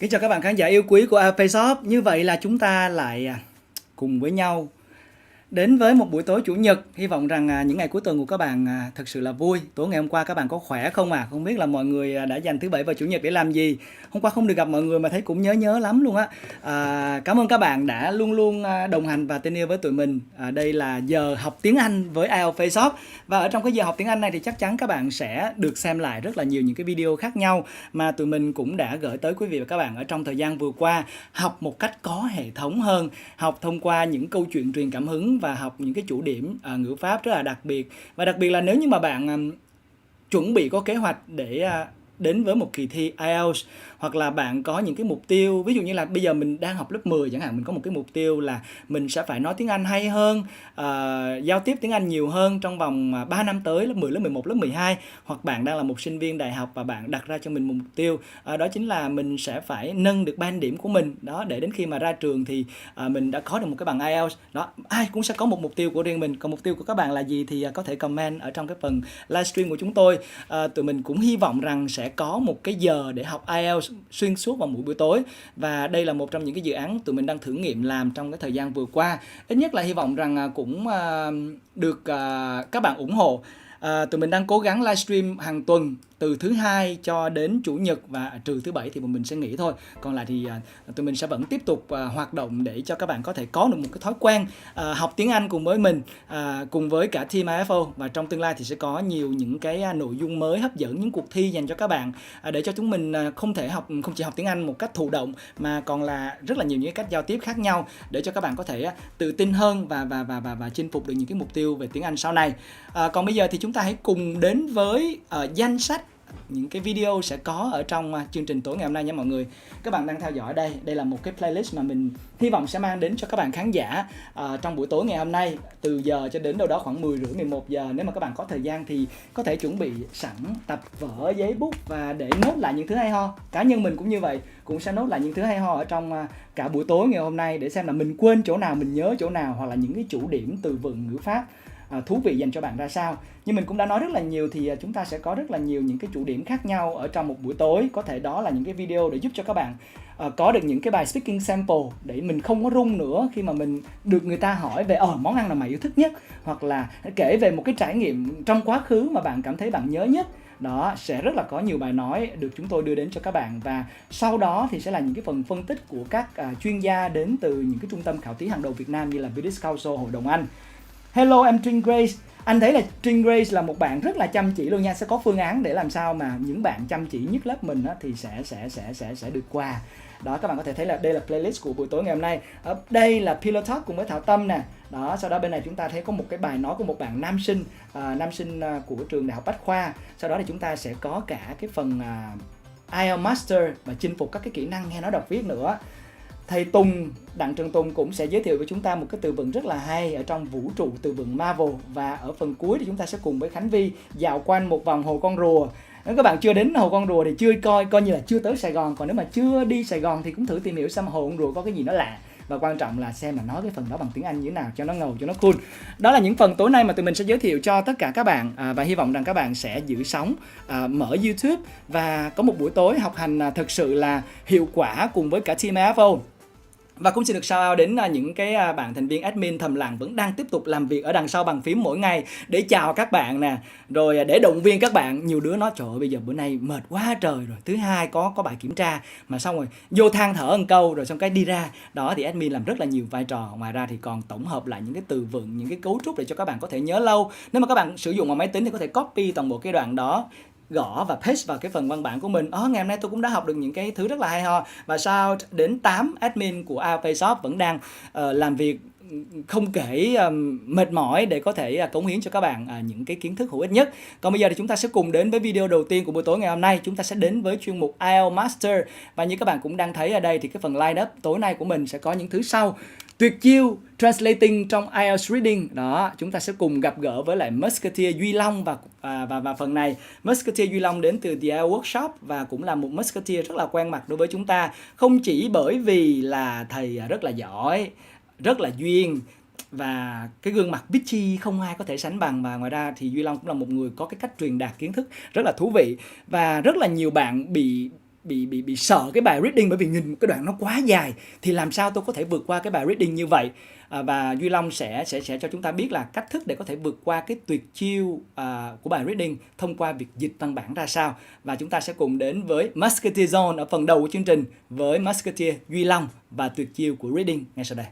Kính chào các bạn khán giả yêu quý của IELTS FACE-OFF. Như vậy là chúng ta lại cùng với nhau đến với một buổi tối Chủ nhật. Hy vọng rằng những ngày cuối tuần của các bạn thật sự là vui. Tối ngày hôm qua các bạn có khỏe không ạ? Không biết là mọi người đã dành thứ Bảy và Chủ nhật để làm gì? Hôm qua không được gặp mọi người mà thấy cũng nhớ lắm luôn á. Cảm ơn các bạn đã luôn luôn đồng hành và tin yêu với tụi mình. Đây là giờ học tiếng Anh với IELTS FACE-OFF. Và ở trong cái giờ học tiếng Anh này thì chắc chắn các bạn sẽ được xem lại rất là nhiều những cái video khác nhau mà tụi mình cũng đã gửi tới quý vị và các bạn ở trong thời gian vừa qua. Học một cách có hệ thống hơn, học thông qua những câu chuyện truyền cảm hứng và học những cái chủ điểm ngữ pháp rất là đặc biệt. Và đặc biệt là nếu như mà bạn chuẩn bị có kế hoạch để đến với một kỳ thi IELTS, hoặc là bạn có những cái mục tiêu, ví dụ như là bây giờ mình đang học lớp 10 chẳng hạn, mình có một cái mục tiêu là mình sẽ phải nói tiếng Anh hay hơn, giao tiếp tiếng Anh nhiều hơn trong vòng 3 năm tới, lớp 10, lớp 11, lớp 12, hoặc bạn đang là một sinh viên đại học và bạn đặt ra cho mình một mục tiêu, đó chính là mình sẽ phải nâng được band điểm của mình, đó, để đến khi mà ra trường thì mình đã có được một cái bằng IELTS. Đó, ai cũng sẽ có một mục tiêu của riêng mình, còn mục tiêu của các bạn là gì thì có thể comment ở trong cái phần livestream của chúng tôi. Tụi mình cũng hy vọng rằng sẽ có một cái giờ để học IELTS xuyên suốt vào mỗi buổi tối, và đây là một trong những cái dự án tụi mình đang thử nghiệm làm trong cái thời gian vừa qua. Ít nhất là hy vọng rằng cũng được các bạn ủng hộ. Tụi mình đang cố gắng livestream hàng tuần từ thứ Hai cho đến Chủ nhật, và trừ thứ Bảy thì bọn mình sẽ nghỉ thôi. Còn lại thì tụi mình sẽ vẫn tiếp tục hoạt động để cho các bạn có thể có được một cái thói quen học tiếng Anh cùng với mình, cùng với cả team IFO. Và trong tương lai thì sẽ có nhiều những cái nội dung mới hấp dẫn, những cuộc thi dành cho các bạn, để cho chúng mình không chỉ học tiếng Anh một cách thụ động, mà còn là rất là nhiều những cách giao tiếp khác nhau để cho các bạn có thể tự tin hơn và chinh phục được những cái mục tiêu về tiếng Anh sau này. Còn bây giờ thì chúng ta hãy cùng đến với danh sách những cái video sẽ có ở trong chương trình tối ngày hôm nay nha mọi người. Các bạn đang theo dõi đây, đây là một cái playlist mà mình hy vọng sẽ mang đến cho các bạn khán giả trong buổi tối ngày hôm nay, từ giờ cho đến đâu đó khoảng 10 rưỡi 11 giờ. Nếu mà các bạn có thời gian thì có thể chuẩn bị sẵn tập vở, giấy bút và để nốt lại những thứ hay ho. Cá nhân mình cũng như vậy, cũng sẽ nốt lại những thứ hay ho ở trong cả buổi tối ngày hôm nay, để xem là mình quên chỗ nào, mình nhớ chỗ nào, hoặc là những cái chủ điểm từ vựng ngữ pháp thú vị dành cho bạn ra sao. Nhưng mình cũng đã nói rất là nhiều thì chúng ta sẽ có rất là nhiều những cái chủ điểm khác nhau ở trong một buổi tối. Có thể đó là những cái video để giúp cho các bạn có được những cái bài speaking sample, để mình không có run nữa khi mà mình được người ta hỏi về món ăn nào mày yêu thích nhất, hoặc là kể về một cái trải nghiệm trong quá khứ mà bạn cảm thấy bạn nhớ nhất. Đó, sẽ rất là có nhiều bài nói được chúng tôi đưa đến cho các bạn. Và sau đó thì sẽ là những cái phần phân tích của các chuyên gia đến từ những cái trung tâm khảo thí hàng đầu Việt Nam như là British Council, Hội đồng Anh. Hello em Trinh Grace. Anh thấy là Trinh Grace là một bạn rất là chăm chỉ luôn nha. Sẽ có phương án để làm sao mà những bạn chăm chỉ nhất lớp mình thì sẽ được quà. Đó, các bạn có thể thấy là đây là playlist của buổi tối ngày hôm nay. Ở đây là Pillow Talk cùng với Thảo Tâm nè. Đó, sau đó bên này chúng ta thấy có một cái bài nói của một bạn nam sinh của trường Đại học Bách Khoa. Sau đó thì chúng ta sẽ có cả cái phần IELTS Master và chinh phục các cái kỹ năng nghe nói đọc viết nữa. Thầy Tùng, Đặng Trần Tùng cũng sẽ giới thiệu với chúng ta một cái từ vựng rất là hay ở trong vũ trụ từ vựng Marvel. Và ở phần cuối thì chúng ta sẽ cùng với Khánh Vi dạo quanh một vòng hồ con rùa. Nếu các bạn chưa đến hồ con rùa thì chưa coi như là chưa tới Sài Gòn. Còn nếu mà chưa đi Sài Gòn thì cũng thử tìm hiểu xem hồ con rùa có cái gì nó lạ. Và quan trọng là xem là nói cái phần đó bằng tiếng Anh như thế nào cho nó ngầu, cho nó cool. Đó là những phần tối nay mà tụi mình sẽ giới thiệu cho tất cả các bạn, và hy vọng rằng các bạn sẽ giữ sóng, mở YouTube và có một buổi tối học hành thực sự là hiệu quả cùng với cả team IFO. Và cũng xin được shout out đến những cái bạn thành viên admin thầm lặng vẫn đang tiếp tục làm việc ở đằng sau bàn phím mỗi ngày để chào các bạn nè, rồi để động viên các bạn. Nhiều đứa nói trời ơi, bây giờ bữa nay mệt quá trời rồi, thứ Hai có bài kiểm tra mà xong rồi vô than thở một câu rồi xong cái đi ra. Đó thì admin làm rất là nhiều vai trò. Ngoài ra thì còn tổng hợp lại những cái từ vựng, những cái cấu trúc để cho các bạn có thể nhớ lâu. Nếu mà các bạn sử dụng bằng máy tính thì có thể copy toàn bộ cái đoạn đó, gõ và paste vào cái phần văn bản của mình. Ngày hôm nay tôi cũng đã học được những cái thứ rất là hay ho. Và shout đến 8 admin của IELTS FACE-OFF vẫn đang làm việc không kể mệt mỏi để có thể cống hiến cho các bạn những cái kiến thức hữu ích nhất. Còn bây giờ thì chúng ta sẽ cùng đến với video đầu tiên của buổi tối ngày hôm nay. Chúng ta sẽ đến với chuyên mục IELTS Master. Và như các bạn cũng đang thấy ở đây thì cái phần line up tối nay của mình sẽ có những thứ sau: tuyệt chiêu translating trong IELTS reading. Đó, chúng ta sẽ cùng gặp gỡ với lại Musketeer Duy Long và phần này Musketeer Duy Long đến từ The IELTS Workshop và cũng là một Musketeer rất là quen mặt đối với chúng ta, không chỉ bởi vì là thầy rất là giỏi, rất là duyên và cái gương mặt bitchy không ai có thể sánh bằng, và ngoài ra thì Duy Long cũng là một người có cái cách truyền đạt kiến thức rất là thú vị. Và rất là nhiều bạn bị bị sợ cái bài reading, bởi vì nhìn một cái đoạn nó quá dài thì làm sao tôi có thể vượt qua cái bài reading như vậy. Và Duy Long sẽ cho chúng ta biết là cách thức để có thể vượt qua cái tuyệt chiêu của bài reading thông qua việc dịch văn bản ra sao. Và chúng ta sẽ cùng đến với Musketeer Zone ở phần đầu của chương trình với Musketeer Duy Long và tuyệt chiêu của reading ngay sau đây.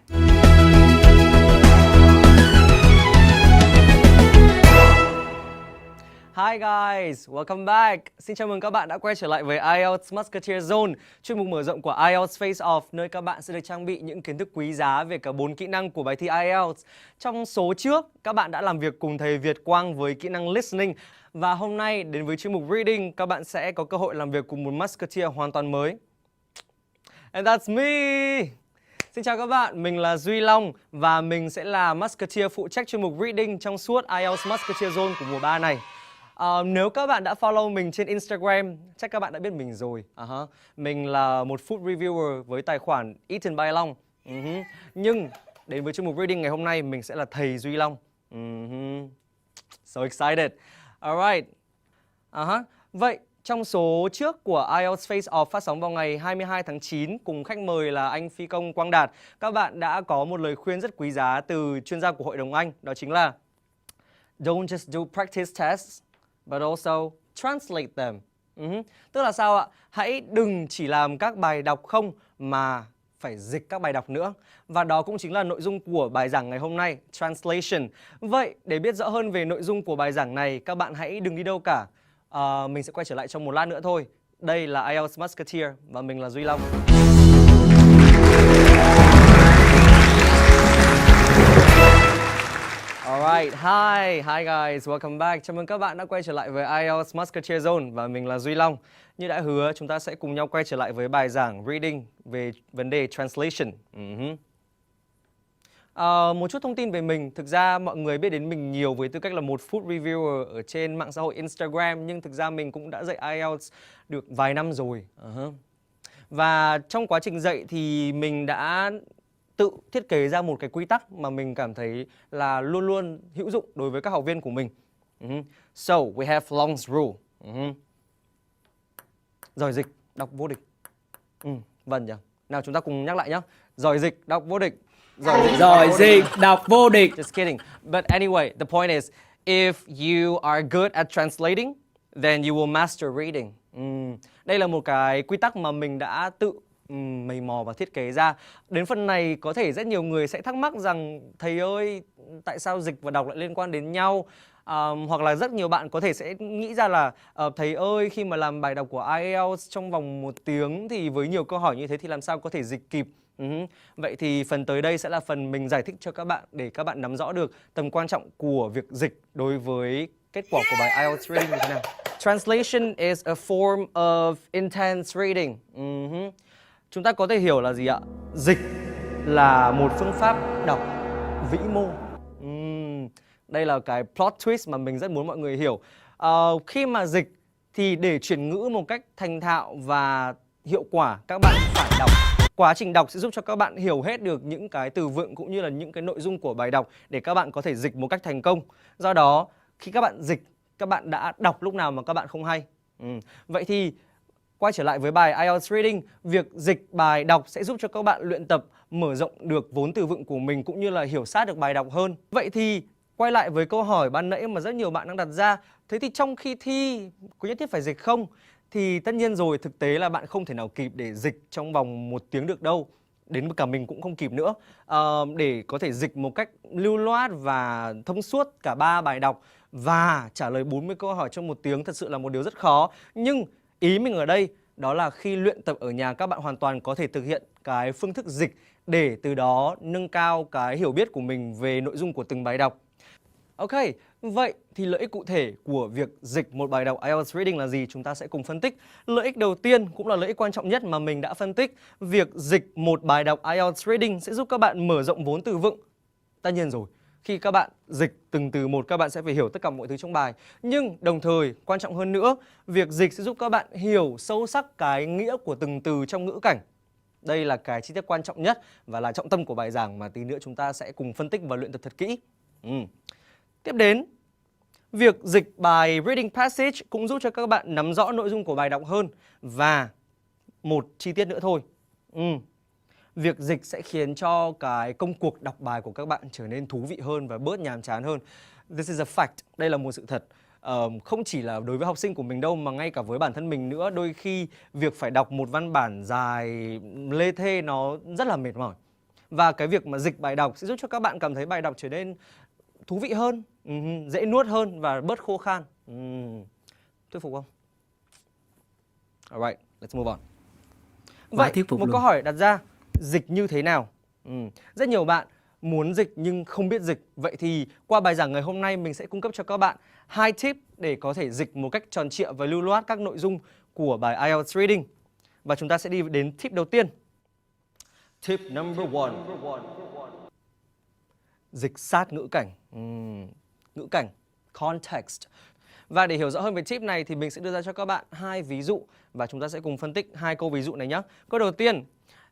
Hi guys, welcome back. Xin chào mừng các bạn đã quay trở lại với IELTS Musketeer Zone, chuyên mục mở rộng của IELTS FACE-OFF, nơi các bạn sẽ được trang bị những kiến thức quý giá về cả 4 kỹ năng của bài thi IELTS. Trong số trước, các bạn đã làm việc cùng thầy Việt Quang với kỹ năng listening. Và hôm nay, đến với chuyên mục reading, các bạn sẽ có cơ hội làm việc cùng một Musketeer hoàn toàn mới. And that's me! Xin chào các bạn, mình là Duy Long và mình sẽ là Musketeer phụ trách chuyên mục reading trong suốt IELTS Musketeer Zone của mùa 3 này. Nếu các bạn đã follow mình trên Instagram, chắc các bạn đã biết mình rồi. Mình là một food reviewer với tài khoản Eaten by Long. Nhưng đến với chuyên mục reading ngày hôm nay, mình sẽ là thầy Duy Long. So excited. Alright. Vậy trong số trước của IELTS FACE-OFF phát sóng vào ngày 22 tháng 9 cùng khách mời là anh phi công Quang Đạt, các bạn đã có một lời khuyên rất quý giá từ chuyên gia của Hội đồng Anh, đó chính là don't just do practice tests, but also translate them. Tức là sao ạ? Hãy đừng chỉ làm các bài đọc không mà phải dịch các bài đọc nữa. Và đó cũng chính là nội dung của bài giảng ngày hôm nay, translation. Vậy để biết rõ hơn về nội dung của bài giảng này, các bạn hãy đừng đi đâu cả. Mình sẽ quay trở lại trong một lát nữa thôi. Đây là IELTS Musketeer và mình là Duy Long. Alright, hi guys, welcome back. Chào mừng các bạn đã quay trở lại với IELTS Musketeer Zone và mình là Duy Long. Như đã hứa, chúng ta sẽ cùng nhau quay trở lại với bài giảng reading về vấn đề translation. Một chút thông tin về mình. Thực ra mọi người biết đến mình nhiều với tư cách là một food reviewer ở trên mạng xã hội Instagram, nhưng thực ra mình cũng đã dạy IELTS được vài năm rồi. Và trong quá trình dạy thì mình đã tự thiết kế ra một cái quy tắc mà mình cảm thấy là luôn luôn hữu dụng đối với các học viên của mình. So, we have Long's rule. Giỏi dịch, đọc vô địch. Vâng nhỉ. Nào chúng ta cùng nhắc lại nhé. Giỏi dịch, đọc vô địch. Giỏi dịch, đọc vô địch. Just kidding. But anyway, the point is, if you are good at translating, then you will master reading. Đây là một cái quy tắc mà mình đã tự mày mò và thiết kế ra. Đến phần này có thể rất nhiều người sẽ thắc mắc rằng thầy ơi, tại sao dịch và đọc lại liên quan đến nhau? Hoặc là rất nhiều bạn có thể sẽ nghĩ ra là thầy ơi, khi mà làm bài đọc của IELTS trong vòng 1 tiếng thì với nhiều câu hỏi như thế thì làm sao có thể dịch kịp? Vậy thì phần tới đây sẽ là phần mình giải thích cho các bạn để các bạn nắm rõ được tầm quan trọng của việc dịch đối với kết quả của bài IELTS reading như thế nào. Translation is a form of intense reading. Chúng ta có thể hiểu là gì ạ? Dịch là một phương pháp đọc vĩ mô. Đây là cái plot twist mà mình rất muốn mọi người hiểu. Khi mà dịch thì để chuyển ngữ một cách thành thạo và hiệu quả, các bạn phải đọc. Quá trình đọc sẽ giúp cho các bạn hiểu hết được những cái từ vựng cũng như là những cái nội dung của bài đọc để các bạn có thể dịch một cách thành công. Do đó, khi các bạn dịch, các bạn đã đọc lúc nào mà các bạn không hay. Vậy thì quay trở lại với bài IELTS reading, việc dịch bài đọc sẽ giúp cho các bạn luyện tập mở rộng được vốn từ vựng của mình cũng như là hiểu sát được bài đọc hơn. Vậy thì quay lại với câu hỏi ban nãy mà rất nhiều bạn đang đặt ra, thế thì trong khi thi có nhất thiết phải dịch không? Thì tất nhiên rồi, thực tế là bạn không thể nào kịp để dịch trong vòng 1 tiếng được đâu. Đến cả mình cũng không kịp nữa. Để có thể dịch một cách lưu loát và thông suốt cả 3 bài đọc và trả lời 40 câu hỏi trong 1 tiếng thật sự là một điều rất khó. Nhưng ý mình ở đây đó là khi luyện tập ở nhà, các bạn hoàn toàn có thể thực hiện cái phương thức dịch để từ đó nâng cao cái hiểu biết của mình về nội dung của từng bài đọc. Ok, vậy thì lợi ích cụ thể của việc dịch một bài đọc IELTS reading là gì? Chúng ta sẽ cùng phân tích. Lợi ích đầu tiên cũng là lợi ích quan trọng nhất mà mình đã phân tích. Việc dịch một bài đọc IELTS reading sẽ giúp các bạn mở rộng vốn từ vựng. Tất nhiên rồi, khi các bạn dịch từng từ một, các bạn sẽ phải hiểu tất cả mọi thứ trong bài. Nhưng đồng thời, quan trọng hơn nữa, việc dịch sẽ giúp các bạn hiểu sâu sắc cái nghĩa của từng từ trong ngữ cảnh. Đây là cái chi tiết quan trọng nhất và là trọng tâm của bài giảng mà tí nữa chúng ta sẽ cùng phân tích và luyện tập thật kỹ. Tiếp đến, việc dịch bài reading passage cũng giúp cho các bạn nắm rõ nội dung của bài đọc hơn và một chi tiết nữa thôi. Việc dịch sẽ khiến cho cái công cuộc đọc bài của các bạn trở nên thú vị hơn và bớt nhàm chán hơn. This is a fact. Đây là một sự thật. Không chỉ là đối với học sinh của mình đâu mà ngay cả với bản thân mình nữa. Đôi khi việc phải đọc một văn bản dài lê thê nó rất là mệt mỏi. Và cái việc mà dịch bài đọc sẽ giúp cho các bạn cảm thấy bài đọc trở nên thú vị hơn, dễ nuốt hơn và bớt khô khan. Thuyết phục không? Alright, let's move on. Vậy, một câu hỏi đặt ra, dịch như thế nào? Rất nhiều bạn muốn dịch nhưng không biết dịch. Vậy thì qua bài giảng ngày hôm nay mình sẽ cung cấp cho các bạn 2 tip để có thể dịch một cách tròn trịa và lưu loát các nội dung của bài IELTS Reading. Và chúng ta sẽ đi đến tip đầu tiên. Tip number 1. Dịch sát ngữ cảnh. Ngữ cảnh, context. Và để hiểu rõ hơn về tip này thì mình sẽ đưa ra cho các bạn 2 ví dụ và chúng ta sẽ cùng phân tích 2 câu ví dụ này nhé. Câu đầu tiên,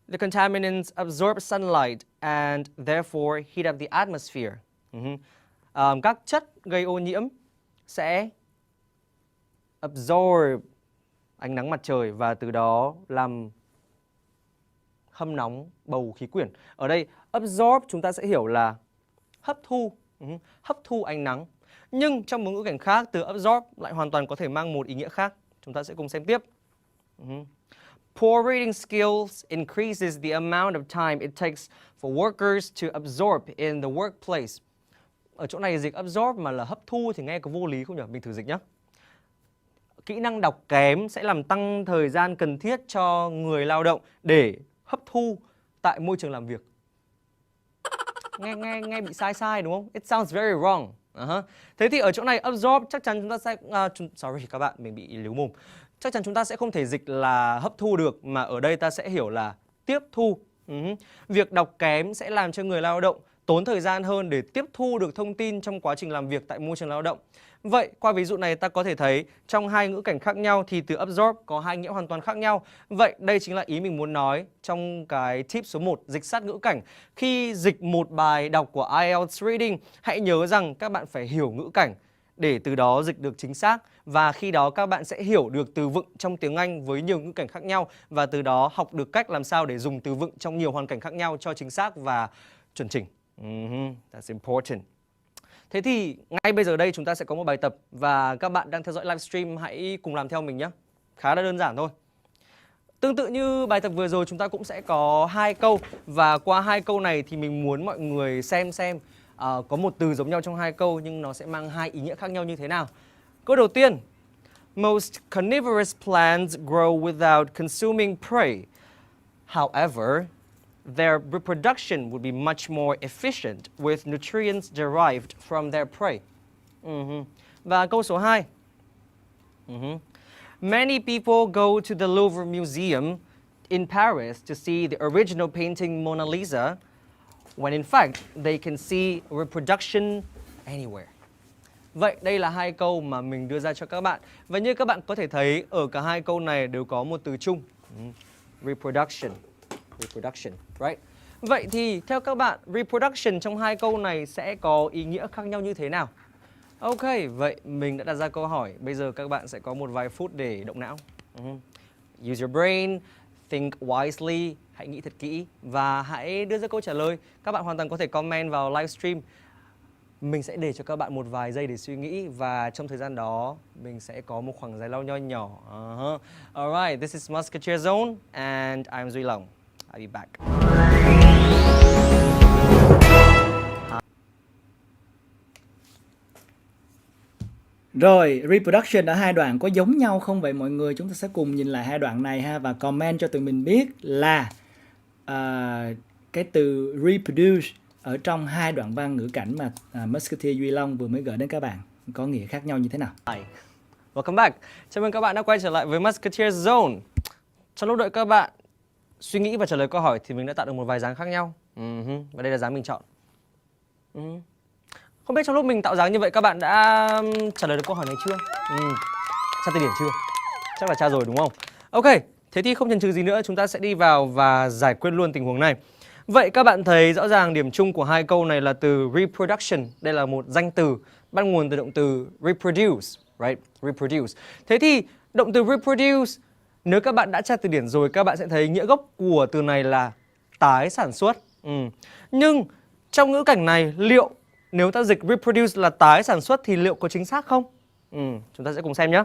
the contaminants absorb sunlight and therefore heat up the atmosphere. Các chất gây ô nhiễm sẽ absorb ánh nắng mặt trời và từ đó làm hâm nóng bầu khí quyển. Ở đây absorb chúng ta sẽ hiểu là hấp thu ánh nắng. Nhưng trong một ngữ cảnh khác, từ absorb lại hoàn toàn có thể mang một ý nghĩa khác. Chúng ta sẽ cùng xem tiếp. Poor reading skills increases the amount of time it takes for workers to absorb in the workplace. Ở chỗ này dịch absorb mà là hấp thu thì nghe có vô lý không nhỉ? Mình thử dịch nhé. Kỹ năng đọc kém sẽ làm tăng thời gian cần thiết cho người lao động để hấp thu tại môi trường làm việc. Nghe bị sai đúng không? It sounds very wrong. Thế thì ở chỗ này absorb chắc chắn chúng ta sẽ sorry các bạn, mình bị líu mồm. Chắc chắn chúng ta sẽ không thể dịch là hấp thu được mà ở đây ta sẽ hiểu là tiếp thu. Việc đọc kém sẽ làm cho người lao động tốn thời gian hơn để tiếp thu được thông tin trong quá trình làm việc tại môi trường lao động. Vậy qua ví dụ này ta có thể thấy trong 2 ngữ cảnh khác nhau thì từ absorb có 2 nghĩa hoàn toàn khác nhau. Vậy đây chính là ý mình muốn nói trong cái tip số 1, dịch sát ngữ cảnh. Khi dịch một bài đọc của IELTS Reading, hãy nhớ rằng các bạn phải hiểu ngữ cảnh để từ đó dịch được chính xác. Và khi đó các bạn sẽ hiểu được từ vựng trong tiếng Anh với nhiều ngữ cảnh khác nhau và từ đó học được cách làm sao để dùng từ vựng trong nhiều hoàn cảnh khác nhau cho chính xác và chuẩn chỉnh. That's important. Thế thì ngay bây giờ đây chúng ta sẽ có một bài tập và các bạn đang theo dõi livestream hãy cùng làm theo mình nhé. Khá là đơn giản thôi. Tương tự như bài tập vừa rồi chúng ta cũng sẽ có 2 câu và qua 2 câu này thì mình muốn mọi người xem có một từ giống nhau trong 2 câu nhưng nó sẽ mang 2 ý nghĩa khác nhau như thế nào. Câu đầu tiên, most carnivorous plants grow without consuming prey. However, their reproduction would be much more efficient with nutrients derived from their prey. Và câu số 2. Many people go to the Louvre Museum in Paris to see the original painting Mona Lisa, when in fact they can see reproduction anywhere. Vậy đây là 2 câu mà mình đưa ra cho các bạn. Và như các bạn có thể thấy ở cả 2 câu này đều có một từ chung. Reproduction, right? Vậy thì theo các bạn, reproduction trong 2 câu này sẽ có ý nghĩa khác nhau như thế nào? Ok, vậy mình đã đặt ra câu hỏi. Bây giờ các bạn sẽ có một vài phút để động não. Use your brain, think wisely, hãy nghĩ thật kỹ và hãy đưa ra câu trả lời. Các bạn hoàn toàn có thể comment vào livestream. Mình sẽ để cho các bạn một vài giây để suy nghĩ và trong thời gian đó mình sẽ có một khoảng giải lao nho nhỏ. Alright, this is Musketeer Zone and I'm Duy Long. I'll be back. Rồi, reproduction ở 2 đoạn có giống nhau không vậy mọi người? Chúng ta sẽ cùng nhìn lại 2 đoạn này ha và comment cho tụi mình biết là cái từ reproduce ở trong 2 đoạn văn ngữ cảnh mà Musketeer Duy Long vừa mới gửi đến các bạn có nghĩa khác nhau như thế nào? Welcome back. Chào mừng các bạn đã quay trở lại với Musketeer Zone. Trong lúc đợi các bạn suy nghĩ và trả lời câu hỏi thì mình đã tạo được một vài dáng khác nhau. Và đây là dáng mình chọn. Không biết trong lúc mình tạo dáng như vậy các bạn đã trả lời được câu hỏi này chưa? Tra từ điển chưa? Chắc là tra rồi đúng không? Ok, thế thì không chần chừ gì nữa, chúng ta sẽ đi vào và giải quyết luôn tình huống này. Vậy các bạn thấy rõ ràng điểm chung của 2 câu này là từ reproduction. Đây là một danh từ bắt nguồn từ động từ reproduce, right? Reproduce. Thế thì động từ reproduce Nếu các bạn đã tra từ điển rồi, các bạn sẽ thấy nghĩa gốc của từ này là tái sản xuất. Nhưng trong ngữ cảnh này, liệu nếu ta dịch reproduce là tái sản xuất thì liệu có chính xác không? Chúng ta sẽ cùng xem nhé.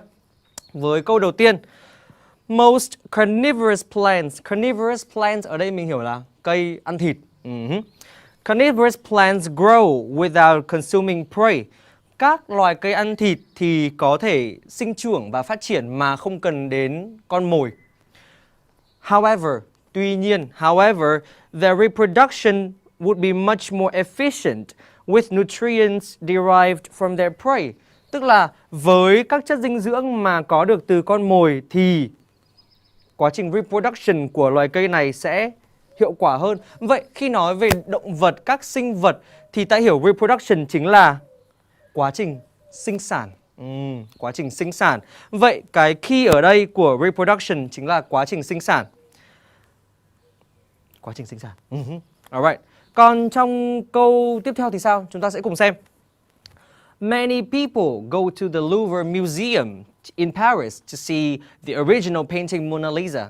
Với câu đầu tiên, most carnivorous plants ở đây mình hiểu là cây ăn thịt. Carnivorous plants grow without consuming prey. Các loài cây ăn thịt thì có thể sinh trưởng và phát triển mà không cần đến con mồi. However, tuy nhiên, their reproduction would be much more efficient with nutrients derived from their prey. Tức là với các chất dinh dưỡng mà có được từ con mồi thì quá trình reproduction của loài cây này sẽ hiệu quả hơn. Vậy khi nói về động vật, các sinh vật thì ta hiểu reproduction chính là quá trình sinh sản. Quá trình sinh sản. Vậy cái key ở đây của reproduction chính là quá trình sinh sản. Quá trình sinh sản. Alright. Còn trong câu tiếp theo thì sao? Chúng ta sẽ cùng xem. Many people go to the Louvre Museum in Paris to see the original painting Mona Lisa.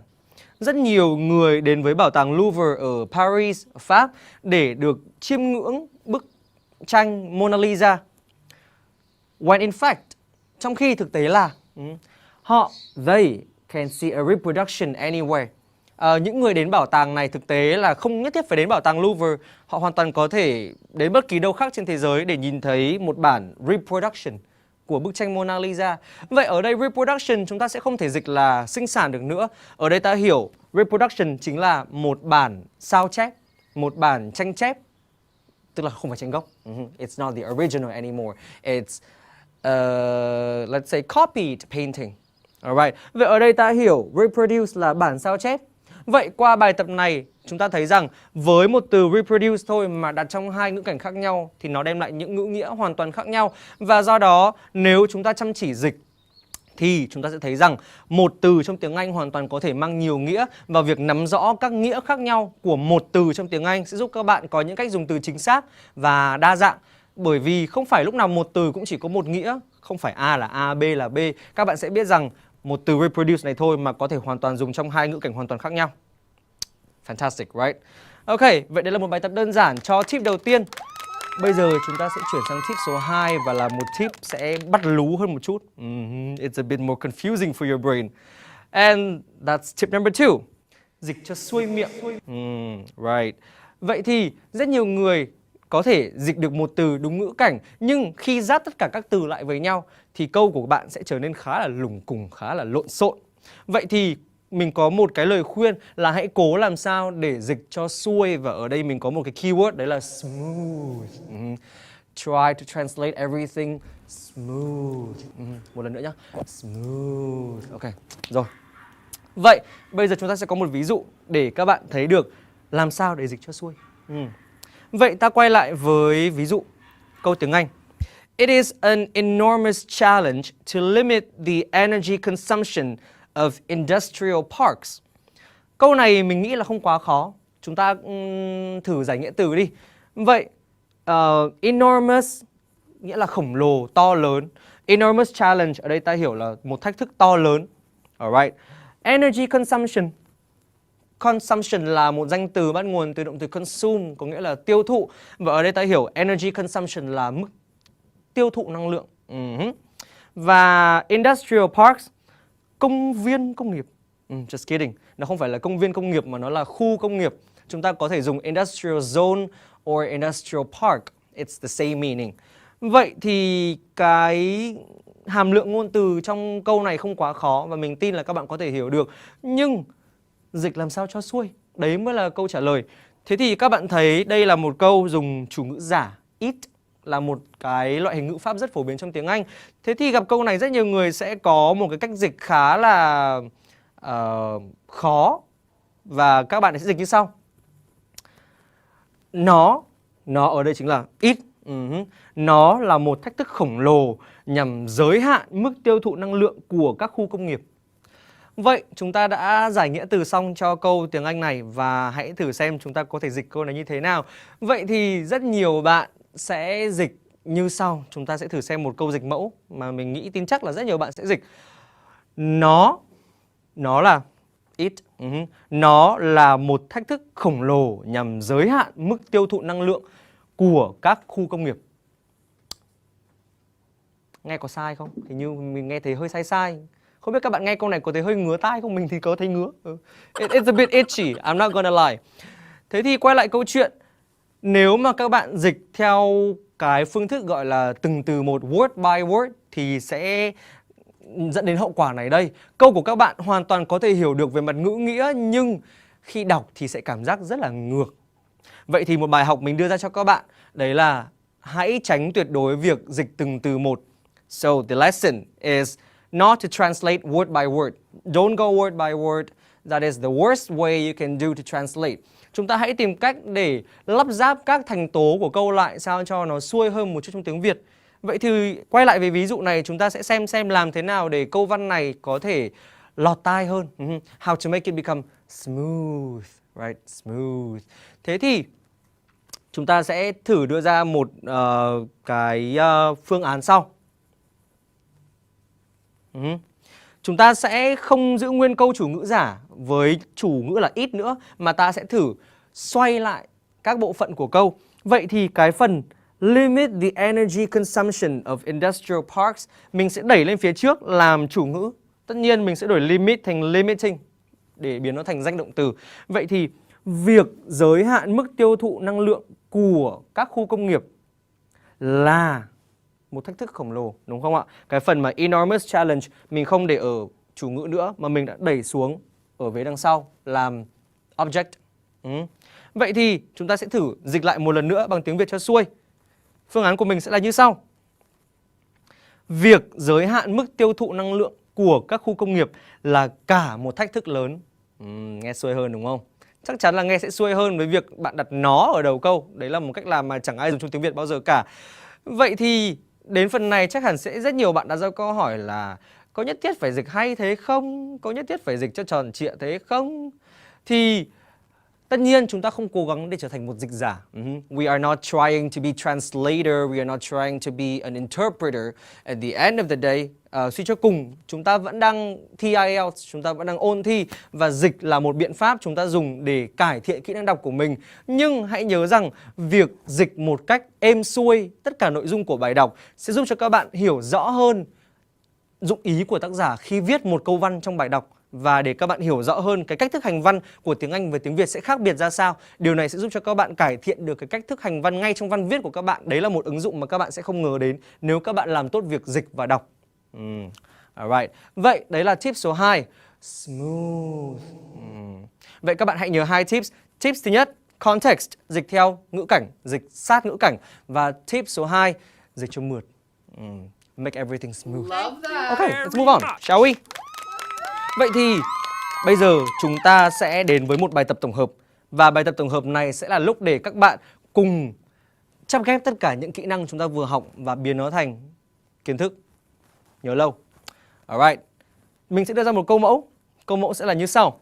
Rất nhiều người đến với bảo tàng Louvre ở Paris, ở Pháp để được chiêm ngưỡng bức tranh Mona Lisa. When in fact, trong khi thực tế là they can see a reproduction anywhere. Những người đến bảo tàng này thực tế là không nhất thiết phải đến bảo tàng Louvre. Họ hoàn toàn có thể đến bất kỳ đâu khác trên thế giới để nhìn thấy một bản reproduction của bức tranh Mona Lisa. Vậy ở đây reproduction chúng ta sẽ không thể dịch là sinh sản được nữa. Ở đây ta hiểu reproduction chính là một bản sao chép, một bản tranh chép. Tức là không phải tranh gốc. It's not the original anymore. It's let's say copied painting. Alright. Vậy ở đây ta hiểu reproduce là bản sao chép. Vậy qua bài tập này chúng ta thấy rằng với một từ reproduce thôi mà đặt trong hai ngữ cảnh khác nhau thì nó đem lại những ngữ nghĩa hoàn toàn khác nhau. Và do đó nếu chúng ta chăm chỉ dịch thì chúng ta sẽ thấy rằng một từ trong tiếng Anh hoàn toàn có thể mang nhiều nghĩa, và việc nắm rõ các nghĩa khác nhau của một từ trong tiếng Anh sẽ giúp các bạn có những cách dùng từ chính xác và đa dạng. Bởi vì không phải lúc nào một từ cũng chỉ có một nghĩa, không phải A là A, B là B. Các bạn sẽ biết rằng một từ reproduce này thôi mà có thể hoàn toàn dùng trong hai ngữ cảnh hoàn toàn khác nhau. Fantastic, right? Ok, vậy đây là một bài tập đơn giản cho tip đầu tiên. Bây giờ chúng ta sẽ chuyển sang tip số 2 và là một tip sẽ bắt lú hơn một chút. It's a bit more confusing for your brain. And that's tip number 2. Dịch cho xuôi miệng. Right. Vậy thì rất nhiều người có thể dịch được một từ đúng ngữ cảnh, nhưng khi dát tất cả các từ lại với nhau thì câu của bạn sẽ trở nên khá là lủng củng, khá là lộn xộn. Vậy thì mình có một cái lời khuyên là hãy cố làm sao để dịch cho xuôi, và ở đây mình có một cái keyword đấy là smooth. Try to translate everything smooth. Một lần nữa nhé. Smooth. Ok, rồi. Vậy bây giờ chúng ta sẽ có một ví dụ để các bạn thấy được làm sao để dịch cho xuôi. Vậy ta quay lại với ví dụ câu tiếng Anh. It is an enormous challenge to limit the energy consumption of industrial parks. Câu này mình nghĩ là không quá khó. Chúng ta thử giải nghĩa từ đi. Vậy enormous nghĩa là khổng lồ, to lớn. Enormous challenge ở đây ta hiểu là một thách thức to lớn. Alright. Energy consumption. Consumption là một danh từ bắt nguồn từ động từ consume, có nghĩa là tiêu thụ. Và ở đây ta hiểu energy consumption là mức tiêu thụ năng lượng. Và industrial parks, công viên công nghiệp. Just kidding. Nó không phải là công viên công nghiệp mà nó là khu công nghiệp. Chúng ta có thể dùng industrial zone or industrial park. It's the same meaning. Vậy thì cái hàm lượng ngôn từ trong câu này không quá khó và mình tin là các bạn có thể hiểu được. Nhưng dịch làm sao cho xuôi? Đấy mới là câu trả lời. Thế thì các bạn thấy đây là một câu dùng chủ ngữ giả, it là một cái loại hình ngữ pháp rất phổ biến trong tiếng Anh. Thế thì gặp câu này rất nhiều người sẽ có một cái cách dịch khá là khó. Và các bạn sẽ dịch như sau. Nó ở đây chính là it. Nó là một thách thức khổng lồ nhằm giới hạn mức tiêu thụ năng lượng của các khu công nghiệp. Vậy chúng ta đã giải nghĩa từ xong cho câu tiếng Anh này và hãy thử xem chúng ta có thể dịch câu này như thế nào. Vậy thì rất nhiều bạn sẽ dịch như sau. Chúng ta sẽ thử xem một câu dịch mẫu mà mình nghĩ tin chắc là rất nhiều bạn sẽ dịch. Nó Nó là nó là một thách thức khổng lồ nhằm giới hạn mức tiêu thụ năng lượng của các khu công nghiệp. Nghe có sai không? Hình như mình nghe thấy hơi sai sai. Không biết các bạn nghe câu này có thấy hơi ngứa tai không? Mình thì có thấy ngứa. It's a bit itchy, I'm not gonna lie. Thế thì quay lại câu chuyện. Nếu mà các bạn dịch theo cái phương thức gọi là từng từ một, word by word, thì sẽ dẫn đến hậu quả này đây. Câu của các bạn hoàn toàn có thể hiểu được về mặt ngữ nghĩa, nhưng khi đọc thì sẽ cảm giác rất là ngược. Vậy thì một bài học mình đưa ra cho các bạn, đấy là hãy tránh tuyệt đối việc dịch từng từ một. So the lesson is not to translate word by word. Don't go word by word. That is the worst way you can do to translate. Chúng ta hãy tìm cách để lắp ráp các thành tố của câu lại sao cho nó xuôi hơn một chút trong tiếng Việt. Vậy thì quay lại về ví dụ này, chúng ta sẽ xem làm thế nào để câu văn này có thể lọt tai hơn. How to make it become smooth, right? Smooth. Thế thì chúng ta sẽ thử đưa ra một phương án sau. Chúng ta sẽ không giữ nguyên câu chủ ngữ giả với chủ ngữ là ít nữa, mà ta sẽ thử xoay lại các bộ phận của câu. Vậy thì cái phần limit the energy consumption of industrial parks mình sẽ đẩy lên phía trước làm chủ ngữ. Tất nhiên mình sẽ đổi limit thành limiting để biến nó thành danh động từ. Vậy thì việc giới hạn mức tiêu thụ năng lượng của các khu công nghiệp là một thách thức khổng lồ, đúng không ạ? Cái phần mà enormous challenge mình không để ở chủ ngữ nữa, mà mình đã đẩy xuống ở vế đằng sau làm object. Vậy thì chúng ta sẽ thử dịch lại một lần nữa bằng tiếng Việt cho xuôi. Phương án của mình sẽ là như sau. Việc giới hạn mức tiêu thụ năng lượng của các khu công nghiệp là cả một thách thức lớn. Nghe xuôi hơn đúng không? Chắc chắn là nghe sẽ xuôi hơn với việc bạn đặt nó ở đầu câu. Đấy là một cách làm mà chẳng ai dùng trong tiếng Việt bao giờ cả. Vậy thì đến phần này chắc hẳn sẽ rất nhiều bạn đặt ra câu hỏi là có nhất thiết phải dịch hay thế không? Có nhất thiết phải dịch cho tròn trịa thế không? Thì tất nhiên chúng ta không cố gắng để trở thành một dịch giả. We are not trying to be translator, we are not trying to be an interpreter. At the end of the day, suy cho cùng, chúng ta vẫn đang thi IELTS, chúng ta vẫn đang ôn thi, và dịch là một biện pháp chúng ta dùng để cải thiện kỹ năng đọc của mình. Nhưng hãy nhớ rằng việc dịch một cách êm xuôi tất cả nội dung của bài đọc sẽ giúp cho các bạn hiểu rõ hơn dụng ý của tác giả khi viết một câu văn trong bài đọc, và để các bạn hiểu rõ hơn cái cách thức hành văn của tiếng Anh và tiếng Việt sẽ khác biệt ra sao. Điều này sẽ giúp cho các bạn cải thiện được cái cách thức hành văn ngay trong văn viết của các bạn. Đấy là một ứng dụng mà các bạn sẽ không ngờ đến nếu các bạn làm tốt việc dịch và đọc. Alright. Vậy đấy là tip số 2. Smooth. Vậy các bạn hãy nhớ 2 tips. Tips thứ nhất, context, dịch theo ngữ cảnh, dịch sát ngữ cảnh. Và tip số 2, dịch cho mượt. Make everything smooth. Okay, let's move on, shall we? Vậy thì bây giờ chúng ta sẽ đến với một bài tập tổng hợp. Và bài tập tổng hợp này sẽ là lúc để các bạn cùng chắp ghép tất cả những kỹ năng chúng ta vừa học và biến nó thành kiến thức nhớ lâu. Alright. Mình sẽ đưa ra một câu mẫu. Câu mẫu sẽ là như sau.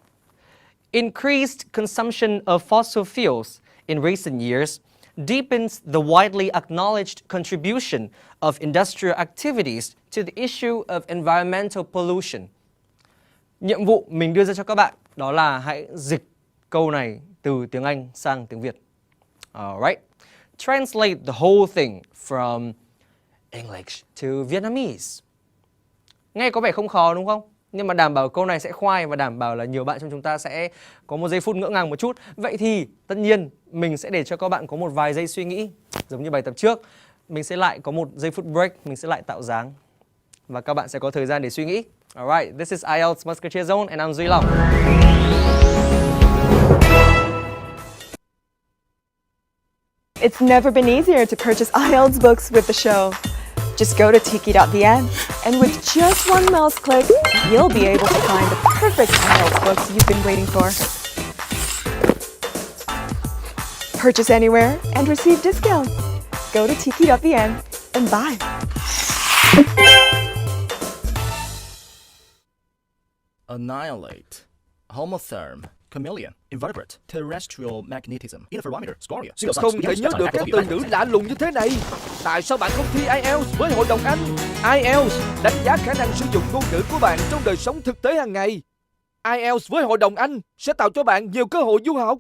Increased consumption of fossil fuels in recent years deepens the widely acknowledged contribution of industrial activities to the issue of environmental pollution. Nhiệm vụ mình đưa ra cho các bạn đó là hãy dịch câu này từ tiếng Anh sang tiếng Việt. Alright. Translate the whole thing from English to Vietnamese. Nghe có vẻ không khó đúng không? Nhưng mà đảm bảo câu này sẽ khoai và đảm bảo là nhiều bạn trong chúng ta sẽ có một giây phút ngỡ ngàng một chút. Vậy thì tất nhiên mình sẽ để cho các bạn có một vài giây suy nghĩ. Giống như bài tập trước, mình sẽ lại có một giây phút break, mình sẽ lại tạo dáng. Và các bạn sẽ có thời gian để suy nghĩ. Alright, this is IELTS Musketeer Zone and I'm Duy Long. It's never been easier to purchase IELTS books with the show. Just go to tiki.vn and with just one mouse click, you'll be able to find the perfect IELTS books you've been waiting for. Purchase anywhere and receive discounts. Go to tiki.vn and buy. Annihilate, homotherm, chameleon, invertebrate, terrestrial magnetism, interferometer, scoria. Không thể nhớ được các từ ngữ lạ lùng như thế này. Tại sao bạn không thi IELTS với Hội đồng Anh? IELTS đánh giá khả năng sử dụng ngôn ngữ của bạn trong đời sống thực tế hàng ngày. IELTS với Hội đồng Anh sẽ tạo cho bạn nhiều cơ hội du học.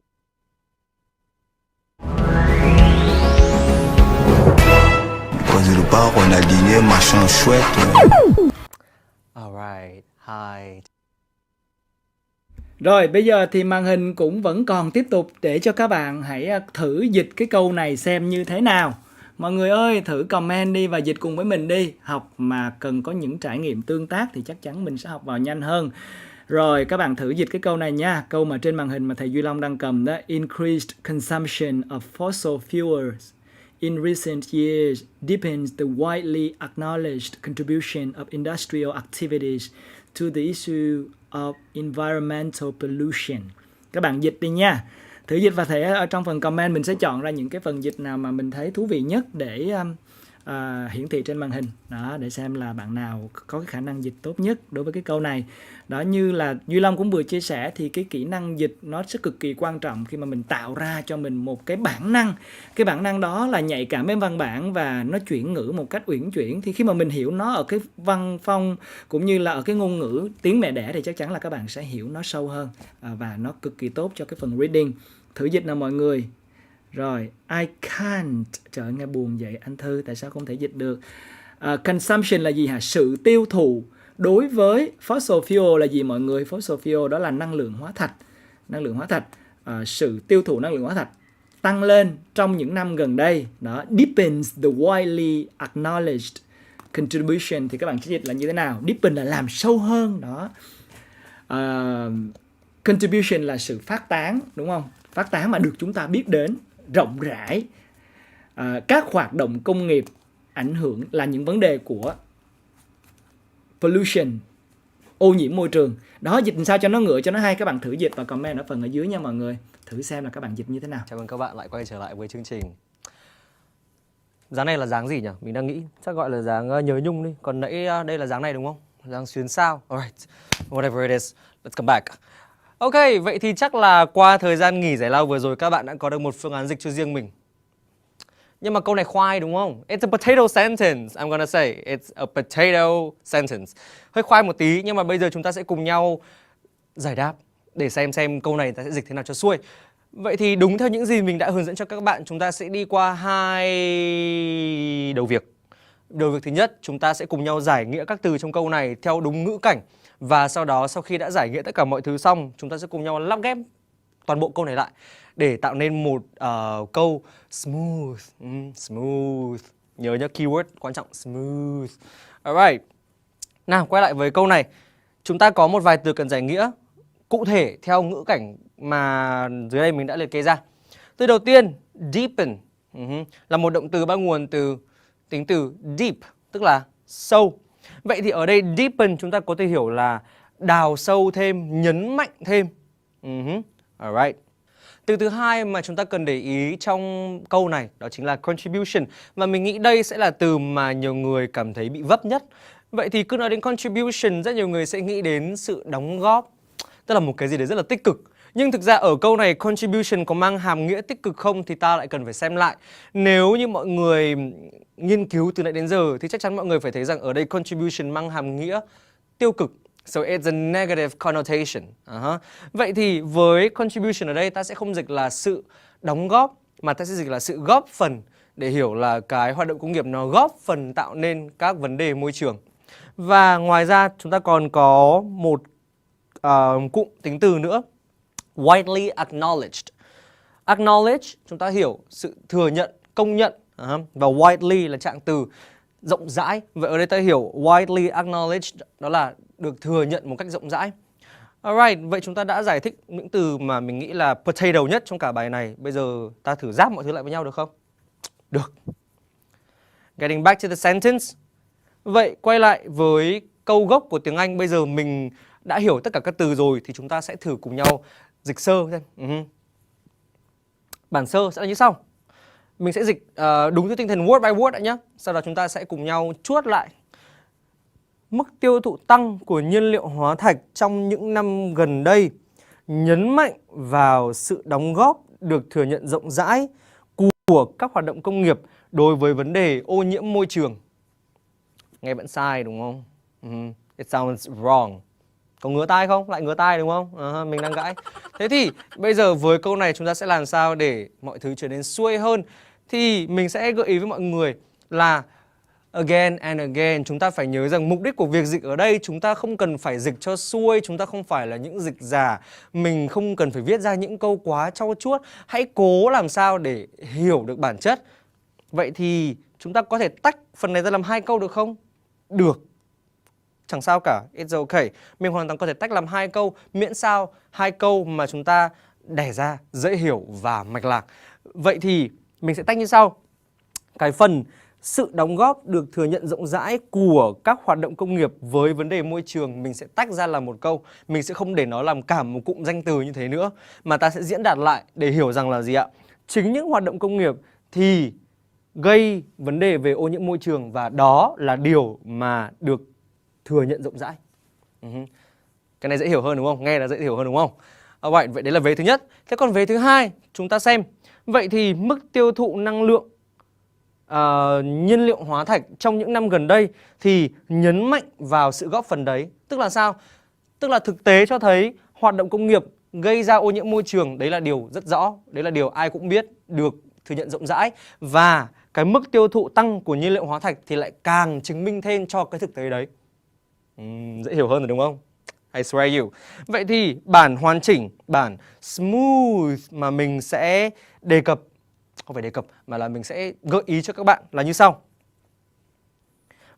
On a dîné, machin chouette. Alright, hi. Rồi bây giờ thì màn hình cũng vẫn còn tiếp tục để cho các bạn hãy thử dịch cái câu này xem như thế nào. Mọi người ơi, thử comment đi và dịch cùng với mình đi. Học mà cần có những trải nghiệm tương tác thì chắc chắn mình sẽ học vào nhanh hơn. Rồi các bạn thử dịch cái câu này nha. Câu mà trên màn hình mà thầy Duy Long đang cầm đó. Increased consumption of fossil fuels in recent years deepens the widely acknowledged contribution of industrial activities to the issue of environmental pollution. Các bạn dịch đi nha. Thử dịch và thể ở trong phần comment mình sẽ chọn ra những cái phần dịch nào mà mình thấy thú vị nhất để hiển thị trên màn hình. Đó, để xem là bạn nào có cái khả năng dịch tốt nhất đối với cái câu này. Đó, như là Duy Long cũng vừa chia sẻ thì cái kỹ năng dịch nó sẽ cực kỳ quan trọng khi mà mình tạo ra cho mình một cái bản năng. Cái bản năng đó là nhạy cảm với văn bản và nó chuyển ngữ một cách uyển chuyển. Thì khi mà mình hiểu nó ở cái văn phong cũng như là ở cái ngôn ngữ tiếng mẹ đẻ thì chắc chắn là các bạn sẽ hiểu nó sâu hơn. Và nó cực kỳ tốt cho cái phần reading. Thử dịch nào mọi người. Rồi, I can't. Trời ơi, nghe buồn vậy anh Thư, tại sao không thể dịch được? Consumption là gì hả? Sự tiêu thụ. Đối với fossil fuel là gì mọi người? Fossil fuel đó là năng lượng hóa thạch. Năng lượng hóa thạch. Sự tiêu thụ năng lượng hóa thạch tăng lên trong những năm gần đây. Đó, deepens the widely acknowledged contribution. Thì các bạn sẽ dịch là như thế nào? Deepen là làm sâu hơn. Đó. Contribution là sự phát tán, đúng không? Phát tán mà được chúng ta biết đến rộng rãi. Các hoạt động công nghiệp ảnh hưởng là những vấn đề của pollution, ô nhiễm môi trường. Đó, dịch sao cho nó ngựa, cho nó hay. Các bạn thử dịch và comment ở phần ở dưới nha mọi người. Thử xem là các bạn dịch như thế nào. Chào mừng các bạn lại quay trở lại với chương trình. Dáng này là dáng gì nhỉ? Mình đang nghĩ chắc gọi là dáng nhớ Nhung đi. Còn nãy đây là dáng này đúng không? Dáng xuyến sao. Alright, whatever it is, let's come back. Ok, vậy thì chắc là qua thời gian nghỉ giải lao vừa rồi các bạn đã có được một phương án dịch cho riêng mình. Nhưng mà câu này khoai đúng không? It's a potato sentence, I'm gonna say. It's a potato sentence. Hơi khoai một tí, nhưng mà bây giờ chúng ta sẽ cùng nhau giải đáp để xem câu này ta sẽ dịch thế nào cho xuôi. Vậy thì đúng theo những gì mình đã hướng dẫn cho các bạn, chúng ta sẽ đi qua 2 đầu việc. Đầu việc thứ nhất, chúng ta sẽ cùng nhau giải nghĩa các từ trong câu này theo đúng ngữ cảnh. Và sau đó, sau khi đã giải nghĩa tất cả mọi thứ xong, chúng ta sẽ cùng nhau lắp ghép toàn bộ câu này lại để tạo nên một câu smooth. Smooth. Nhớ nhá, keyword quan trọng, smooth. Alright. Nào, quay lại với câu này. Chúng ta có một vài từ cần giải nghĩa cụ thể theo ngữ cảnh mà dưới đây mình đã liệt kê ra. Từ đầu tiên, deepen là một động từ bắt nguồn từ tính từ deep, tức là sâu. Vậy thì ở đây deepen chúng ta có thể hiểu là đào sâu thêm, nhấn mạnh thêm. Alright. Từ thứ hai mà chúng ta cần để ý trong câu này đó chính là contribution. Và mình nghĩ đây sẽ là từ mà nhiều người cảm thấy bị vấp nhất. Vậy thì cứ nói đến contribution, rất nhiều người sẽ nghĩ đến sự đóng góp, tức là một cái gì đấy rất là tích cực. Nhưng thực ra ở câu này contribution có mang hàm nghĩa tích cực không thì ta lại cần phải xem lại. Nếu như mọi người nghiên cứu từ nãy đến giờ thì chắc chắn mọi người phải thấy rằng ở đây contribution mang hàm nghĩa tiêu cực. So it's a negative connotation. Vậy thì với contribution ở đây ta sẽ không dịch là sự đóng góp mà ta sẽ dịch là sự góp phần, để hiểu là cái hoạt động công nghiệp nó góp phần tạo nên các vấn đề môi trường. Và ngoài ra chúng ta còn có một cụm tính từ nữa, widely acknowledged. Acknowledge chúng ta hiểu sự thừa nhận, công nhận, và widely là trạng từ rộng rãi. Vậy ở đây ta hiểu widely acknowledged đó là được thừa nhận một cách rộng rãi. Alright, vậy chúng ta đã giải thích những từ mà mình nghĩ là potato nhất trong cả bài này. Bây giờ ta thử ráp mọi thứ lại với nhau được không? Được. Getting back to the sentence. Vậy quay lại với câu gốc của tiếng Anh. Bây giờ mình đã hiểu tất cả các từ rồi thì chúng ta sẽ thử cùng nhau dịch sơ xem. Bản sơ sẽ là như sau. Mình sẽ dịch đúng theo tinh thần word by word đã nhé. Sau đó chúng ta sẽ cùng nhau chuốt lại. Mức tiêu thụ tăng của nhiên liệu hóa thạch trong những năm gần đây nhấn mạnh vào sự đóng góp được thừa nhận rộng rãi của các hoạt động công nghiệp đối với vấn đề ô nhiễm môi trường. Nghe vẫn sai đúng không? It sounds wrong. Có ngứa tai không? Lại ngứa tai đúng không? Mình đang gãi. Thế thì bây giờ với câu này chúng ta sẽ làm sao để mọi thứ trở nên xuôi hơn? Thì mình sẽ gợi ý với mọi người là again and again, chúng ta phải nhớ rằng mục đích của việc dịch ở đây chúng ta không cần phải dịch cho xuôi, chúng ta không phải là những dịch giả, mình không cần phải viết ra những câu quá trau chuốt, hãy cố làm sao để hiểu được bản chất. Vậy thì chúng ta có thể tách phần này ra làm 2 câu được không? Được. Chẳng sao cả, it's okay. Mình hoàn toàn có thể tách làm 2 câu, miễn sao 2 câu mà chúng ta đẻ ra dễ hiểu và mạch lạc. Vậy thì mình sẽ tách như sau. Cái phần sự đóng góp được thừa nhận rộng rãi của các hoạt động công nghiệp với vấn đề môi trường mình sẽ tách ra làm một câu. Mình sẽ không để nó làm cả một cụm danh từ như thế nữa, mà ta sẽ diễn đạt lại để hiểu rằng là gì ạ? Chính những hoạt động công nghiệp thì gây vấn đề về ô nhiễm môi trường và đó là điều mà được thừa nhận rộng rãi. Cái này dễ hiểu hơn đúng không? Nghe là dễ hiểu hơn đúng không? Vậy đấy là vế thứ nhất. Thế còn vế thứ hai chúng ta xem. Vậy thì mức tiêu thụ năng lượng nhiên liệu hóa thạch trong những năm gần đây thì nhấn mạnh vào sự góp phần đấy. Tức là sao? Tức là thực tế cho thấy hoạt động công nghiệp gây ra ô nhiễm môi trường, đấy là điều rất rõ, đấy là điều ai cũng biết, được thừa nhận rộng rãi. Và cái mức tiêu thụ tăng của nhiên liệu hóa thạch thì lại càng chứng minh thêm cho cái thực tế đấy. Dễ hiểu hơn rồi đúng không? I swear you. Vậy thì bản hoàn chỉnh, bản smooth mà mình sẽ đề cập, không phải đề cập mà là mình sẽ gợi ý cho các bạn là như sau.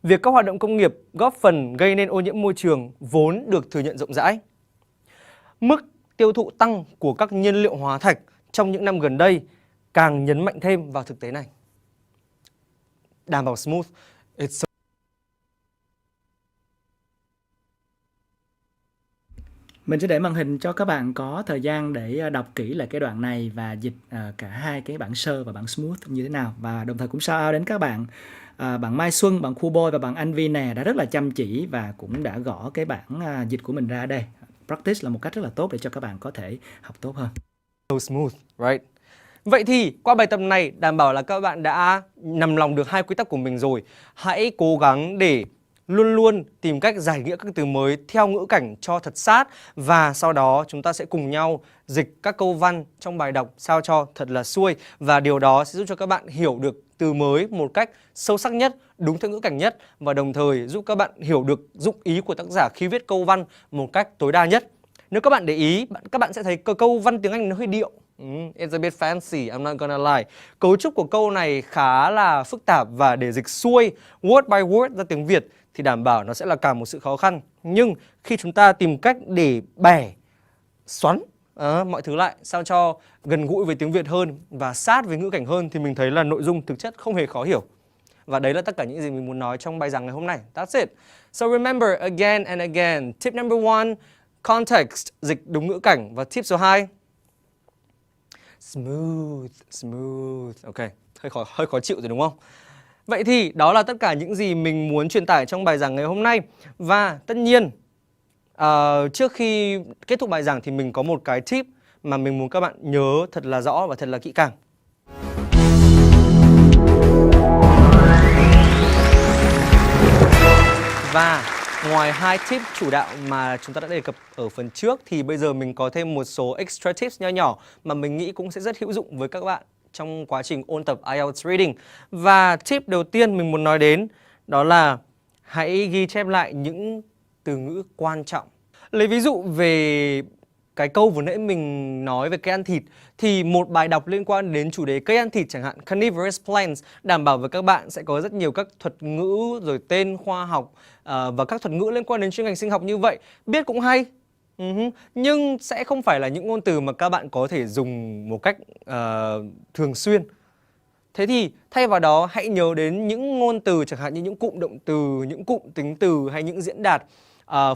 Việc các hoạt động công nghiệp góp phần gây nên ô nhiễm môi trường vốn được thừa nhận rộng rãi. Mức tiêu thụ tăng của các nhiên liệu hóa thạch trong những năm gần đây càng nhấn mạnh thêm vào thực tế này. Đảm bảo smooth. Mình sẽ để màn hình cho các bạn có thời gian để đọc kỹ lại cái đoạn này và dịch cả hai cái bản sơ và bản smooth như thế nào. Và đồng thời cũng shout out đến các bạn, bạn Mai Xuân, bạn Khu Boy và bạn Anh Vi nè, đã rất là chăm chỉ và cũng đã gõ cái bản dịch của mình ra đây. Practice là một cách rất là tốt để cho các bạn có thể học tốt hơn. So smooth, right? Vậy thì qua bài tập này đảm bảo là các bạn đã nằm lòng được 2 quy tắc của mình rồi. Hãy cố gắng để luôn luôn tìm cách giải nghĩa các từ mới theo ngữ cảnh cho thật sát. Và sau đó chúng ta sẽ cùng nhau dịch các câu văn trong bài đọc sao cho thật là xuôi. Và điều đó sẽ giúp cho các bạn hiểu được từ mới một cách sâu sắc nhất, đúng theo ngữ cảnh nhất. Và đồng thời giúp các bạn hiểu được dụng ý của tác giả khi viết câu văn một cách tối đa nhất. Nếu các bạn để ý, các bạn sẽ thấy câu văn tiếng Anh nó hơi điệu. It's a bit fancy, I'm not gonna lie. Cấu trúc của câu này khá là phức tạp và để dịch xuôi word by word ra tiếng Việt thì đảm bảo nó sẽ là cả một sự khó khăn. Nhưng khi chúng ta tìm cách để bẻ, xoắn mọi thứ lại sao cho gần gũi với tiếng Việt hơn và sát với ngữ cảnh hơn thì mình thấy là nội dung thực chất không hề khó hiểu. Và đấy là tất cả những gì mình muốn nói trong bài giảng ngày hôm nay. That's it. So remember again and again. Tip number 1, context, dịch đúng ngữ cảnh. Và tip số 2, smooth. Ok, hơi khó chịu rồi đúng không? Vậy thì đó là tất cả những gì mình muốn truyền tải trong bài giảng ngày hôm nay. Và tất nhiên, trước khi kết thúc bài giảng thì mình có một cái tip mà mình muốn các bạn nhớ thật là rõ và thật là kỹ càng. Và ngoài 2 tip chủ đạo mà chúng ta đã đề cập ở phần trước thì bây giờ mình có thêm một số extra tips nho nhỏ mà mình nghĩ cũng sẽ rất hữu dụng với các bạn trong quá trình ôn tập IELTS Reading. Và tip đầu tiên mình muốn nói đến đó là hãy ghi chép lại những từ ngữ quan trọng. Lấy ví dụ về cái câu vừa nãy mình nói về cây ăn thịt thì một bài đọc liên quan đến chủ đề cây ăn thịt chẳng hạn, carnivorous plants, đảm bảo với các bạn sẽ có rất nhiều các thuật ngữ rồi tên khoa học và các thuật ngữ liên quan đến chuyên ngành sinh học như vậy. Biết cũng hay. Nhưng sẽ không phải là những ngôn từ mà các bạn có thể dùng một cách thường xuyên. Thế thì thay vào đó hãy nhớ đến những ngôn từ chẳng hạn như những cụm động từ, những cụm tính từ hay những diễn đạt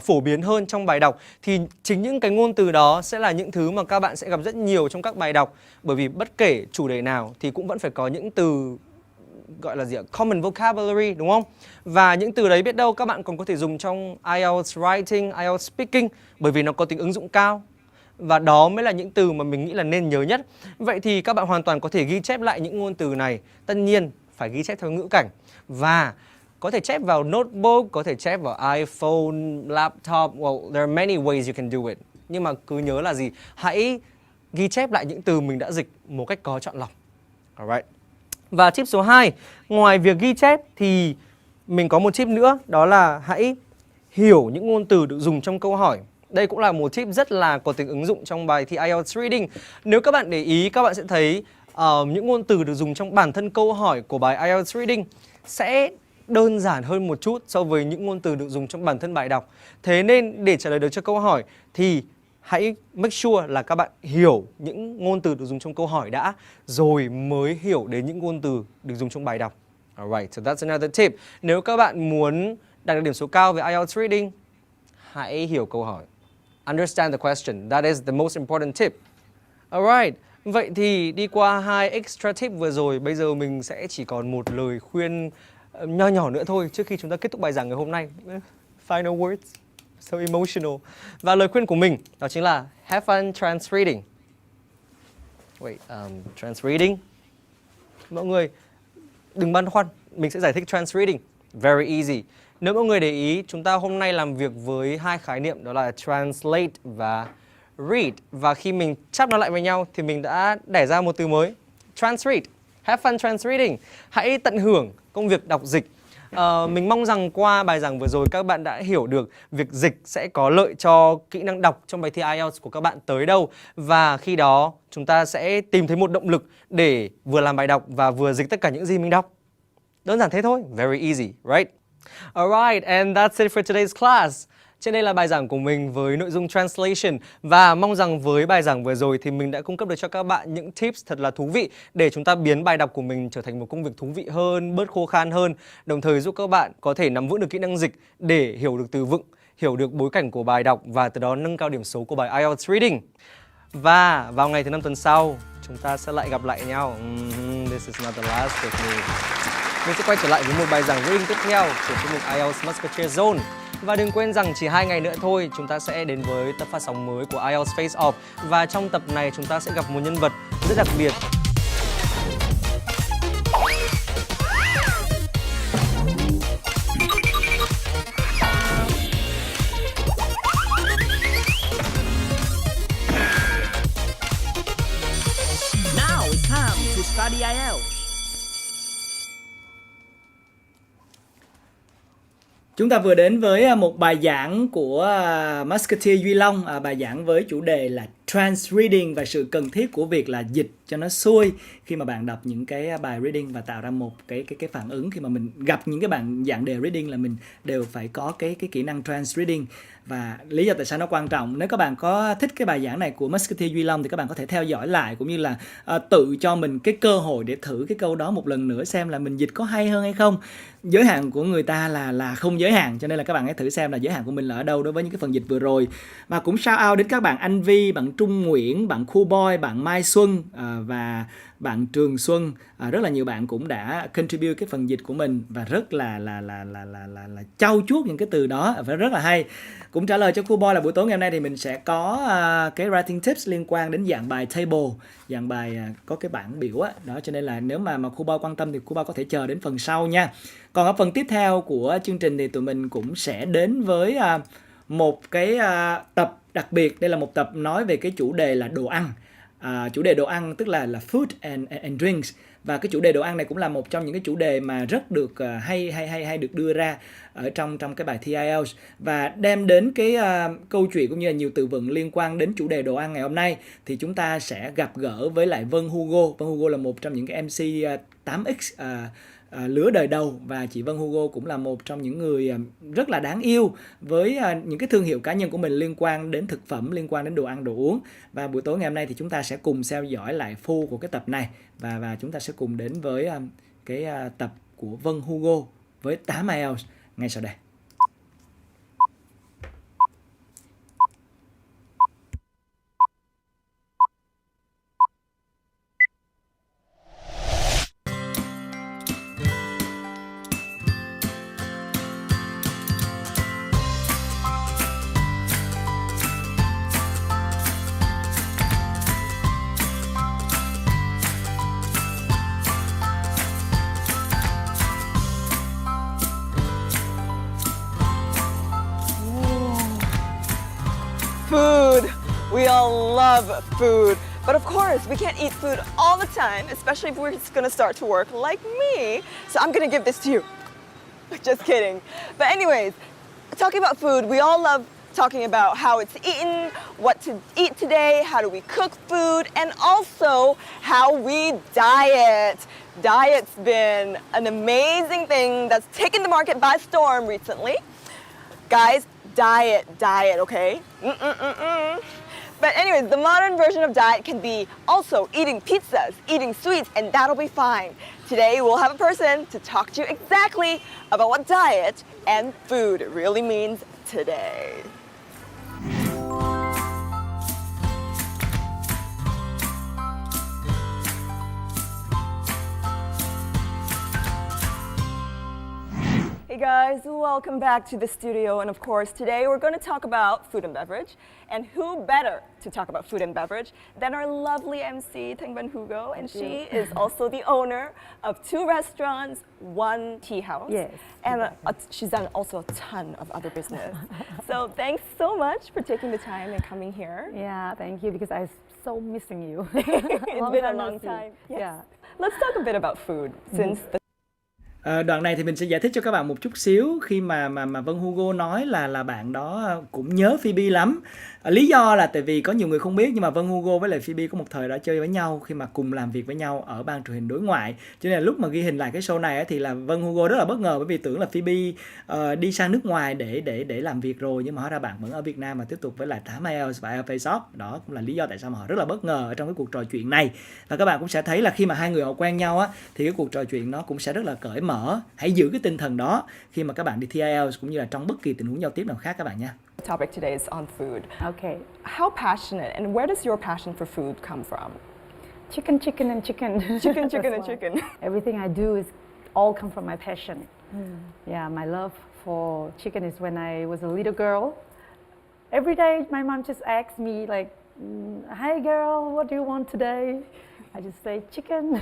phổ biến hơn trong bài đọc. Thì chính những cái ngôn từ đó sẽ là những thứ mà các bạn sẽ gặp rất nhiều trong các bài đọc. Bởi vì bất kể chủ đề nào thì cũng vẫn phải có những từ gọi là gì ạ? Common vocabulary đúng không? Và những từ đấy biết đâu các bạn còn có thể dùng trong IELTS Writing, IELTS Speaking bởi vì nó có tính ứng dụng cao. Và đó mới là những từ mà mình nghĩ là nên nhớ nhất. Vậy thì các bạn hoàn toàn có thể ghi chép lại những ngôn từ này. Tất nhiên phải ghi chép theo ngữ cảnh. Và Có thể chép vào notebook, có thể chép vào iPhone, laptop. Well, there are many ways you can do it. Nhưng mà cứ nhớ là gì? Hãy ghi chép lại những từ mình đã dịch một cách có chọn lọc. Alright. Và tip số 2, ngoài việc ghi chép thì mình có một tip nữa, đó là hãy hiểu những ngôn từ được dùng trong câu hỏi. Đây cũng là một tip rất là có tính ứng dụng trong bài thi IELTS Reading. Nếu các bạn để ý, các bạn sẽ thấy những ngôn từ được dùng trong bản thân câu hỏi của bài IELTS Reading sẽ đơn giản hơn một chút so với những ngôn từ được dùng trong bản thân bài đọc. Thế nên để trả lời được cho câu hỏi thì hãy make sure là các bạn hiểu những ngôn từ được dùng trong câu hỏi đã, rồi mới hiểu đến những ngôn từ được dùng trong bài đọc. Alright, so that's another tip. Nếu các bạn muốn đạt được điểm số cao về IELTS Reading, hãy hiểu câu hỏi. Understand the question. That is the most important tip. Alright, vậy thì đi qua 2 extra tip vừa rồi, bây giờ mình sẽ chỉ còn một lời khuyên nho nhỏ nữa thôi trước khi chúng ta kết thúc bài giảng ngày hôm nay. Final words. So emotional. Và lời khuyên của mình đó chính là have fun transreading. Transreading. Mọi người đừng băn khoăn, mình sẽ giải thích transreading. Very easy. Nếu mọi người để ý, chúng ta hôm nay làm việc với 2 khái niệm, đó là translate và read. Và khi mình chắp nó lại với nhau thì mình đã đẻ ra một từ mới, transread. Have fun transreading. Hãy tận hưởng công việc đọc dịch. Mình mong rằng qua bài giảng vừa rồi các bạn đã hiểu được việc dịch sẽ có lợi cho kỹ năng đọc trong bài thi IELTS của các bạn tới đâu. Và khi đó chúng ta sẽ tìm thấy một động lực để vừa làm bài đọc và vừa dịch tất cả những gì mình đọc. Đơn giản thế thôi. Very easy, right? Alright, and that's it for today's class. Trên đây là bài giảng của mình với nội dung translation. Và mong rằng với bài giảng vừa rồi thì mình đã cung cấp được cho các bạn những tips thật là thú vị để chúng ta biến bài đọc của mình trở thành một công việc thú vị hơn, bớt khô khan hơn, đồng thời giúp các bạn có thể nắm vững được kỹ năng dịch để hiểu được từ vựng, hiểu được bối cảnh của bài đọc và từ đó nâng cao điểm số của bài IELTS Reading. Và vào ngày thứ 5 tuần sau, chúng ta sẽ lại gặp lại nhau. This is not the last with me. Mình sẽ quay trở lại với một bài giảng reading tiếp theo của chương mục IELTS Musketeer Zone. Và đừng quên rằng chỉ 2 ngày nữa thôi chúng ta sẽ đến với tập phát sóng mới của IELTS FACE-OFF. Và trong tập này chúng ta sẽ gặp một nhân vật rất đặc biệt. Now it's time to study IELTS. Chúng ta vừa đến với một bài giảng của Musketeer Duy Long, bài giảng với chủ đề là transreading và sự cần thiết của việc là dịch cho nó xuôi khi mà bạn đọc những cái bài reading và tạo ra một cái phản ứng khi mà mình gặp những cái bạn dạng đề reading là mình đều phải có cái kỹ năng transreading. Và lý do tại sao nó quan trọng, nếu các bạn có thích cái bài giảng này của Musketeer Duy Long thì các bạn có thể theo dõi lại cũng như là tự cho mình cái cơ hội để thử cái câu đó một lần nữa xem là mình dịch có hay hơn hay không. Giới hạn của người ta là không giới hạn, cho nên là các bạn hãy thử xem là giới hạn của mình là ở đâu đối với những cái phần dịch vừa rồi. Và cũng shout out đến các bạn Anh Vi, bạn Trung Nguyễn, bạn Khu Boy, bạn Mai Xuân và bạn Trường Xuân. Rất là nhiều bạn cũng đã contribute cái phần dịch của mình và rất là trau chuốt những cái từ đó và rất là hay. Cũng trả lời cho Khu Boy là buổi tối ngày hôm nay thì mình sẽ có cái writing tips liên quan đến dạng bài table, dạng bài có cái bảng biểu á. Đó, cho nên là nếu mà Khu Boy quan tâm thì Khu Boy có thể chờ đến phần sau nha. Còn ở phần tiếp theo của chương trình thì tụi mình cũng sẽ đến với một cái tập đặc biệt. Đây là một tập nói về cái chủ đề là đồ ăn. Chủ đề đồ ăn tức là food and drinks. Và cái chủ đề đồ ăn này cũng là một trong những cái chủ đề mà rất được hay được đưa ra ở trong cái bài thi IELTS và đem đến cái câu chuyện cũng như là nhiều từ vựng liên quan đến chủ đề đồ ăn ngày hôm nay. Thì chúng ta sẽ gặp gỡ với lại Vân Hugo. Vân Hugo là một trong những cái MC 8X lứa đời đầu và chị Vân Hugo cũng là một trong những người rất là đáng yêu với những cái thương hiệu cá nhân của mình liên quan đến thực phẩm, liên quan đến đồ ăn, đồ uống. Và buổi tối ngày hôm nay thì chúng ta sẽ cùng theo dõi lại full của cái tập này và chúng ta sẽ cùng đến với cái tập của Vân Hugo với 8 IELTS ngay sau đây. food. We all love food. But of course, we can't eat food all the time, especially if we're just gonna start to work like me. So I'm gonna give this to you. Just kidding. But anyways, talking about food, we all love talking about how it's eaten, what to eat today, how do we cook food, and also how we diet. Diet's been an amazing thing that's taken the market by storm recently. Guys, diet, okay? But anyways, the modern version of diet can be also eating pizzas, eating sweets, and that'll be fine. Today, we'll have a person to talk to you exactly about what diet and food really means today. Hey guys, welcome back to the studio, and of course today we're going to talk about food and beverage, and who better to talk about food and beverage than our lovely MC Vân Hugo, and she is also the owner of 2 restaurants, 1 tea house, Yes, and she's done also a ton of other business. So thanks so much for taking the time and coming here. Yeah, thank you, because I'm so missing you. It's been a long time. Yes. Yeah. Let's talk a bit about food since the Đoạn này thì mình sẽ giải thích cho các bạn một chút xíu khi mà Vân Hugo nói là bạn đó cũng nhớ Phoebe lắm. Lý do là tại vì có nhiều người không biết, nhưng mà Vân Hugo với lại Phoebe có một thời đã chơi với nhau khi mà cùng làm việc với nhau ở ban truyền hình đối ngoại. Cho nên là lúc mà ghi hình lại cái show này thì là Vân Hugo rất là bất ngờ, bởi vì tưởng là Phoebe đi sang nước ngoài để làm việc rồi, nhưng mà hóa ra bạn vẫn ở Việt Nam mà tiếp tục với lại 8 IELTS và IELTS FACE-OFF. Đó cũng là lý do tại sao mà họ rất là bất ngờ ở trong cái cuộc trò chuyện này. Và các bạn cũng sẽ thấy là khi mà hai người họ quen nhau á thì cái cuộc trò chuyện nó cũng sẽ rất là cởi mở. Hãy giữ cái tinh thần đó khi mà các bạn đi thi IELTS cũng như là trong bất kỳ tình huống giao tiếp nào khác các bạn nha. topic today is on food. Okay. How passionate and where does your passion for food come from? Chicken, chicken, and chicken. Chicken, chicken, and That's why. chicken. Everything I do is all come from my passion. Yeah, my love for chicken is when I was a little girl. Every day my mom just asks me like, "Hey girl, what do you want today?" I just say chicken.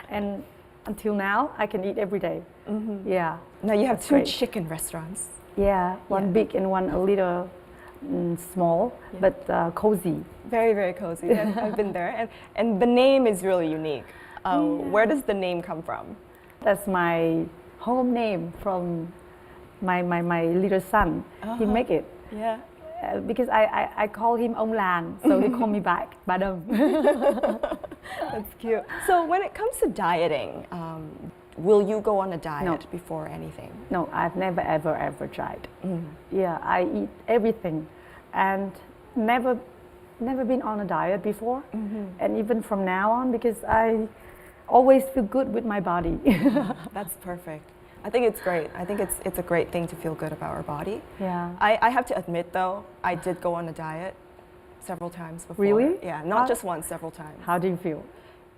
And until now, I can eat every day. Yeah. Now you have That's two great. chicken restaurants. Yeah, one Yeah. big and one a little small, but cozy. Very, very cozy. I've been there. And the name is really unique. Where does the name come from? That's my home name from my little son. He make it. Yeah. Because I call him ông làng, so he call me back, Bà Đầm. That's cute. So when it comes to dieting, will you go on a diet No. before anything? No, I've never ever tried. Yeah, I eat everything, and never been on a diet before, and even from now on, because I always feel good with my body. That's perfect. I think it's great. I think it's a great thing to feel good about our body. Yeah. I have to admit though, I did go on a diet several times before. Really? Yeah, not just once, several times. How do you feel?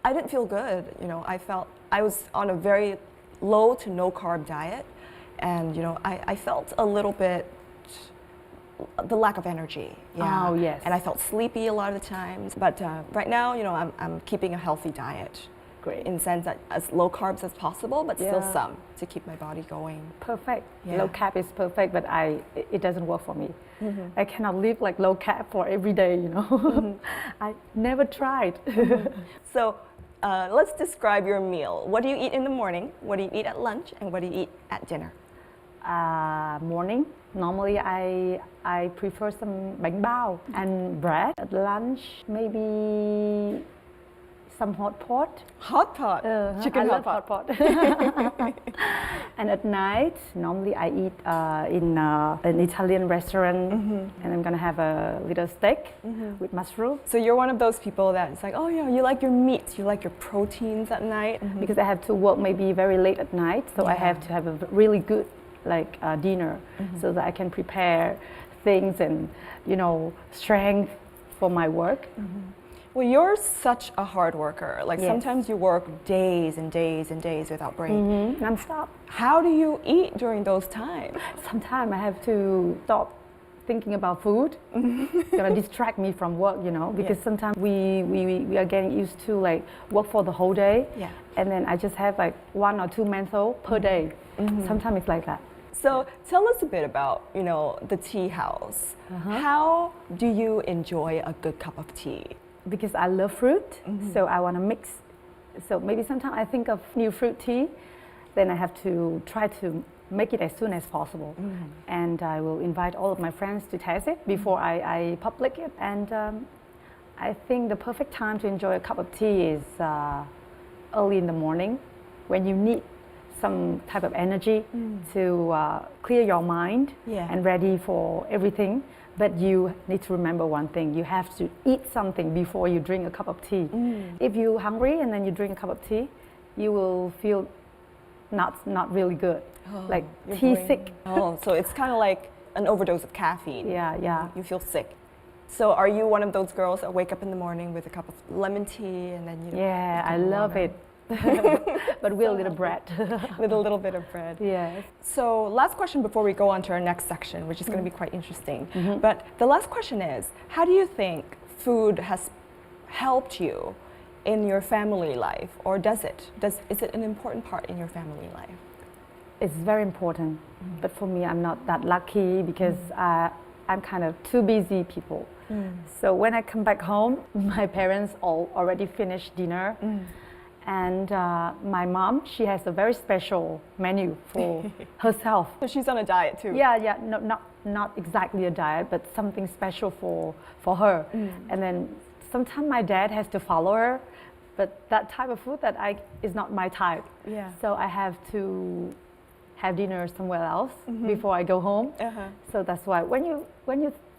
I didn't feel good. You know, I felt I was on a very low to no carb diet, and you know, I felt a little bit the lack of energy. Yeah. Oh, yes. And I felt sleepy a lot of the times. But right now, you know, I'm keeping a healthy diet. Great. In the sense that as low carbs as possible, but still Yeah. some to keep my body going. Perfect. Yeah. Low carb is perfect, but it doesn't work for me. I cannot live like low carb for every day, you know. I never tried. So let's describe your meal. What do you eat in the morning? What do you eat at lunch? And what do you eat at dinner? Morning, normally I prefer some bánh bao and bread. At lunch, maybe some hot pot. Hot pot. Chicken I hot love pot. And at night, normally I eat in an Italian restaurant, and I'm gonna have a little steak with mushroom. So you're one of those people that it's like, oh yeah, you like your meats, you like your proteins at night. Because I have to work maybe very late at night, so I have to have a really good dinner, so that I can prepare things and, you know, strength for my work. Well, you're such a hard worker. Like Yes. sometimes you work days and days and days without break. Non-stop. How do you eat during those times? Sometimes I have to stop thinking about food. Gonna distract me from work, you know, because sometimes we are getting used to like work for the whole day, Yeah. and then I just have like 1 or 2 menthol per day. Sometimes it's like that. So tell us a bit about, the tea house. How do you enjoy a good cup of tea? Because I love fruit, so I want to mix. So maybe sometimes I think of new fruit tea, then I have to try to make it as soon as possible. And I will invite all of my friends to taste it before I public it. And I think the perfect time to enjoy a cup of tea is early in the morning, when you need some type of energy to clear your mind and ready for everything. But you need to remember one thing, you have to eat something before you drink a cup of tea. If you're hungry and then you drink a cup of tea, you will feel not really good, like tea sick. So it's kind of like an overdose of caffeine. Yeah. You feel sick. So are you one of those girls that wake up in the morning with a cup of lemon tea and then Yeah, I love it. But with a little bread. With a little bit of bread. Yes. So last question before we go on to our next section, which is going to be quite interesting. But the last question is, how do you think food has helped you in your family life, or is it an important part in your family life? It's very important, but for me, I'm not that lucky because I'm kind of too busy people. So when I come back home, my parents already finished dinner. And my mom, she has a very special menu for herself. So she's on a diet too. Yeah, not exactly a diet, but something special for her. And then sometimes my dad has to follow her, but that type of food is not my type. Yeah. So I have to have dinner somewhere else before I go home. So that's why when you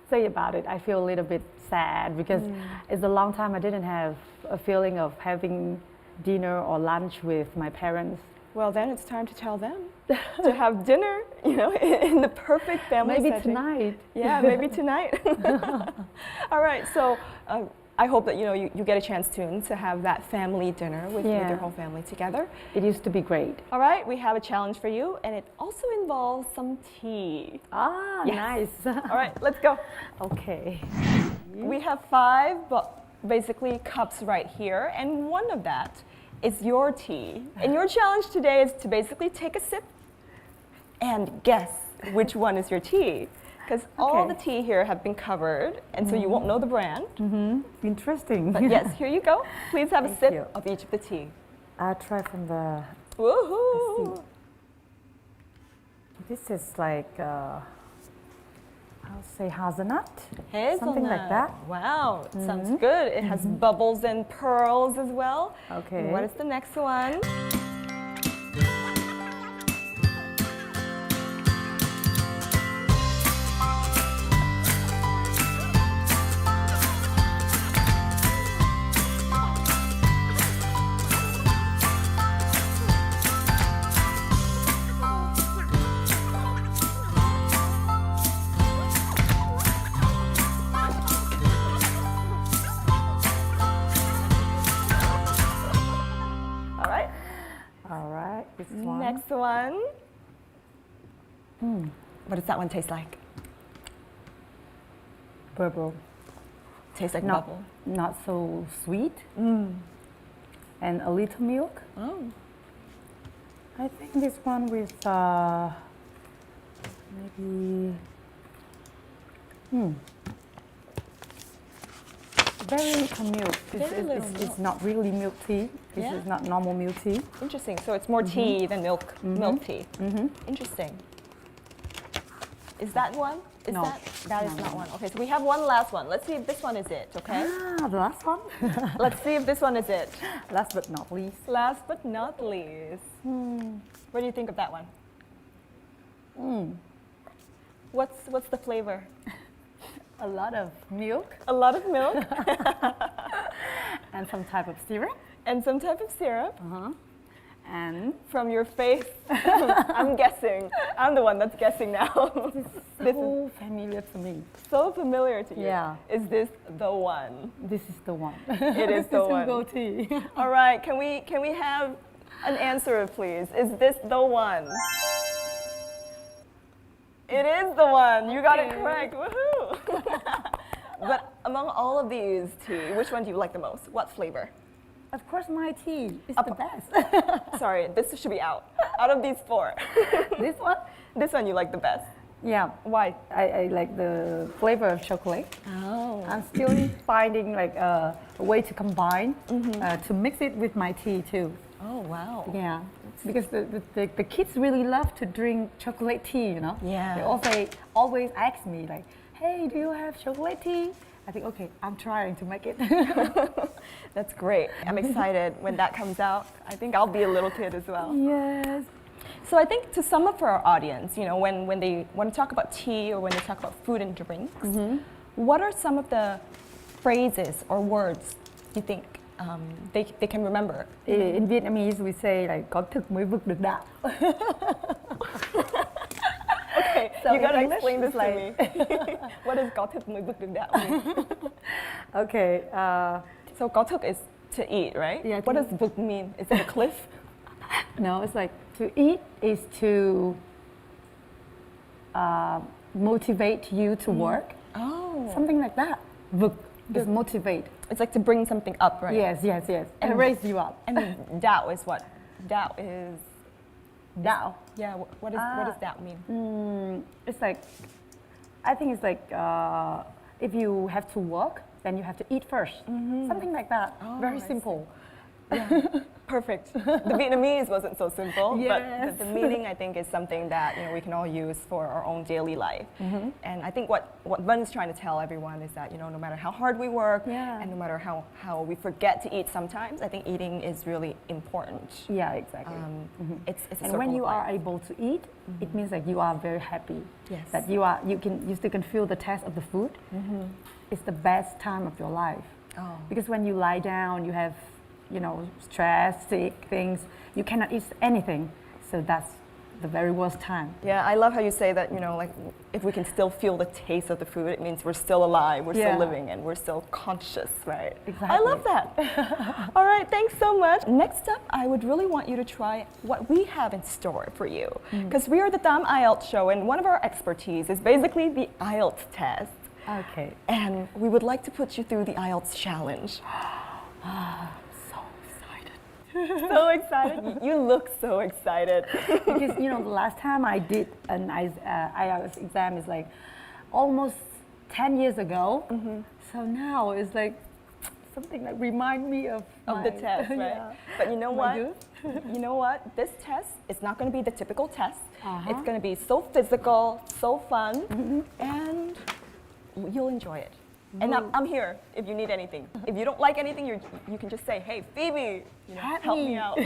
say about it, I feel a little bit sad because it's a long time I didn't have a feeling of having dinner or lunch with my parents. Well, then it's time to tell them to have dinner, in the perfect family Maybe setting. tonight. Yeah, maybe tonight. All right, so I hope that you get a chance soon to have that family dinner with your whole family together. It used to be great. All right, we have a challenge for you, and it also involves some tea. Nice. All right, let's go. Okay. We have 5, basically cups right here, and one of that is your tea. And your challenge today is to basically take a sip and guess which one is your tea. Because all the tea here have been covered, and so you won't know the brand. Interesting. But yes, here you go. Please have a Thank sip you. of each of the tea. I'll try from the... Woohoo! This is like, I'll say hazelnut. Hazelnut. Something like that. Wow, it sounds good. It has bubbles and pearls as well. Okay. And what is the next one? This one. Next one. What does that one taste like? Bubble. Tastes like bubble. Not so sweet. And a little milk. Oh. I think this one with maybe very little milk. It's not really milk tea. This is not normal milk tea. Interesting. So it's more tea than milk tea. Interesting. Is that one? No. That is not one. Okay, so we have one last one. Let's see if this one is it, okay? The last one? Let's see if this one is it. Last but not least. Last but not least. What do you think of that one? What's the flavor? A lot of milk. A lot of milk. And some type of syrup. And some type of syrup. And from your face, I'm guessing. I'm the one that's guessing now. This is so familiar to me. So familiar to you. Yeah. Is this the one? This is the one. It is the one. Hugo tea. All right. Can we have an answer, please? Is this the one? It is the one. You got it correct. Woohoo! But among all of these tea, which one do you like the most? What flavor? Of course, my tea is the best. Sorry, this should be out. Out of these 4. This one? This one you like the best. Yeah. Why? I like the flavor of chocolate. Oh. I'm still finding like a way to combine, to mix it with my tea too. Oh, wow. Yeah, because the kids really love to drink chocolate tea, you know? Yeah. They always ask me like, hey, do you have chocolate tea? I think, okay, I'm trying to make it. That's great. I'm excited when that comes out. I think I'll be a little kid as well. Yes. So I think to sum up for our audience, you know, when they want to talk about tea or when they talk about food and drinks, what are some of the phrases or words you think they can remember? In Vietnamese, we say like, có thực mới vực được đạo. Okay, So you gotta in English, explain this it's to me. What does có thực mới vực được đạo mean? Okay. So có thực is to eat, right? Yeah, What to does vực mean? Is it a cliff? No, it's like to eat is to motivate you to work. Oh. Something like that. Vực is motivate. It's like to bring something up, right? Yes. And And- raise you up. And Dao is what? Dao is... Dao. Yeah, what does that mean? It's like, I think it's like if you have to work, then you have to eat first. Something like that. Oh, Very I see. simple. Perfect. The Vietnamese wasn't so simple, Yes. but the meaning I think is something that we can all use for our own daily life. And I think what Vân is trying to tell everyone is that no matter how hard we work and no matter how we forget to eat sometimes, I think eating is really important. Yeah, exactly. It's a And circle when of you life. are able to eat, it means like you are very happy. Yes. That you still can feel the taste of the food. It's the best time of your life. Oh. Because when you lie down, you have stress, sick things. You cannot eat anything. So that's the very worst time. Yeah, I love how you say that, like if we can still feel the taste of the food, it means we're still alive, we're still living, and we're still conscious, right? Exactly. I love that. All right, thanks so much. Next up, I would really want you to try what we have in store for you. Because we are the Tam IELTS show, and one of our expertise is basically the IELTS test. Okay. And we would like to put you through the IELTS challenge. So excited. You look so excited. Because the last time I did an IELTS exam is like almost 10 years ago. So now it's like something that remind me of The test, right? Yeah. But you know My what? youth. You know what? This test is not going to be the typical test. It's going to be so physical, so fun, and you'll enjoy it. And I'm here if you need anything. If you don't like anything, you can just say, hey, Phoebe, help me out.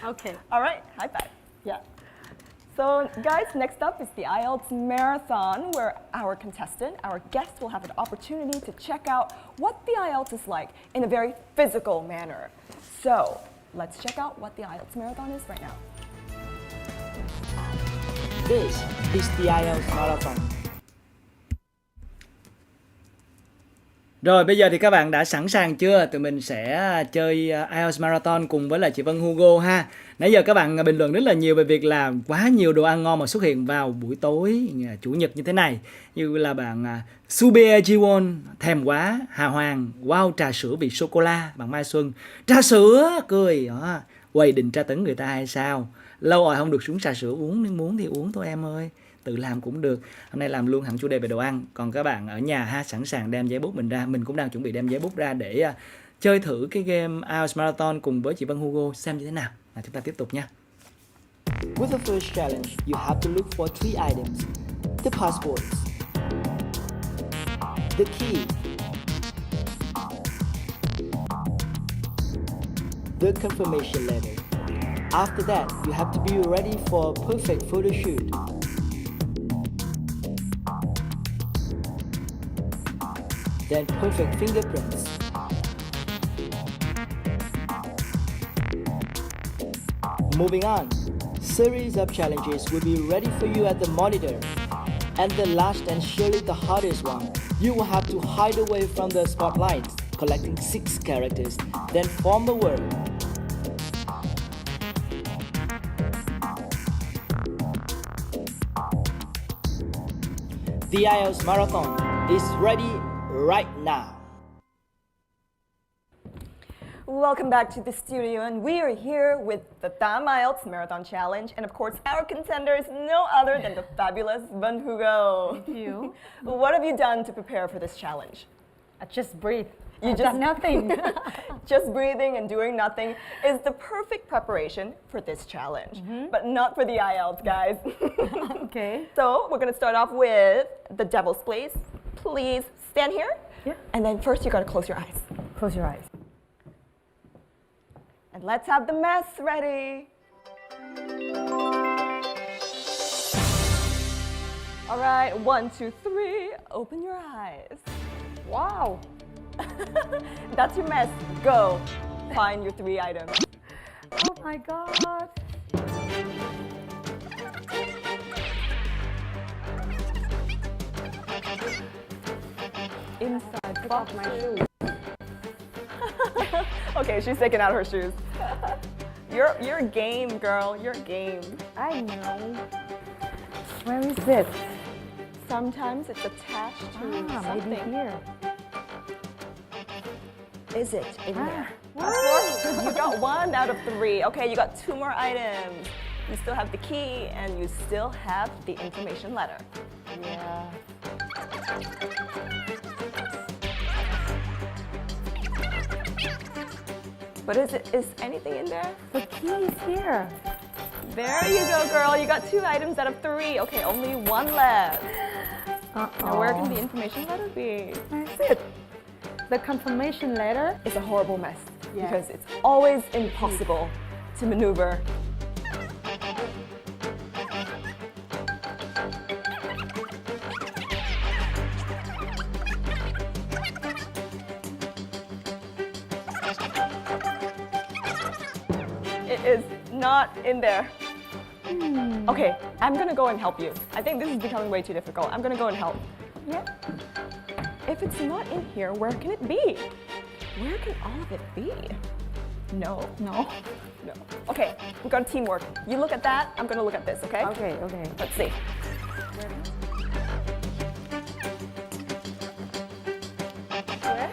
Okay. All right, high five. Yeah. So guys, next up is the IELTS Marathon, where our contestant, our guest, will have an opportunity to check out what the IELTS is like in a very physical manner. So let's check out what the IELTS Marathon is right now. This is the IELTS Marathon. Rồi bây giờ thì các bạn đã sẵn sàng chưa? Tụi mình sẽ chơi IELTS Marathon cùng với lại chị Vân Hugo ha. Nãy giờ các bạn bình luận rất là nhiều về việc là quá nhiều đồ ăn ngon mà xuất hiện vào buổi tối chủ nhật như thế này. Như là bạn Subie Jiwon, thèm quá, Hà Hoàng, wow trà sữa vị sô-cô-la, bạn Mai Xuân, trà sữa, cười, đó. Quầy định tra tấn người ta hay sao? Lâu rồi không được xuống trà sữa uống, nếu muốn thì uống thôi em ơi. Tự làm cũng được. Hôm nay làm luôn hẳn chủ đề về đồ ăn. Còn các bạn ở nhà ha, sẵn sàng đem giấy bút mình ra. Mình cũng đang chuẩn bị đem giấy bút ra để chơi thử cái game IELTS Marathon cùng với chị Vân Hugo xem như thế nào. Chúng ta tiếp tục nha. With the first challenge, you have to look for 3 items: the passports, the key, the confirmation letter. After that, you have to be ready for a perfect photo shoot. Then perfect fingerprints. Moving on, series of challenges will be ready for you at the monitor. And the last and surely the hardest one, you will have to hide away from the spotlight, collecting 6 characters, then form a word. The IELTS Marathon is ready right now. Welcome back to the studio, and we are here with the Tam IELTS Marathon Challenge, and of course our contender is no other than the fabulous Vân Hugo. Thank you. What have you done to prepare for this challenge? I just breathe. You I've just done nothing. Just breathing and doing nothing is the perfect preparation for this challenge, but not for the IELTS, guys. Okay. So we're gonna start off with the devil's place. Please stand here. Yeah. And then first you gotta close your eyes. Close your eyes. And let's have the mess ready. All right, 1, 2, 3. Open your eyes. Wow. That's your mess. Go. Find your 3 items. Oh my God. Inside Take off my shoes. Okay, she's taking out her shoes. You're game, girl. You're game. I know. Where is it? Sometimes it's attached to Maybe something. here. Is it in there? Wow. You got 1 out of 3. Okay, you got 2 more items. You still have the key and you still have the information letter. Yeah. But is anything in there? The key is here. There you go, girl. You got 2 items out of 3. Okay, only 1 left. Now where can the information letter be? Where's it? The confirmation letter? It's a horrible mess Yes. because it's always impossible to maneuver. It is not in there. Okay, I'm gonna go and help you. I think this is becoming way too difficult. I'm gonna go and help. Yeah. If it's not in here, where can it be? Where can all of it be? No. No. No. Okay, we got teamwork. You look at that, I'm gonna look at this, okay? Okay, okay. Let's see. Where?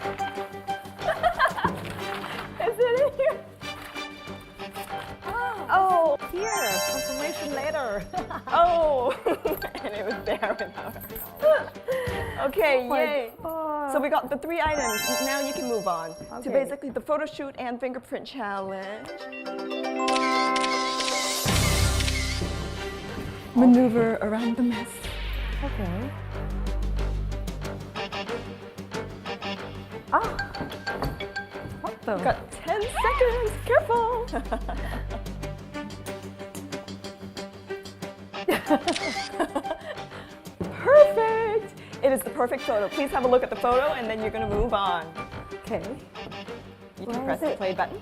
Is it in here? Oh, Here, confirmation letter. oh, and it was there without her. Okay, yay. God. So we got the 3 items. Now you can move on to Okay. basically the photo shoot and fingerprint challenge. Maneuver around the mess. Okay. Ah. What the? Got 10 seconds. Careful. Perfect. It is the perfect photo. Please have a look at the photo and then you're going to move on. Okay. You Where can press is the it? play button.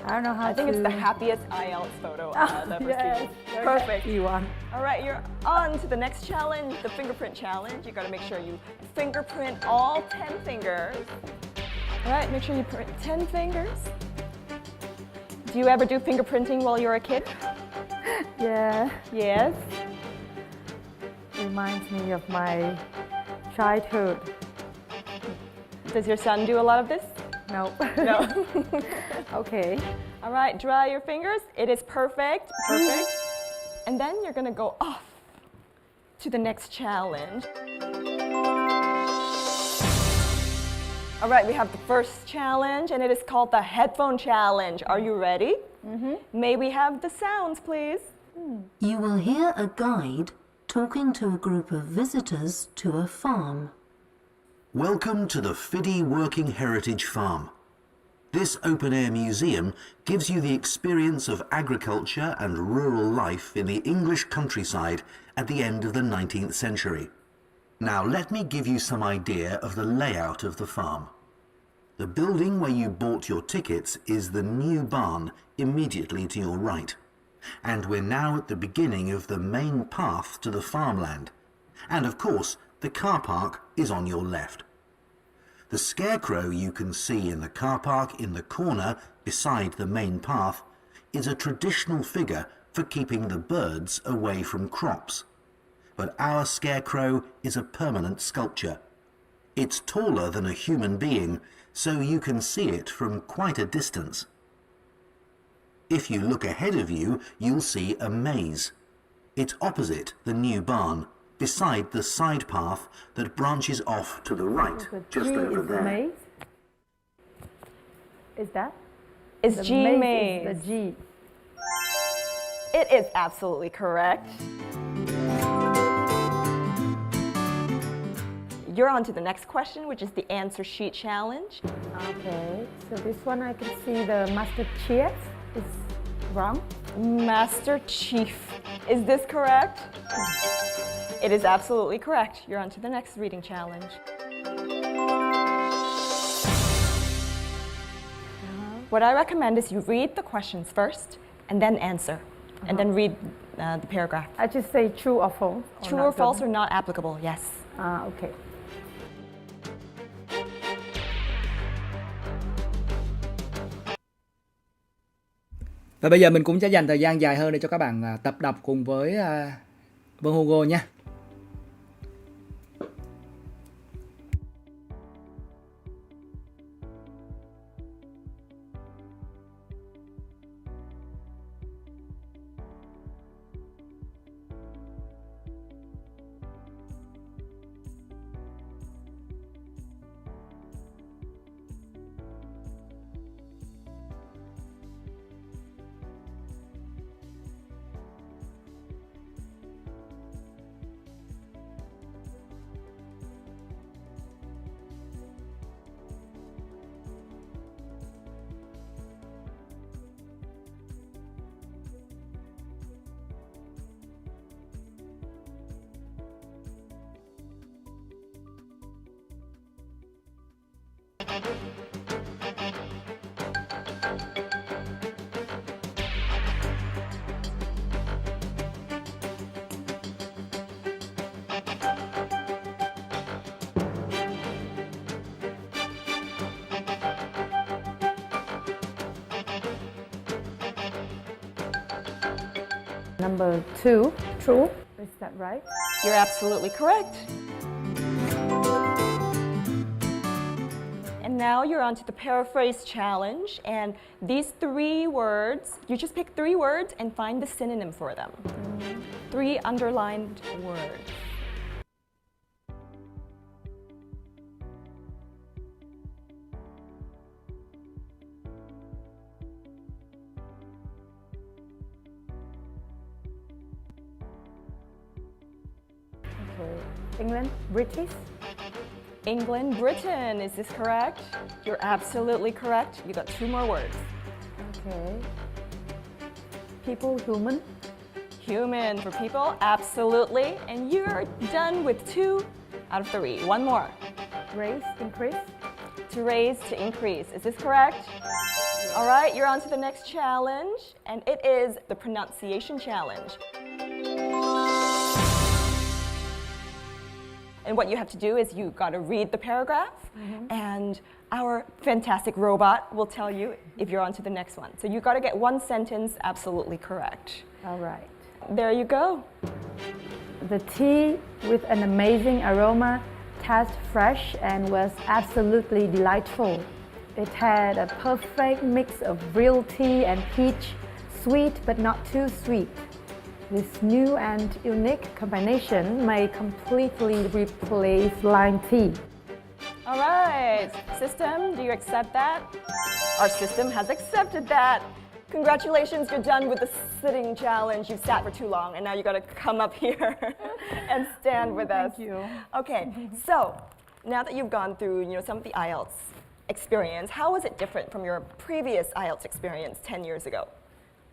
I don't know how I think to... it's the happiest IELTS photo I've ever Yes. seen. Perfect. You won. All right, you're on to the next challenge, the fingerprint challenge. You gotta make sure you fingerprint all 10 fingers. All right, make sure you print 10 fingers. Do you ever do fingerprinting while you're a kid? Yeah. Yes. Reminds me of my childhood. Does your son do a lot of this? No. No. Okay. All right, dry your fingers. It is perfect, perfect. And then you're gonna go off to the next challenge. All right, we have the first challenge, and it is called the headphone challenge. Are you ready? May we have the sounds, please? You will hear a guide talking to a group of visitors to a farm. Welcome to the Fiddy Working Heritage Farm. This open-air museum gives you the experience of agriculture and rural life in the English countryside at the end of the 19th century. Now let me give you some idea of the layout of the farm. The building where you bought your tickets is the new barn immediately to your right. And we're now at the beginning of the main path to the farmland. And of course, the car park is on your left. The scarecrow you can see in the car park in the corner beside the main path is a traditional figure for keeping the birds away from crops. But our scarecrow is a permanent sculpture. It's taller than a human being, so you can see it from quite a distance. If you look ahead of you, you'll see a maze. It's opposite the new barn, beside the side path that branches off to the right, just over there. Maze? Is that? Is The G maze maze? is the G. It is absolutely correct. You're on to the next question, which is the answer sheet challenge. Okay, so this one I can see the Master Chief is wrong. Master Chief. Is this correct? It is absolutely correct. You're on to the next reading challenge. What I recommend is you read the questions first and then answer, and then read the paragraph. I just say true or false. True or false are not applicable, yes. Okay. Và bây giờ mình cũng sẽ dành thời gian dài hơn để cho các bạn tập đọc cùng với Vân Hugo nha. Number 2, true. Is that right? You're absolutely correct. And now you're on to the paraphrase challenge, and these 3 words, you just pick 3 words and find the synonym for them. 3 underlined words. England, British. England, Britain, is this correct? You're absolutely correct. You got 2 more words. Okay. People, human. Human for people, absolutely. And you're done with 2 out of 3. 1 more. Raise, increase. To raise, to increase. Is this correct? All right, you're on to the next challenge, and it is the pronunciation challenge. And what you have to do is you got to read the paragraph, and our fantastic robot will tell you if you're on to the next one. So you got to get 1 sentence absolutely correct. All right. There you go. The tea with an amazing aroma tasted fresh and was absolutely delightful. It had a perfect mix of real tea and peach, sweet but not too sweet. This new and unique combination may completely replace lime tea. All right, system, do you accept that? Our system has accepted that. Congratulations, you're done with the sitting challenge. You've sat for too long, and now you got to come up here and stand with us. Thank you. Okay, so now that you've gone through, some of the IELTS experience, how was it different from your previous IELTS experience 10 years ago?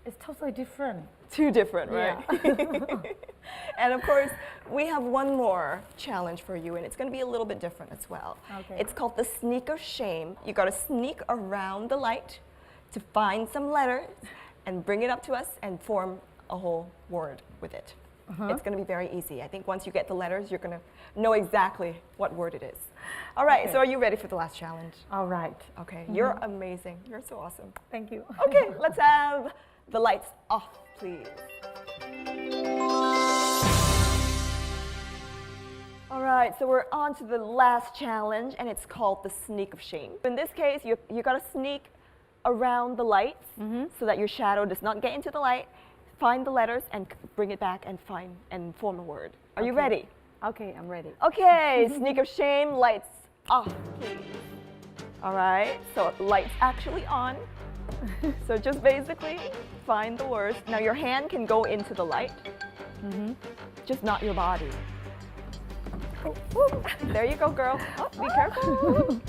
It's totally different. Too different, right? Yeah. And of course, we have one more challenge for you, and it's going to be a little bit different as well. Okay. It's called the sneak of shame. You got to sneak around the light to find some letters and bring it up to us and form a whole word with it. It's going to be very easy. I think once you get the letters, you're going to know exactly what word it is. All right, so are you ready for the last challenge? All right. Okay, you're amazing. You're so awesome. Thank you. Okay, let's have the lights off, please. Alright, so we're on to the last challenge, and it's called the sneak of shame. In this case, you gotta sneak around the lights so that your shadow does not get into the light. Find the letters and bring it back and form a word. Are you ready? Okay, I'm ready. Okay, sneak of shame, lights off, please. Alright, so lights actually on. So just basically find the words. Now your hand can go into the light, just not your body. Oh, there you go, girl. Oh, be careful.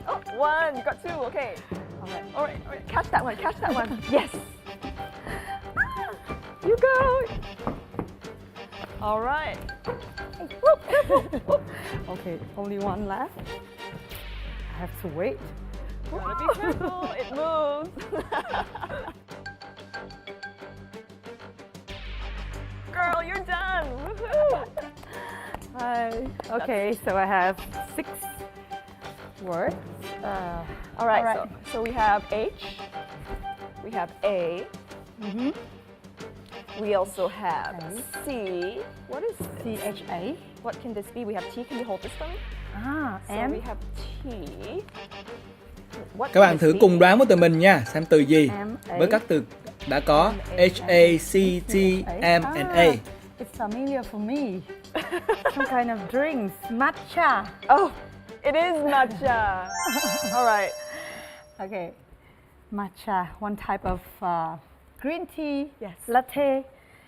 Oh, one, you got two, okay. All right, catch that one, Yes. You go. All right. Okay, only one left. I have to wait. Gotta be careful, it moves. Girl, you're done. Woohoo! Okay, so I have 6 words. All right. So we have H, we have A, we also have C. What is this? CHA. What can this be? We have T. Can you hold this for me? So M. we have T. What Các bạn thử cùng đoán với tụi mình nha, xem từ gì với các từ đã có H, A, C, T, M, and A. It's familiar for me. Some kind of drinks. Matcha. Oh, it is matcha. All right. Okay. Matcha, one type of green tea. Yes. Latte.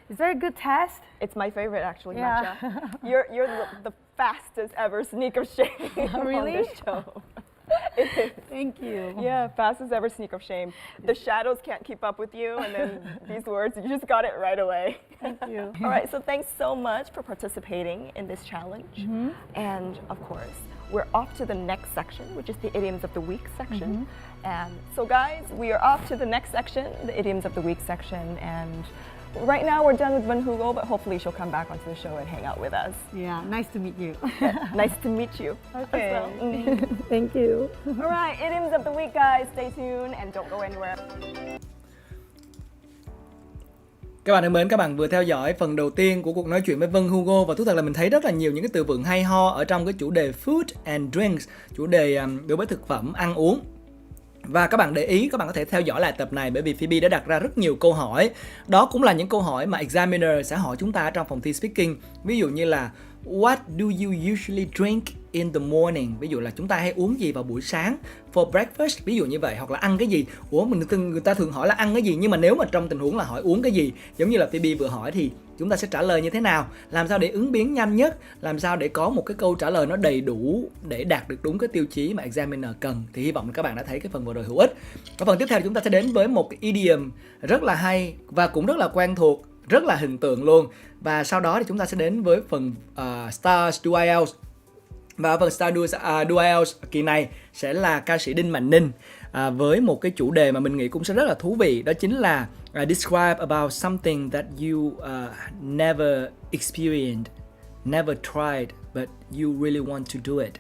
It's very good taste. It's my favorite, actually, Yeah. matcha. You're the fastest ever sneak of shame Really? on this show. It is. Thank you. Yeah, fastest ever sneak of shame. The shadows can't keep up with you, and then these words, you just got it right away. Thank you. All right, so thanks so much for participating in this challenge. And of course, we're off to the next section, which is the idioms of the week section. And so guys, we are off to the next section, the idioms of the week section. And right now we're done with Vân Hugo, but hopefully she'll come back onto the show and hang out with us. Yeah, nice to meet you. Nice to meet you. Okay. As well. Thank you. All right, idioms of the week, guys. Stay tuned and don't go anywhere. Các bạn thân mến, các bạn vừa theo dõi phần đầu tiên của cuộc nói chuyện với Vân Hugo và thú thật là mình thấy rất là nhiều những cái từ vựng hay ho ở trong cái chủ đề food and drinks, chủ đề đối với thực phẩm, ăn uống. Và các bạn để ý, các bạn có thể theo dõi lại tập này bởi vì Phoebe đã đặt ra rất nhiều câu hỏi. Đó cũng là những câu hỏi mà examiner sẽ hỏi chúng ta trong phòng thi speaking. Ví dụ như là what do you usually drink in the morning? Ví dụ là chúng ta hay uống gì vào buổi sáng? For breakfast, ví dụ như vậy. Hoặc là ăn cái gì? Người ta thường hỏi là ăn cái gì, nhưng mà nếu mà trong tình huống là hỏi uống cái gì, giống như là Phoebe vừa hỏi thì chúng ta sẽ trả lời như thế nào? Làm sao để ứng biến nhanh nhất? Làm sao để có một cái câu trả lời nó đầy đủ để đạt được đúng cái tiêu chí mà examiner cần? Thì hy vọng các bạn đã thấy cái phần vừa rồi hữu ích. Và phần tiếp theo thì chúng ta sẽ đến với một cái idiom rất là hay và cũng rất là quen thuộc, rất là hình tượng luôn. Và sau đó thì chúng ta sẽ đến với phần Stars Do IELTS. Và phần Stars Do IELTS kỳ này sẽ là ca sĩ Đinh Mạnh Ninh với một cái chủ đề mà mình nghĩ cũng sẽ rất là thú vị. Đó chính là describe about something that you never experienced, never tried, but you really want to do it.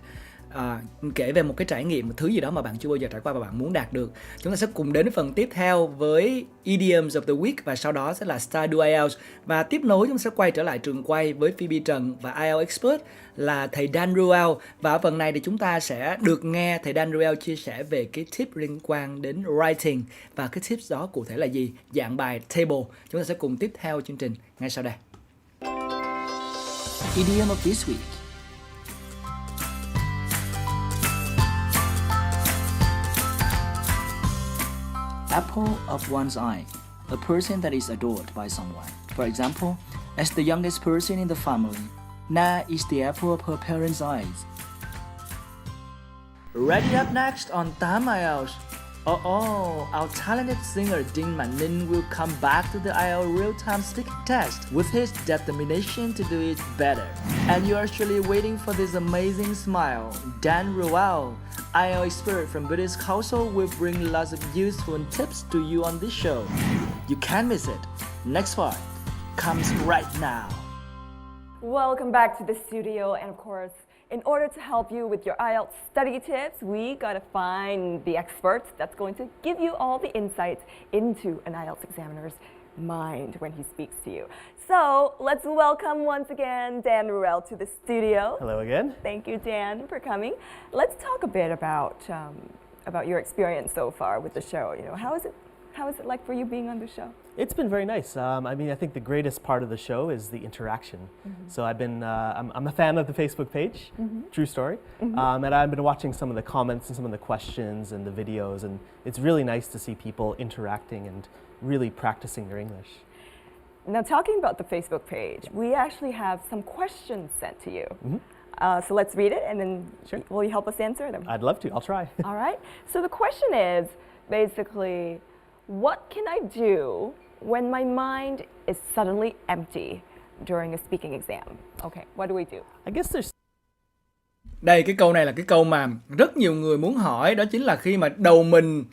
Kể về một cái trải nghiệm, một thứ gì đó mà bạn chưa bao giờ trải qua và bạn muốn đạt được. Chúng ta sẽ cùng đến phần tiếp theo với idioms of the week và sau đó sẽ là Star Do IELTS. Và tiếp nối chúng ta sẽ quay trở lại trường quay với Phoebe Trần và IELTS expert là thầy Dan Reup. Và ở phần này thì chúng ta sẽ được nghe thầy Dan Reup chia sẻ về cái tip liên quan đến writing và cái tips đó cụ thể là gì, dạng bài table. Chúng ta sẽ cùng tiếp theo chương trình ngay sau đây. Idiom of this week. Apple of one's eye, a person that is adored by someone. For example, as the youngest person in the family, Na is the apple of her parents' eyes. Ready up next on Tam IELTS. Our talented singer Đinh Mạnh Ninh will come back to the IELTS real-time speaking test with his determination to do it better. And you're actually waiting for this amazing smile. Dan Reup, IELTS expert from British Council, will bring lots of useful tips to you on this show. You can't miss it. Next part comes right now. Welcome back to the studio, and of course, in order to help you with your IELTS study tips, we gotta find the experts that's going to give you all the insights into an IELTS examiner's mind when he speaks to you. So let's welcome once again Dan Reup to the studio. Hello again. Thank you, Dan, for coming. Let's talk a bit about your experience so far with the show. You know, how is it like for you being on the show? It's been very nice. I mean, I think the greatest part of the show is the interaction. So I've been, I'm a fan of the Facebook page, true story, and I've been watching some of the comments and some of the questions and the videos, and it's really nice to see people interacting and really practicing their English. Now, talking about the Facebook page, we actually have some questions sent to you. So let's read it, and then will you help us answer them? I'd love to. I'll try. All right. So the question is basically, what can I do when my mind is suddenly empty during a speaking exam? Okay, what do we do? I guess there's... Đây, cái câu này là cái câu mà rất nhiều người muốn hỏi. Đó chính là khi mà đầu mình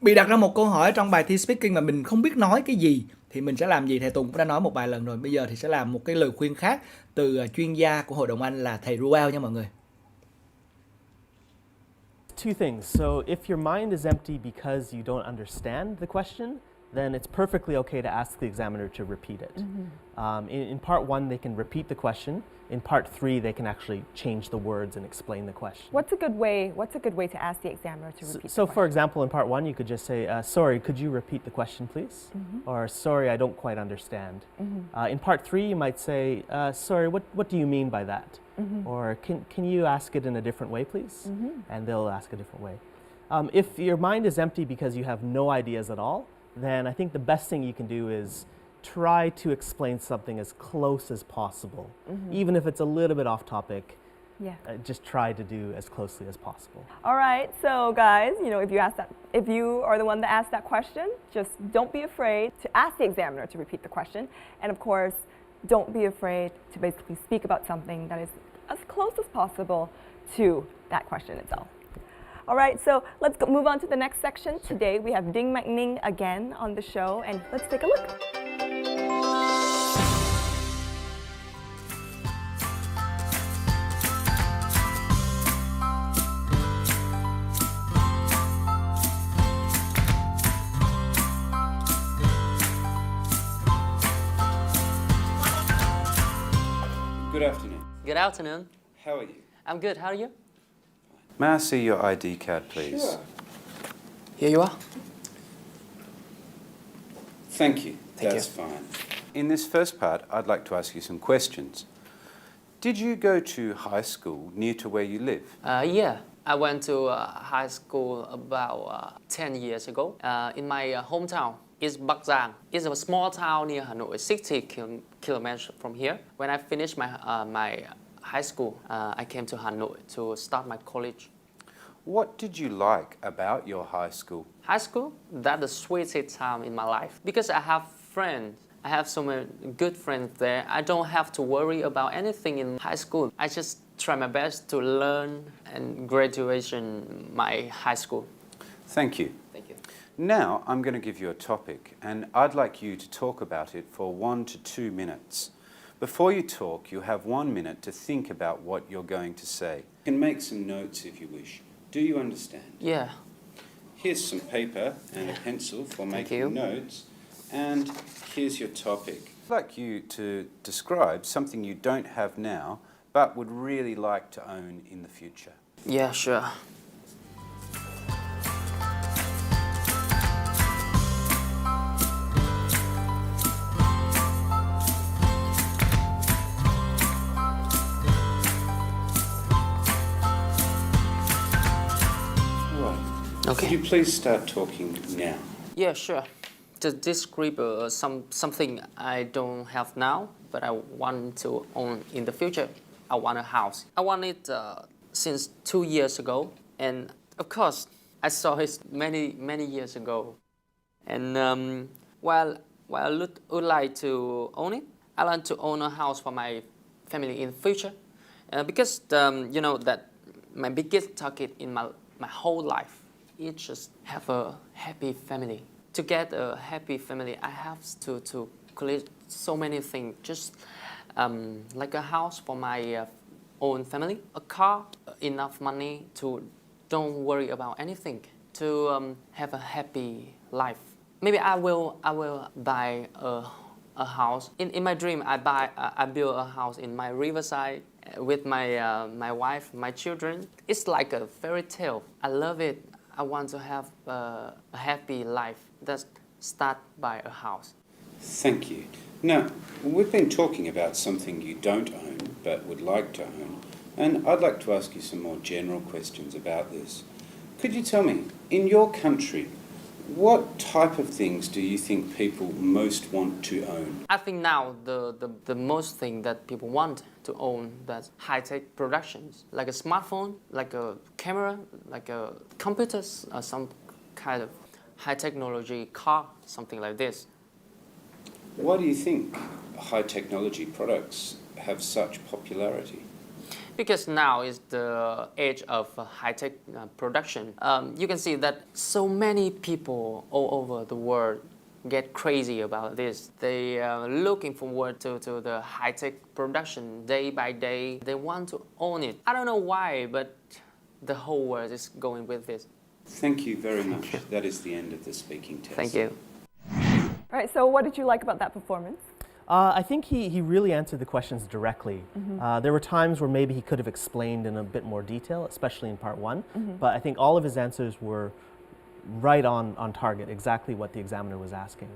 bị đặt ra một câu hỏi trong bài thi speaking mà mình không biết nói cái gì thì mình sẽ làm gì? Thầy Tùng cũng đã nói một vài lần rồi. Bây giờ thì sẽ làm một cái lời khuyên khác từ chuyên gia của Hội đồng Anh là thầy Reup nha mọi người. Two things. So if your mind is empty because you don't understand the question, then it's perfectly okay to ask the examiner to repeat it. In part one, they can repeat the question. In part three, they can actually change the words and explain the question. What's a good way to ask the examiner to repeat the question? So for example, in part one, you could just say, sorry, could you repeat the question, please? Or sorry, I don't quite understand. In part three, you might say, sorry, what do you mean by that? Or can you ask it in a different way, please? And they'll ask a different way. If your mind is empty because you have no ideas at all, then I think the best thing you can do is try to explain something as close as possible. Even if it's a little bit off topic, just try to do as closely as possible. All right, so guys, you know, if you are the one that asked that question, just don't be afraid to ask the examiner to repeat the question. And of course, don't be afraid to basically speak about something that is as close as possible to that question itself. All right, so let's move on to the next section. Today we have Đinh Mạnh Ninh again on the show, and let's take a look. Good afternoon. Good afternoon. How are you? I'm good. How are you? May I see your ID card, please? Sure. Here you are. Thank you. Thank That's fine. In this first part, I'd like to ask you some questions. Did you go to high school near to where you live? Yeah. I went to high school about 10 years ago in my hometown. It's Bắc Giang. It's a small town near Hanoi, 60 kilometers from here. When I finished my high school, I came to Hanoi to start my college. What did you like about your high school? High school? That's the sweetest time in my life. Because I have friends. I have so many good friends there. I don't have to worry about anything in high school. I just try my best to learn and graduation my high school. Thank you. Thank you. Now I'm going to give you a topic, and I'd like you to talk about it for 1 to 2 minutes. Before you talk, you have 1 minute to think about what you're going to say. You can make some notes if you wish. Do you understand? Yeah. Here's some paper and a pencil for making notes, and here's your topic. I'd like you to describe something you don't have now, but would really like to own in the future. Yeah, sure. Okay. Could you please start talking now? Yeah, sure. To describe something I don't have now, but I want to own in the future. I want a house. I want it since 2 years ago, and of course, I saw it many years ago. And while I would like to own it, I like to own a house for my family in the future, because you know that my biggest target in my whole life is just have a happy family. To get a happy family, I have to collect so many things. Just like a house for my own family, a car, enough money to don't worry about anything, to have a happy life Maybe I will buy a house. In my dream, I build a house in my riverside with my wife, my children. It's like a fairy tale. I love it. I want to have a happy life that start by a house. Thank you. Now, we've been talking about something you don't own but would like to own, and I'd like to ask you some more general questions about this. Could you tell me, in your country, what type of things do you think people most want to own? I think now the most thing that people want to own, that's high-tech productions, like a smartphone, like a camera, like a computers, or some kind of high technology car, something like this. Why do you think high technology products have such popularity? Because now is the age of high-tech production. You can see that so many people all over the world get crazy about this. They are looking forward to the high-tech production day by day. They want to own it. I don't know why, but the whole world is going with this. Thank you very much. That is the end of the speaking test. Thank you. All right, so what did you like about that performance? I think he really answered the questions directly. There were times where maybe he could have explained in a bit more detail, especially in part one, but I think all of his answers were right on target, exactly what the examiner was asking.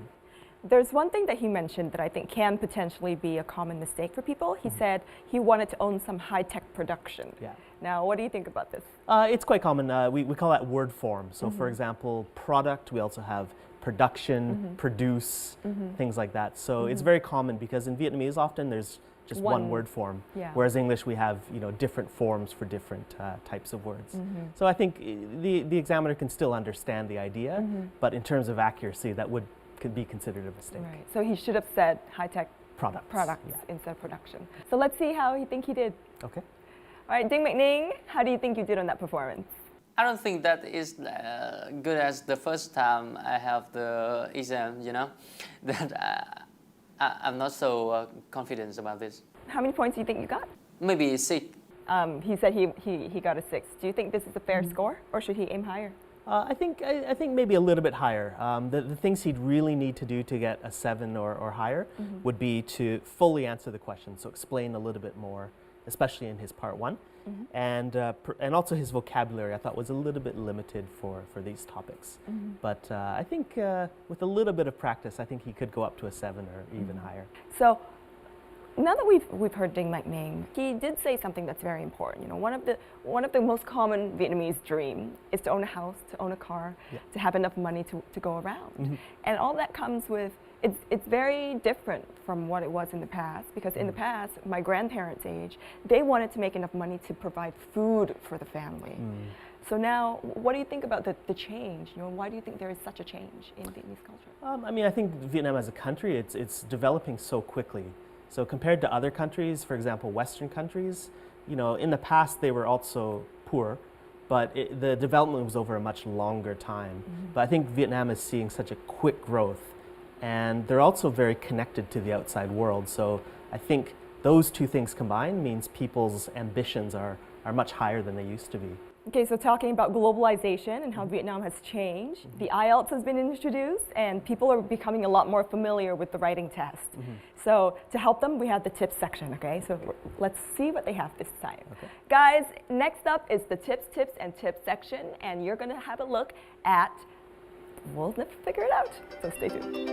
There's one thing that he mentioned that I think can potentially be a common mistake for people. He said he wanted to own some high-tech production. Yeah. Now, what do you think about this? It's quite common. We call that word form. So for example, product, we also have production, produce, things like that. So it's very common because in Vietnamese often there's just one word form, whereas English we have different forms for different types of words. So I think the examiner can still understand the idea, but in terms of accuracy that could be considered a mistake. Right. So he should have said high-tech products instead of production. So let's see how you think he did. Okay. All right, Đinh Mạnh Ninh, how do you think you did on that performance? I don't think that is good as the first time I have the exam, that I'm not so confident about this. How many points do you think you got? Maybe 6. He said he got a 6. Do you think this is a fair score, or should he aim higher? I think maybe a little bit higher. The things he'd really need to do to get a 7 or higher would be to fully answer the question, so explain a little bit more, especially in his part 1. And also his vocabulary I thought was a little bit limited for these topics. But I think with a little bit of practice, I think he could go up to a 7 or even higher. So now that we've heard Đinh Mạnh Ninh, he did say something that's very important. One of the most common Vietnamese dream is to own a house, to own a car, to have enough money to go around. And all that comes with, it's very different from what it was in the past, because in the past, my grandparents' age, they wanted to make enough money to provide food for the family. So now, what do you think about the change? Why do you think there is such a change in Vietnamese culture? I mean, I think Vietnam as a country, it's developing so quickly. So compared to other countries, for example, Western countries, in the past they were also poor, but the development was over a much longer time. But I think Vietnam is seeing such a quick growth, and they're also very connected to the outside world. So I think those two things combined means people's ambitions are much higher than they used to be. Okay, so talking about globalization and how Vietnam has changed, the IELTS has been introduced and people are becoming a lot more familiar with the writing test. So to help them, we have the tips section, okay? So let's see what they have this time. Guys, next up is the tips and tips section, and you're gonna have a look at, we'll figure it out, so stay tuned.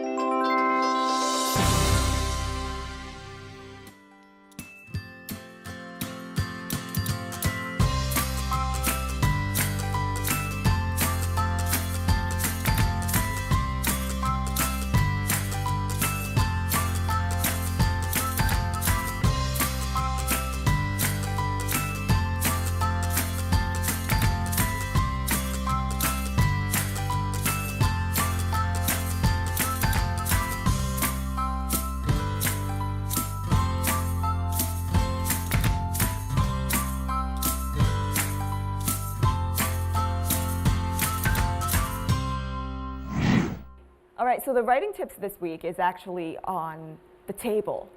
All right, so the writing tips this week is actually on the table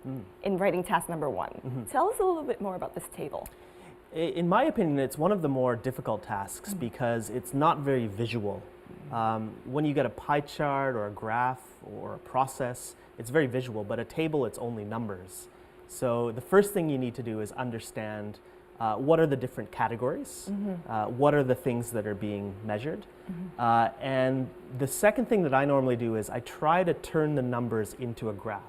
in writing task number 1. Tell us a little bit more about this table. In my opinion, it's one of the more difficult tasks because it's not very visual. When you get a pie chart or a graph or a process, it's very visual, but a table, it's only numbers. So the first thing you need to do is understand what are the different categories, what are the things that are being measured. And the second thing that I normally do is I try to turn the numbers into a graph.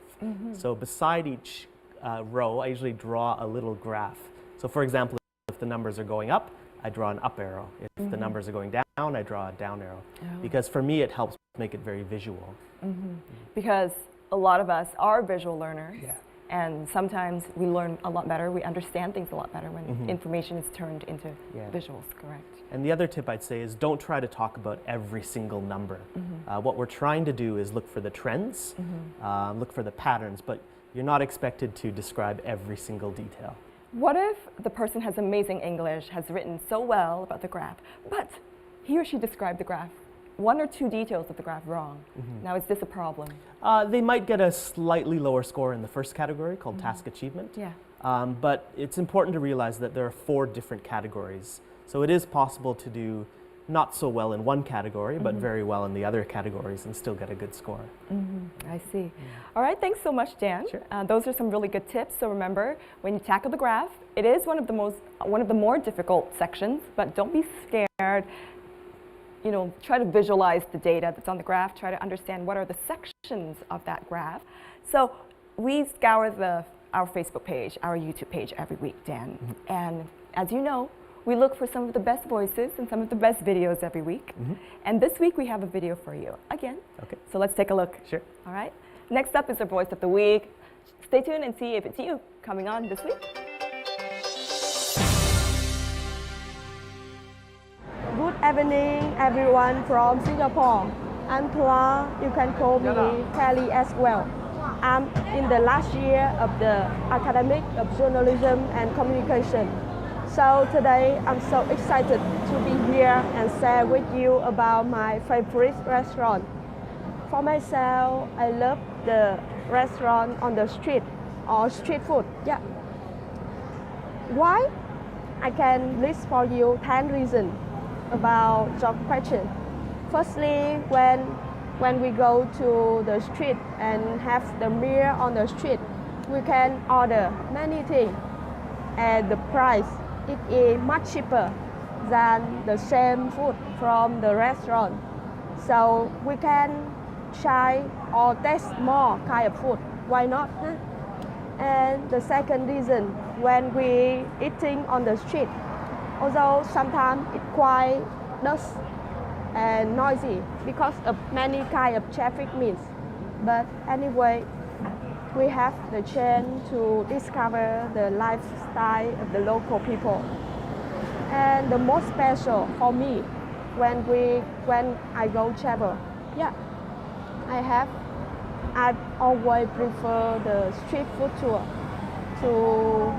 So beside each row, I usually draw a little graph. So for example, if the numbers are going up, I draw an up arrow. If the numbers are going down, I draw a down arrow. Because for me, it helps make it very visual. Because a lot of us are visual learners. And sometimes we learn a lot better, we understand things a lot better when information is turned into visuals, correct? And the other tip I'd say is don't try to talk about every single number. What we're trying to do is look for the trends, look for the patterns, but you're not expected to describe every single detail. What if the person has amazing English, has written so well about the graph, but he or she described the graph, one or two details of the graph wrong? Now, is this a problem? They might get a slightly lower score in the first category called task achievement. But it's important to realize that there are 4 different categories. So it is possible to do not so well in one category, but very well in the other categories and still get a good score. I see. All right, thanks so much, Dan. Those are some really good tips. So remember, when you tackle the graph, it is one of the more difficult sections, but don't be scared. You know, try to visualize the data that's on the graph, try to understand what are the sections of that graph. So we scour our Facebook page, our YouTube page every week, Dan. And as you know, we look for some of the best voices and some of the best videos every week. And this week we have a video for you again. So let's take a look. All right. Next up is our voice of the week. Stay tuned and see if it's you coming on this week. Good evening, everyone from Singapore. I'm Clara. You can call me Kelly as well. I'm in the last year of the academic of journalism and communication. So today I'm so excited to be here and share with you about my favorite restaurant. For myself, I love the restaurant on the street or street food. Why? I can list for you 10 reasons about your question. Firstly, when we go to the street and have the meal on the street, we can order many things, and the price it is much cheaper than the same food from the restaurant. So we can try or taste more kind of food. Why not? And the second reason, when we eating on the street, although sometimes it's quite dust and noisy because of many kind of traffic means. But anyway, we have the chance to discover the lifestyle of the local people. And the most special for me, when I go travel, I always prefer the street food tour to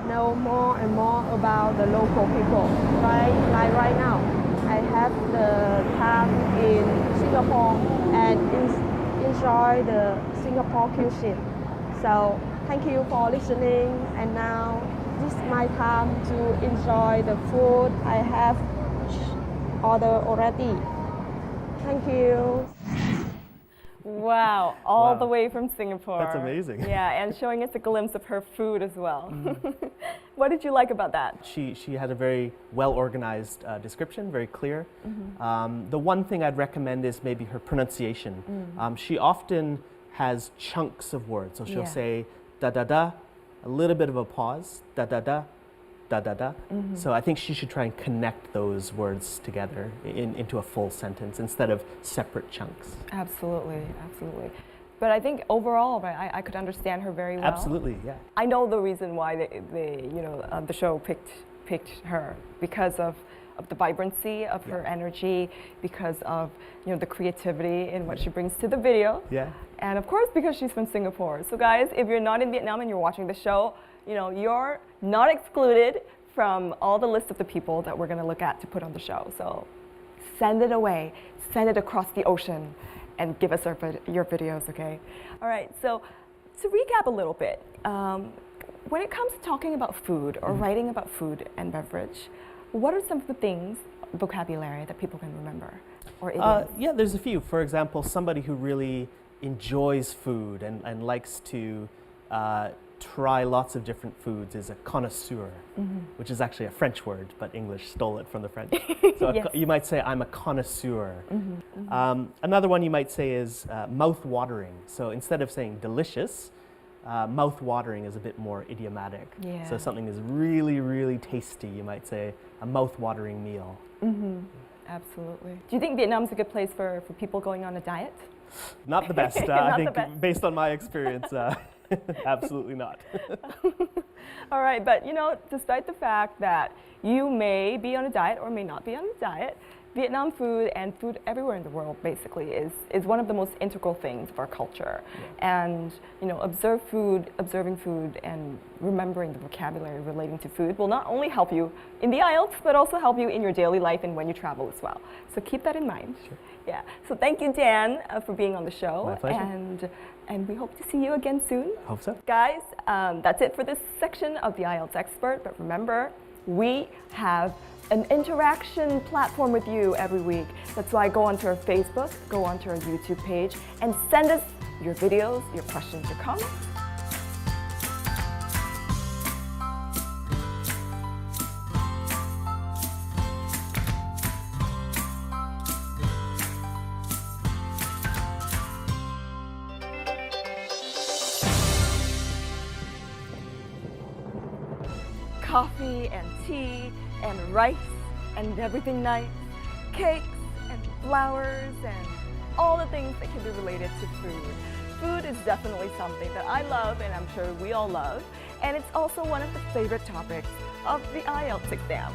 know more and more about the local people. Like right now, I have the time in Singapore and enjoy the Singapore cuisine. So thank you for listening, and now this is my time to enjoy the food I have ordered already. Thank you. Wow, all the way from Singapore. That's amazing. Yeah, and showing us a glimpse of her food as well. What did you like about that? She had a very well-organized description, very clear. The one thing I'd recommend is maybe her pronunciation. She often has chunks of words, so she'll say da-da-da, a little bit of a pause, da-da-da, da-da-da. So I think she should try and connect those words together into a full sentence instead of separate chunks. Absolutely, absolutely. But I think overall, I could understand her very well. Absolutely, yeah. I know the reason why the show picked her, because of the vibrancy of her energy, because of the creativity in what she brings to the video. And of course, because she's from Singapore. So guys, if you're not in Vietnam and you're watching the show, you're not excluded from all the list of the people that we're going to look at to put on the show. So send it away, send it across the ocean, and give us your videos, okay? All right, so to recap a little bit, when it comes to talking about food or writing about food and beverage, what are some of the things vocabulary that people can remember? Or idioms? Yeah, there's a few. For example, somebody who really enjoys food and likes to try lots of different foods is a connoisseur, which is actually a French word, but English stole it from the French. So Yes. you might say, I'm a connoisseur. Another one you might say is mouth-watering. So instead of saying delicious, mouth-watering is a bit more idiomatic. Yeah. So something is really, really tasty, you might say a mouth-watering meal. Absolutely. Do you think Vietnam's a good place for people going on a diet? Not the best, Not I think, the best. based on my experience, absolutely not. All right, but you know, despite the fact that you may be on a diet or may not be on a diet, Vietnam food and food everywhere in the world basically is one of the most integral things of our culture. And you know, observing food and remembering the vocabulary relating to food will not only help you in the IELTS, but also help you in your daily life and when you travel as well. So keep that in mind. Sure. Yeah. So thank you, Dan, for being on the show. My pleasure. And we hope to see you again soon. Hope so. Guys, that's it for this section of the IELTS Expert. But remember, we have an interaction platform with you every week. That's why go onto our Facebook, go onto our YouTube page, and send us your videos, your questions, your comments. Coffee and tea and rice and everything nice, cakes and flowers and all the things that can be related to food. Food is definitely something that I love and I'm sure we all love, and it's also one of the favorite topics of the IELTS exam.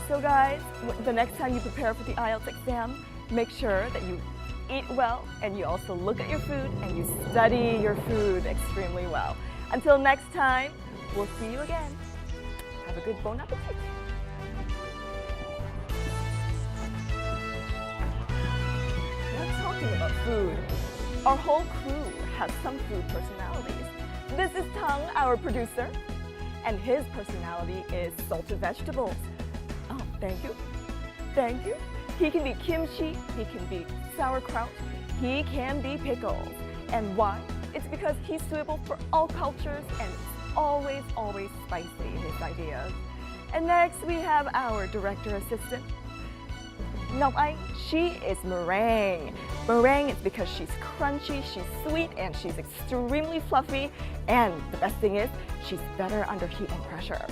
So guys, the next time you prepare for the IELTS exam, make sure that you eat well and you also look at your food and you study your food extremely well. Until next time, we'll see you again. Have a good bon appetit. We're talking about food. Our whole crew has some food personalities. This is Tang, our producer, and his personality is salted vegetables. Oh, thank you. Thank you. He can be kimchi, he can be sauerkraut, he can be pickles. And why? It's because he's suitable for all cultures and always, always spicy, his ideas. And next we have our director assistant, NocI. She is meringue. Meringue is because she's crunchy, she's sweet, and she's extremely fluffy. And the best thing is, she's better under heat and pressure.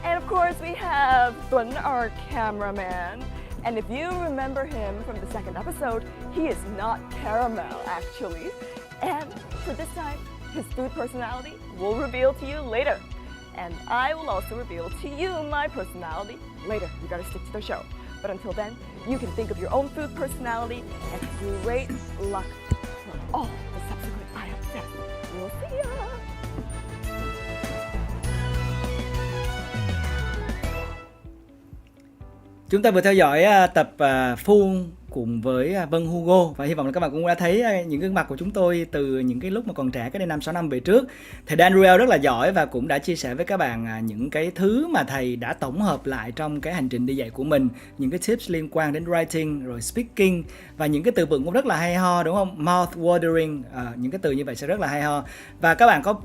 And of course we have Tuấn, our cameraman. And if you remember him from the second episode, he is not caramel actually. And for this time, his food personality will reveal to you later. And I will also reveal to you my personality later. You gotta stick to the show. But until then, you can think of your own food personality and great luck for all the subsequent IELTS tests. We'll see ya! Chúng ta vừa theo dõi tập full cùng với Vân Hugo, và hy vọng là các bạn cũng đã thấy những gương mặt của chúng tôi từ những cái lúc mà còn trẻ, cái đây 5-6 năm về trước. Thầy Dan rất là giỏi và cũng đã chia sẻ với các bạn những cái thứ mà thầy đã tổng hợp lại trong cái hành trình đi dạy của mình, những cái tips liên quan đến writing rồi speaking, và những cái từ vựng cũng rất là hay ho, đúng không? Mouth watering, những cái từ như vậy sẽ rất là hay ho. Và các bạn có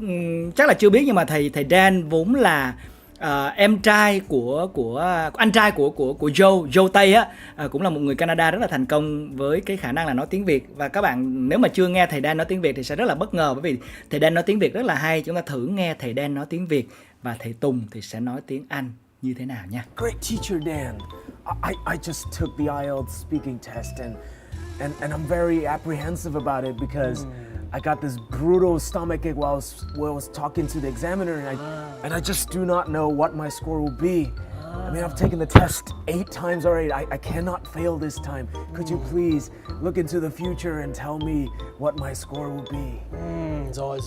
chắc là chưa biết, nhưng mà thầy Dan vốn là em trai của anh trai của Joe Tây á, cũng là một người Canada rất là thành công với cái khả năng là nói tiếng Việt. Và các bạn nếu mà chưa nghe thầy Dan nói tiếng Việt thì sẽ rất là bất ngờ, bởi vì thầy Dan nói tiếng Việt rất là hay. Chúng ta thử nghe thầy Dan nói tiếng Việt và thầy Tùng thì sẽ nói tiếng Anh như thế nào nha. Great teacher Dan. I just took the IELTS speaking test and I'm very apprehensive about it because I got this brutal stomachache while I was talking to the examiner, and I just do not know what my score will be. I mean, I've taken the test 8 times already. I cannot fail this time. Could you please look into the future and tell me what my score will be? Rồi,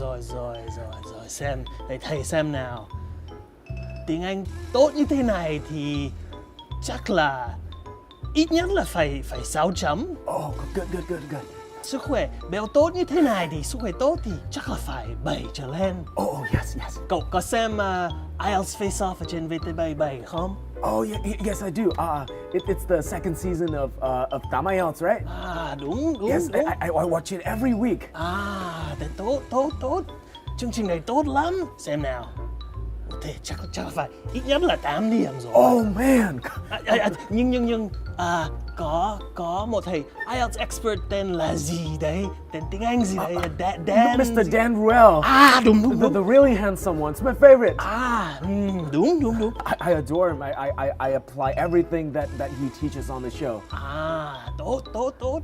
xem, để thầy xem nào. Tiếng Anh tốt như thế này thì chắc là ít nhất là phải 6 chấm. Oh, good. Sức khỏe béo tốt như thế này thì sức khỏe tốt thì chắc là phải 7 trở lên. Oh, yes. Cậu có xem IELTS FACE-OFF ở trên VT77 không? Oh, yes, I do. It's the second season of Tám IELTS, right? Đúng. Yes, I watch it every week. Thế tốt. Chương trình này tốt lắm. Xem nào. Thế chắc phải ít nhất là 8 điểm rồi. Oh man. Nhưng có một thầy IELTS expert tên là gì đấy? Tên tiếng Anh gì đấy? Dan. Mr. Dan Reup. Đúng. The really handsome one. It's my favorite. Đúng. I adore him. I apply everything that he teaches on the show. Tốt.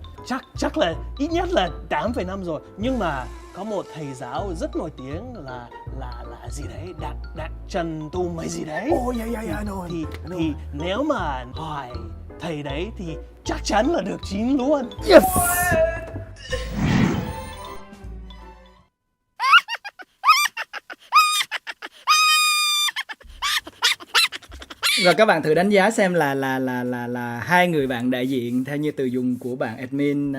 Chắc là ít nhất là 8,5 rồi. Nhưng mà có một thầy giáo rất nổi tiếng là gì đấy, Đặng Trần Tùng hay gì đấy. Oh yeah, I know him. Thì nếu mà hỏi thầy đấy thì chắc chắn là được 9 luôn. Yes. Rồi các bạn thử đánh giá xem là hai người bạn đại diện theo như từ dùng của bạn admin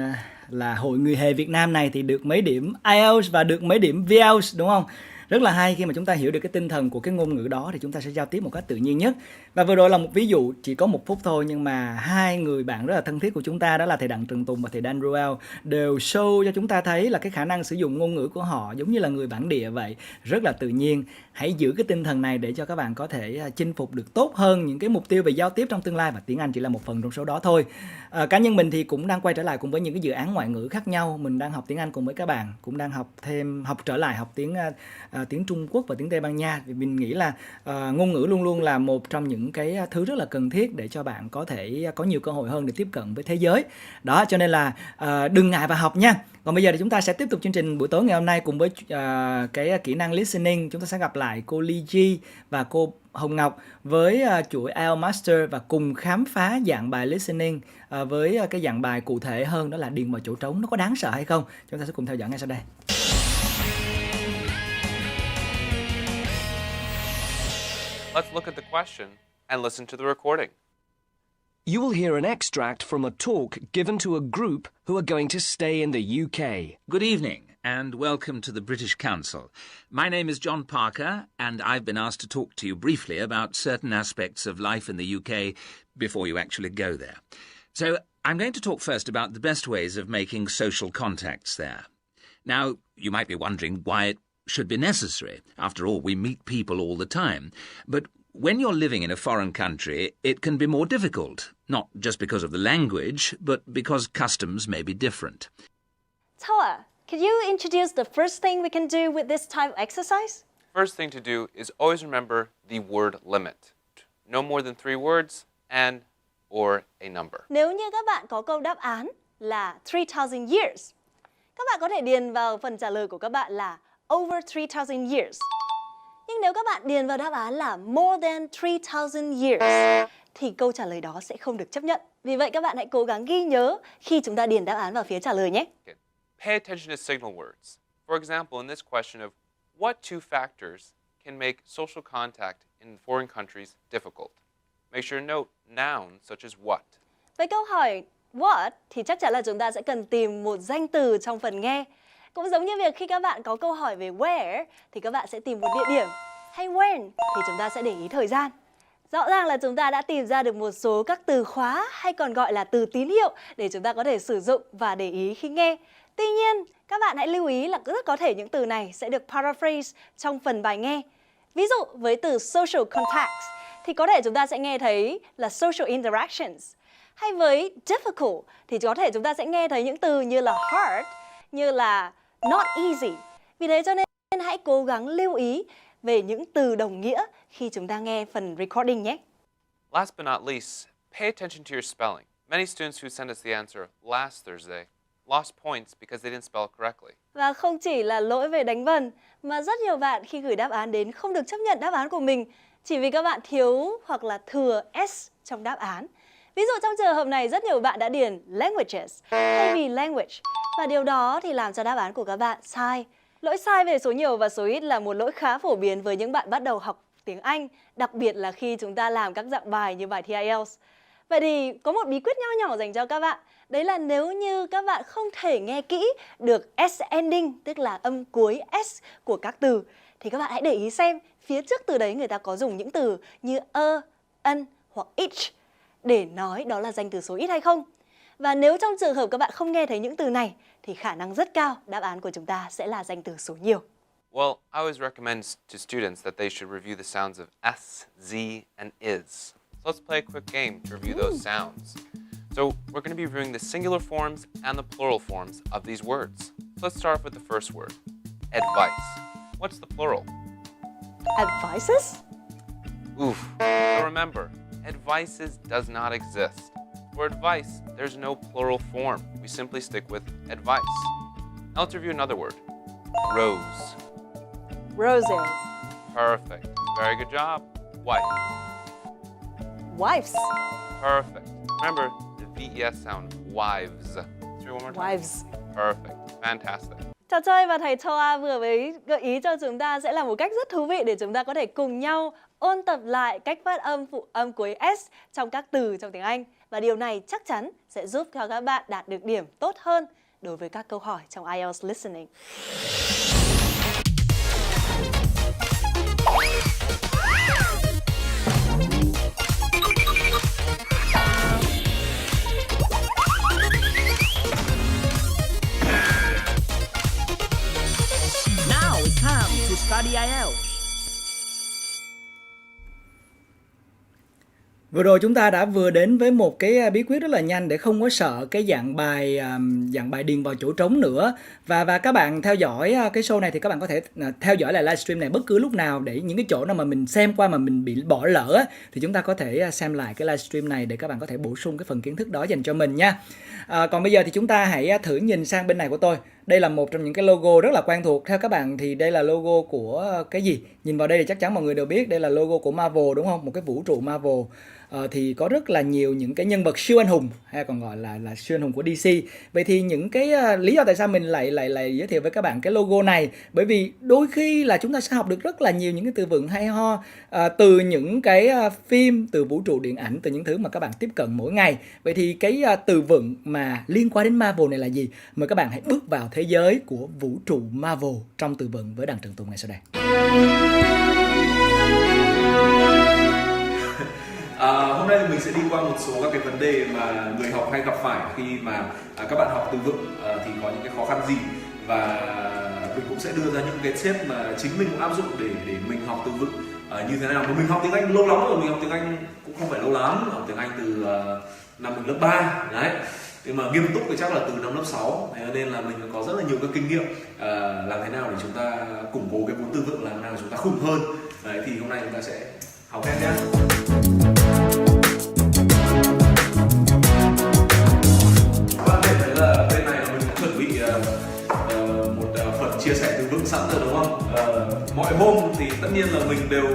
là Hội Người Hề Việt Nam này thì được mấy điểm IELTS và được mấy điểm VIELTS, đúng không? Rất là hay khi mà chúng ta hiểu được cái tinh thần của cái ngôn ngữ đó thì chúng ta sẽ giao tiếp một cách tự nhiên nhất. Và vừa rồi là một ví dụ chỉ có 1 phút thôi, nhưng mà hai người bạn rất là thân thiết của chúng ta, đó là thầy Đặng Trần Tùng và thầy Dan Reup, đều show cho chúng ta thấy là cái khả năng sử dụng ngôn ngữ của họ giống như là người bản địa vậy, rất là tự nhiên. Hãy giữ cái tinh thần này để cho các bạn có thể chinh phục được tốt hơn những cái mục tiêu về giao tiếp trong tương lai, và tiếng Anh chỉ là một phần trong số đó thôi. Cá nhân mình thì cũng đang quay trở lại cùng với những cái dự án ngoại ngữ khác nhau. Mình đang học tiếng Anh cùng với các bạn, cũng đang học trở lại tiếng Trung Quốc và tiếng Tây Ban Nha. Vì mình nghĩ là ngôn ngữ luôn luôn là một trong những cái thứ rất là cần thiết để cho bạn có thể có nhiều cơ hội hơn để tiếp cận với thế giới. Đó, cho nên là đừng ngại và học nha. Còn bây giờ thì chúng ta sẽ tiếp tục chương trình buổi tối ngày hôm nay cùng với cái kỹ năng listening. Chúng ta sẽ gặp lại cô Ly Chi và cô Hồng Ngọc với chuỗi IELTS Master và cùng khám phá dạng bài listening với cái dạng bài cụ thể hơn, đó là điền vào chỗ trống. Nó có đáng sợ hay không? Chúng ta sẽ cùng theo dõi ngay sau đây. Let's look at the question and listen to the recording. You will hear an extract from a talk given to a group who are going to stay in the UK. Good evening and welcome to the British Council. My name is John Parker and I've been asked to talk to you briefly about certain aspects of life in the UK before you actually go there. So I'm going to talk first about the best ways of making social contacts there. Now, you might be wondering why it should be necessary. After all, we meet people all the time. But when you're living in a foreign country, it can be more difficult, not just because of the language, but because customs may be different. Thao, could you introduce the first thing we can do with this type of exercise? First thing to do is always remember the word limit. No more than 3 words and or a number. Nếu như các bạn có câu đáp án là 3,000 years, các bạn có thể điền vào phần trả lời của các bạn là over 3,000 years. Nhưng nếu các bạn điền vào đáp án là more than 3,000 years thì câu trả lời đó sẽ không được chấp nhận. Vì vậy các bạn hãy cố gắng ghi nhớ khi chúng ta điền đáp án vào phía trả lời nhé. Okay. Pay attention to signal words. For example, in this question of what 2 factors can make social contact in foreign countries difficult? Make sure to note nouns such as what. Với câu hỏi what thì chắc chắn là chúng ta sẽ cần tìm một danh từ trong phần nghe. Cũng giống như việc khi các bạn có câu hỏi về where thì các bạn sẽ tìm một địa điểm, hay when thì chúng ta sẽ để ý thời gian. Rõ ràng là chúng ta đã tìm ra được một số các từ khóa hay còn gọi là từ tín hiệu để chúng ta có thể sử dụng và để ý khi nghe. Tuy nhiên, các bạn hãy lưu ý là rất có thể những từ này sẽ được paraphrase trong phần bài nghe. Ví dụ với từ social contacts thì có thể chúng ta sẽ nghe thấy là social interactions. Hay với difficult thì có thể chúng ta sẽ nghe thấy những từ như là hard, như là not easy. Vì thế cho nên hãy cố gắng lưu ý về những từ đồng nghĩa khi chúng ta nghe phần recording nhé. Last but not least, pay attention to your spelling. Many students who sent us the answer last Thursday lost points because they didn't spell correctly. Và không chỉ là lỗi về đánh vần, mà rất nhiều bạn khi gửi đáp án đến không được chấp nhận đáp án của mình chỉ vì các bạn thiếu hoặc là thừa S trong đáp án. Ví dụ trong trường hợp này rất nhiều bạn đã điền languages thay vì language, và điều đó thì làm cho đáp án của các bạn sai. Lỗi sai về số nhiều và số ít là một lỗi khá phổ biến với những bạn bắt đầu học tiếng Anh, đặc biệt là khi chúng ta làm các dạng bài như bài thi IELTS. Vậy thì có một bí quyết nho nhỏ dành cho các bạn. Đấy là nếu như các bạn không thể nghe kỹ được S ending, tức là âm cuối S của các từ, thì các bạn hãy để ý xem phía trước từ đấy người ta có dùng những từ như ân hoặc each để nói đó là danh từ số ít hay không. Và nếu trong trường hợp các bạn không nghe thấy những từ này thì khả năng rất cao đáp án của chúng ta sẽ là danh từ số nhiều. Well, I always recommend to students that they should review the sounds of S, Z, and is. So let's play a quick game to review those sounds. So we're going to be reviewing the singular forms and the plural forms of these words. So let's start off with the first word, advice. What's the plural? Advices? Oof. So remember, advices does not exist. For advice, there's no plural form. We simply stick with advice. Now let's review another word, rose. Roses. Perfect. Very good job. Wife. Wives. Perfect. Remember the VES sound, wives. Let's do one more time. Wives. Perfect. Fantastic. Trò chơi và thầy Thoa vừa mới gợi ý cho chúng ta sẽ là một cách rất thú vị để chúng ta có thể cùng nhau ôn tập lại cách phát âm phụ âm cuối S trong các từ trong tiếng Anh. Và điều này chắc chắn sẽ giúp cho các bạn đạt được điểm tốt hơn đối với các câu hỏi trong IELTS Listening. Now it's time to study IELTS. Vừa rồi chúng ta đã vừa đến với một cái bí quyết rất là nhanh để không có sợ cái dạng bài điền vào chỗ trống nữa. Và các bạn theo dõi cái show này thì các bạn có thể theo dõi lại livestream này bất cứ lúc nào, để những cái chỗ nào mà mình xem qua mà mình bị bỏ lỡ thì chúng ta có thể xem lại cái livestream này để các bạn có thể bổ sung cái phần kiến thức đó dành cho mình nha. Còn bây giờ thì chúng ta hãy thử nhìn sang bên này của tôi. Đây là một trong những cái logo rất là quen thuộc. Theo các bạn thì đây là logo của cái gì? Nhìn vào đây thì chắc chắn mọi người đều biết đây là logo của Marvel, đúng không? Một cái vũ trụ Marvel. Thì có rất là nhiều những cái nhân vật siêu anh hùng, hay còn gọi là siêu anh hùng của DC. Vậy thì những cái lý do tại sao mình lại giới thiệu với các bạn cái logo này, bởi vì đôi khi là chúng ta sẽ học được rất là nhiều những cái từ vựng hay ho từ những cái phim, từ vũ trụ điện ảnh, từ những thứ mà các bạn tiếp cận mỗi ngày. Vậy thì cái từ vựng mà liên quan đến Marvel này là gì? Mời các bạn hãy bước vào thế giới của vũ trụ Marvel trong từ vựng với đàn Trường Tùng ngay sau đây. Hôm nay thì mình sẽ đi qua một số các cái vấn đề mà người học hay gặp phải khi mà các bạn học từ vựng thì có những cái khó khăn gì, và mình cũng sẽ đưa ra những cái tip mà chính mình cũng áp dụng để mình học từ vựng như thế nào. Mà mình học tiếng Anh lâu lắm rồi, mình học tiếng Anh cũng không phải lâu lắm, học tiếng Anh từ năm mình lớp 3 đấy. Nhưng mà nghiêm túc thì chắc là từ năm lớp 6, nên là mình có rất là nhiều các kinh nghiệm làm thế nào để chúng ta củng cố cái vốn từ vựng, làm thế nào để chúng ta khủng hơn. Đấy, thì hôm nay chúng ta sẽ học hết nhé. Các bạn thấy là bên này mình đã chuẩn bị một phần chia sẻ từ vựng sẵn rồi, đúng không? Mọi hôm thì tất nhiên là mình đều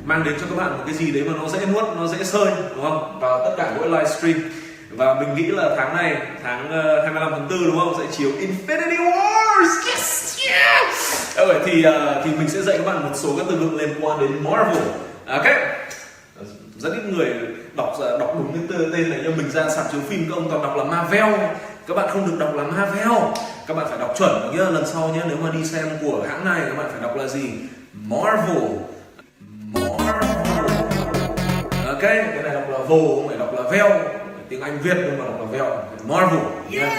mang đến cho các bạn một cái gì đấy mà nó dễ nuốt, nó dễ sơi, đúng không? Vào tất cả mỗi livestream. Và mình nghĩ là tháng này, tháng 25 tháng 4, đúng không? Sẽ chiếu Infinity Wars. Yes, yeah. Thì mình sẽ dạy các bạn một số các từ vựng liên quan đến Marvel. Ok. Rất ít người đọc đúng cái tên này, nhưng mình ra sạp chiếu phim các ông toàn đọc là Marvel. Các bạn không được đọc là Marvel, các bạn phải đọc chuẩn nhá. Lần sau nhá, nếu mà đi xem của hãng này các bạn phải đọc là gì? Marvel. Ok, cái này đọc là vô, không phải đọc là vel. Tiếng Anh Việt nhưng mà đọc là vel. Marvel. Yes.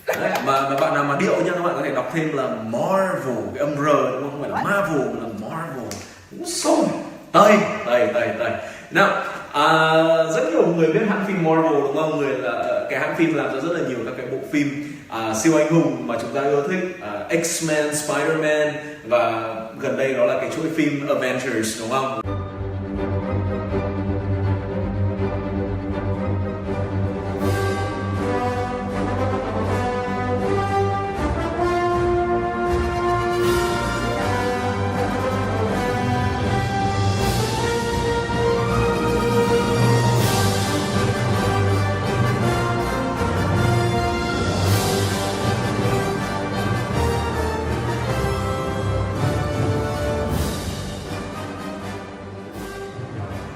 Đấy, mà bạn nào mà điệu nhá, các bạn có thể đọc thêm là Marvel, cái âm R, đúng không? Không phải là Marvel mà là Marvel. Xôi. Tây. Nào, rất nhiều người biết hãng phim Marvel, đúng không? Cái hãng phim làm ra rất là nhiều các cái bộ phim siêu anh hùng mà chúng ta yêu thích, X-Men, Spider-Man, và gần đây đó là cái chuỗi phim Avengers, đúng không?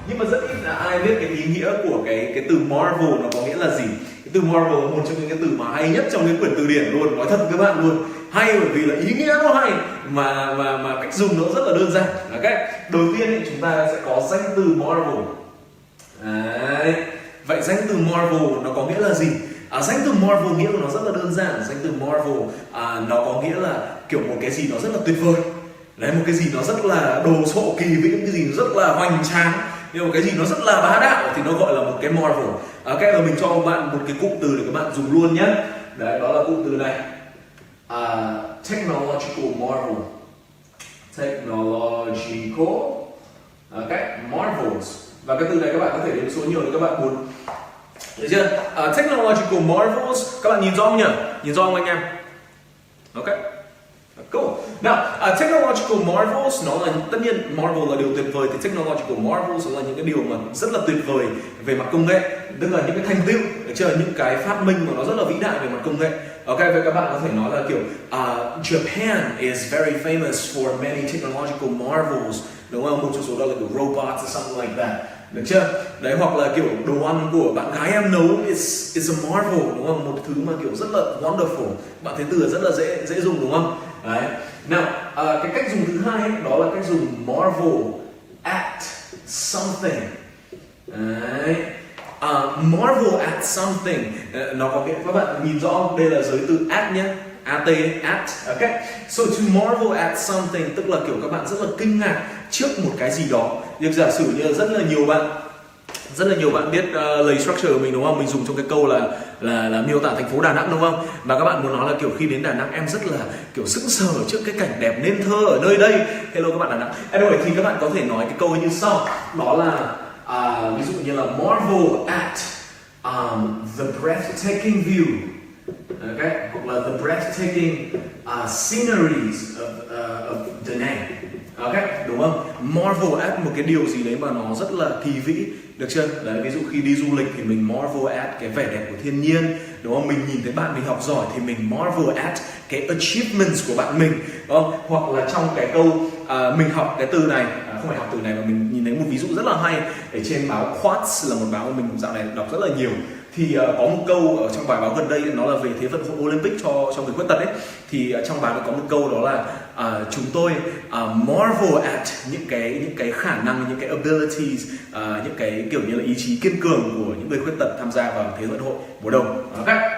Nhưng mà rất ít là ai biết cái ý nghĩa của cái từ Marvel nó có nghĩa là gì. Cái từ Marvel là một trong những cái từ mà hay nhất trong cái quyển từ điển luôn, nói thật với các bạn luôn. Hay bởi vì là ý nghĩa nó hay, mà cách dùng nó rất là đơn giản. Okay? Đầu tiên thì chúng ta sẽ có danh từ Marvel. Đấy. Vậy danh từ marvel nó có nghĩa là gì? Danh từ marvel nghĩa của nó rất là đơn giản. Danh từ marvel nó có nghĩa là kiểu một cái gì nó rất là tuyệt vời. Đấy, một cái gì nó rất là đồ sộ kỳ vĩ, cái gì nó rất là hoành tráng, nhưng mà cái gì nó rất là bá đạo thì nó gọi là một cái marvel. Cái là mình cho các bạn một cái cụm từ để các bạn dùng luôn nhé. Đấy, đó là cụm từ này. Technological marvel. Technological marvels. Và cái từ này các bạn có thể đếm số nhiều nếu các bạn muốn. Được chưa? Technological marvels. Các bạn nhìn rõ không nhỉ? Nhìn rõ không anh em? Ok. Cool. Now, technological marvels nó là tất nhiên marvel là điều tuyệt vời, thì technological marvels là những cái điều mà rất là tuyệt vời về mặt công nghệ, tức là những cái thành tựu, được chưa? Những cái phát minh mà nó rất là vĩ đại về mặt công nghệ. Ok, vậy các bạn có thể nói là kiểu Japan is very famous for many technological marvels, đúng không? Một số đó là kiểu robots or something like that. Được chưa? Đấy, hoặc là kiểu đồ ăn của bạn gái em nấu is a marvel, đúng không? Một thứ mà kiểu rất là wonderful. Bạn thấy từ rất là dễ dùng đúng không? Đấy. Nào, cái cách dùng thứ hai ấy, đó là cách dùng marvel at something. Đấy. Marvel at something, nó có nghĩa, các bạn nhìn rõ đây là giới từ at nhé, at, ok. So to marvel at something tức là kiểu các bạn rất là kinh ngạc trước một cái gì đó. Nhưng giả sử như là rất là nhiều bạn biết lấy structure của mình đúng không? Mình dùng trong cái câu là miêu tả thành phố Đà Nẵng đúng không? Và các bạn muốn nói là kiểu khi đến Đà Nẵng em rất là kiểu sững sờ trước cái cảnh đẹp nên thơ ở nơi đây. Hello các bạn Đà Nẵng. Anyway, thì các bạn có thể nói cái câu như sau, đó là ví dụ như là marvel at the breathtaking view, okay? Hoặc là the breathtaking sceneries of Da Nang, okay? Đúng không? Marvel at một cái điều gì đấy mà nó rất là kỳ vĩ, được chưa? Đấy, ví dụ khi đi du lịch thì mình marvel at cái vẻ đẹp của thiên nhiên, đúng không? Mình nhìn thấy bạn mình học giỏi thì mình marvel at cái achievements của bạn mình, đúng không? Hoặc là trong cái câu mình học cái từ này, không phải học từ này mà mình nhìn thấy một ví dụ rất là hay ở trên báo Quartz, là một báo mà mình dạo này đọc rất là nhiều. Thì có một câu ở trong bài báo gần đây nó là về Thế vận hội Olympic cho người khuyết tật ấy. Thì trong bài nó có một câu đó là chúng tôi marvel at những cái khả năng, những cái abilities, những cái kiểu như là ý chí kiên cường của những người khuyết tật tham gia vào Thế vận hội mùa đông. Okay.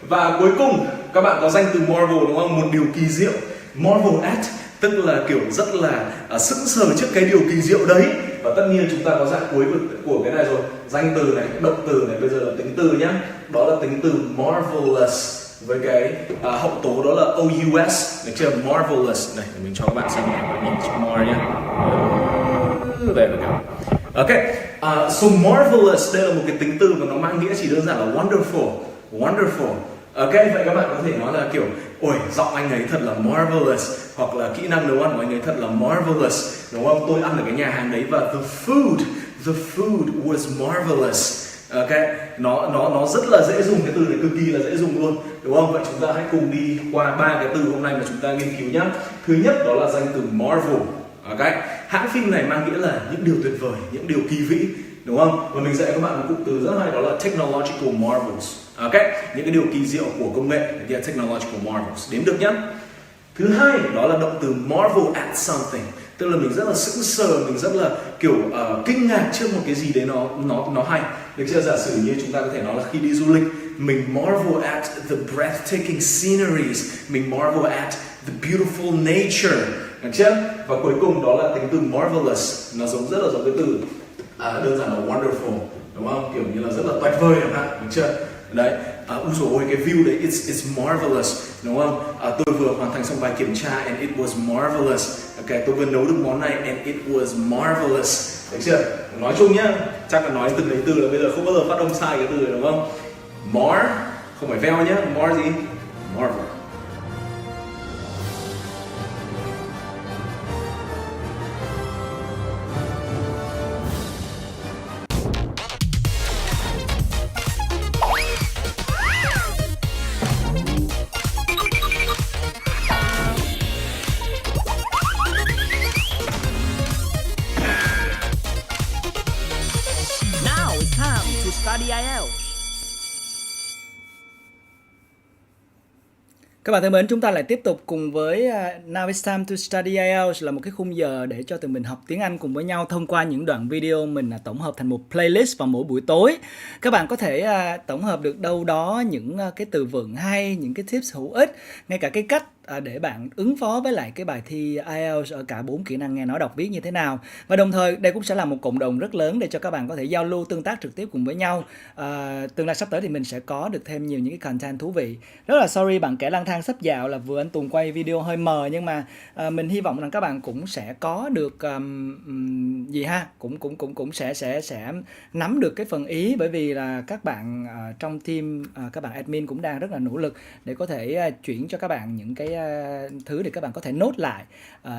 Và cuối cùng các bạn có danh từ marvel đúng không? Một điều kỳ diệu. Marvel at tức là kiểu rất là sững sờ trước cái điều kỳ diệu đấy. Và tất nhiên chúng ta có dạng cuối của cái này rồi, danh từ này, động từ này, bây giờ là tính từ nhá. Đó là tính từ marvelous với cái hậu tố đó là ous, được chưa? Marvelous này, mình cho các bạn xem nhìn chữ mar nhé. Đây là cái. Ok, so marvelous đây là một cái tính từ mà nó mang nghĩa chỉ đơn giản là wonderful. Ok, vậy các bạn có thể nói là kiểu ôi giọng anh ấy thật là marvelous, hoặc là kỹ năng nấu ăn của anh ấy thật là marvelous, đúng không? Tôi ăn ở cái nhà hàng đấy và the food was marvelous. Ok, nó rất là dễ dùng, cái từ này cực kỳ là dễ dùng luôn, đúng không? Vậy chúng ta hãy cùng đi qua ba cái từ hôm nay mà chúng ta nghiên cứu nhé. Thứ nhất đó là danh từ marvel. Ok, hãng phim này mang nghĩa là những điều tuyệt vời, những điều kỳ vĩ, đúng không? Và mình dạy các bạn một cụm từ rất hay đó là technological marvels. Ok, những cái điều kỳ diệu của công nghệ, technological marvels. Đếm được nhé. Thứ hai đó là động từ marvel at something, tức là mình rất là sững sờ, mình rất là kiểu kinh ngạc trước một cái gì đấy nó hay. Được chưa? Giả sử như chúng ta có thể nói là khi đi du lịch, mình marvel at the breathtaking sceneries, mình marvel at the beautiful nature. Được chưa? Và cuối cùng đó là tính từ marvelous, nó rất là giống cái từ đơn giản là wonderful, đúng không? Kiểu như là rất là tuyệt vời chẳng hạn, được chưa? Đấy, úi dồi ôi, cái view đấy it's marvelous, đúng không? Tôi vừa hoàn thành xong bài kiểm tra and it was marvelous. Ok, tôi vừa nấu được món này and it was marvelous. Được chưa? Nói chung nhá, chắc là nói từng đấy từ là bây giờ không bao giờ phát âm sai cái từ này, đúng không? Mar, không phải veo nhá, mar gì? Marvel. Study IELTS. Các bạn thân mến, chúng ta lại tiếp tục cùng với Now it's time to study IELTS, là một cái khung giờ để cho tụi mình học tiếng Anh cùng với nhau thông qua những đoạn video mình tổng hợp thành một playlist vào mỗi buổi tối. Các bạn có thể tổng hợp được đâu đó những cái từ vựng hay, những cái tips hữu ích, ngay cả cái cách để bạn ứng phó với lại cái bài thi IELTS ở cả 4 kỹ năng nghe nói đọc viết như thế nào. Và đồng thời đây cũng sẽ là một cộng đồng rất lớn để cho các bạn có thể giao lưu tương tác trực tiếp cùng với nhau. Tương lai sắp tới thì mình sẽ có được thêm nhiều những cái content thú vị. Rất là sorry bạn kẻ lang thang sắp dạo là vừa anh Tùng quay video hơi mờ, nhưng mà mình hy vọng rằng các bạn cũng sẽ có được cũng sẽ nắm được cái phần ý, bởi vì là các bạn trong team, các bạn admin cũng đang rất là nỗ lực để có thể chuyển cho các bạn những cái thứ để các bạn có thể nốt lại,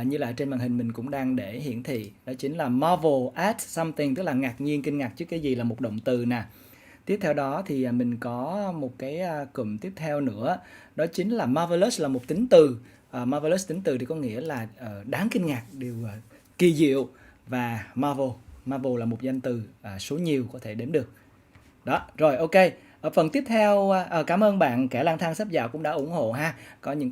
như là trên màn hình mình cũng đang để hiển thị, đó chính là marvel at something, tức là ngạc nhiên, kinh ngạc trước cái gì, là một động từ nè. Tiếp theo đó thì mình có một cái cụm tiếp theo nữa, đó chính là marvelous, là một tính từ. Marvelous tính từ thì có nghĩa là đáng kinh ngạc, điều kỳ diệu, và marvel là một danh từ số nhiều, có thể đếm được. Đó, rồi ok. Ở phần tiếp theo, cảm ơn bạn kẻ lang thang sắp dạo cũng đã ủng hộ ha. Có những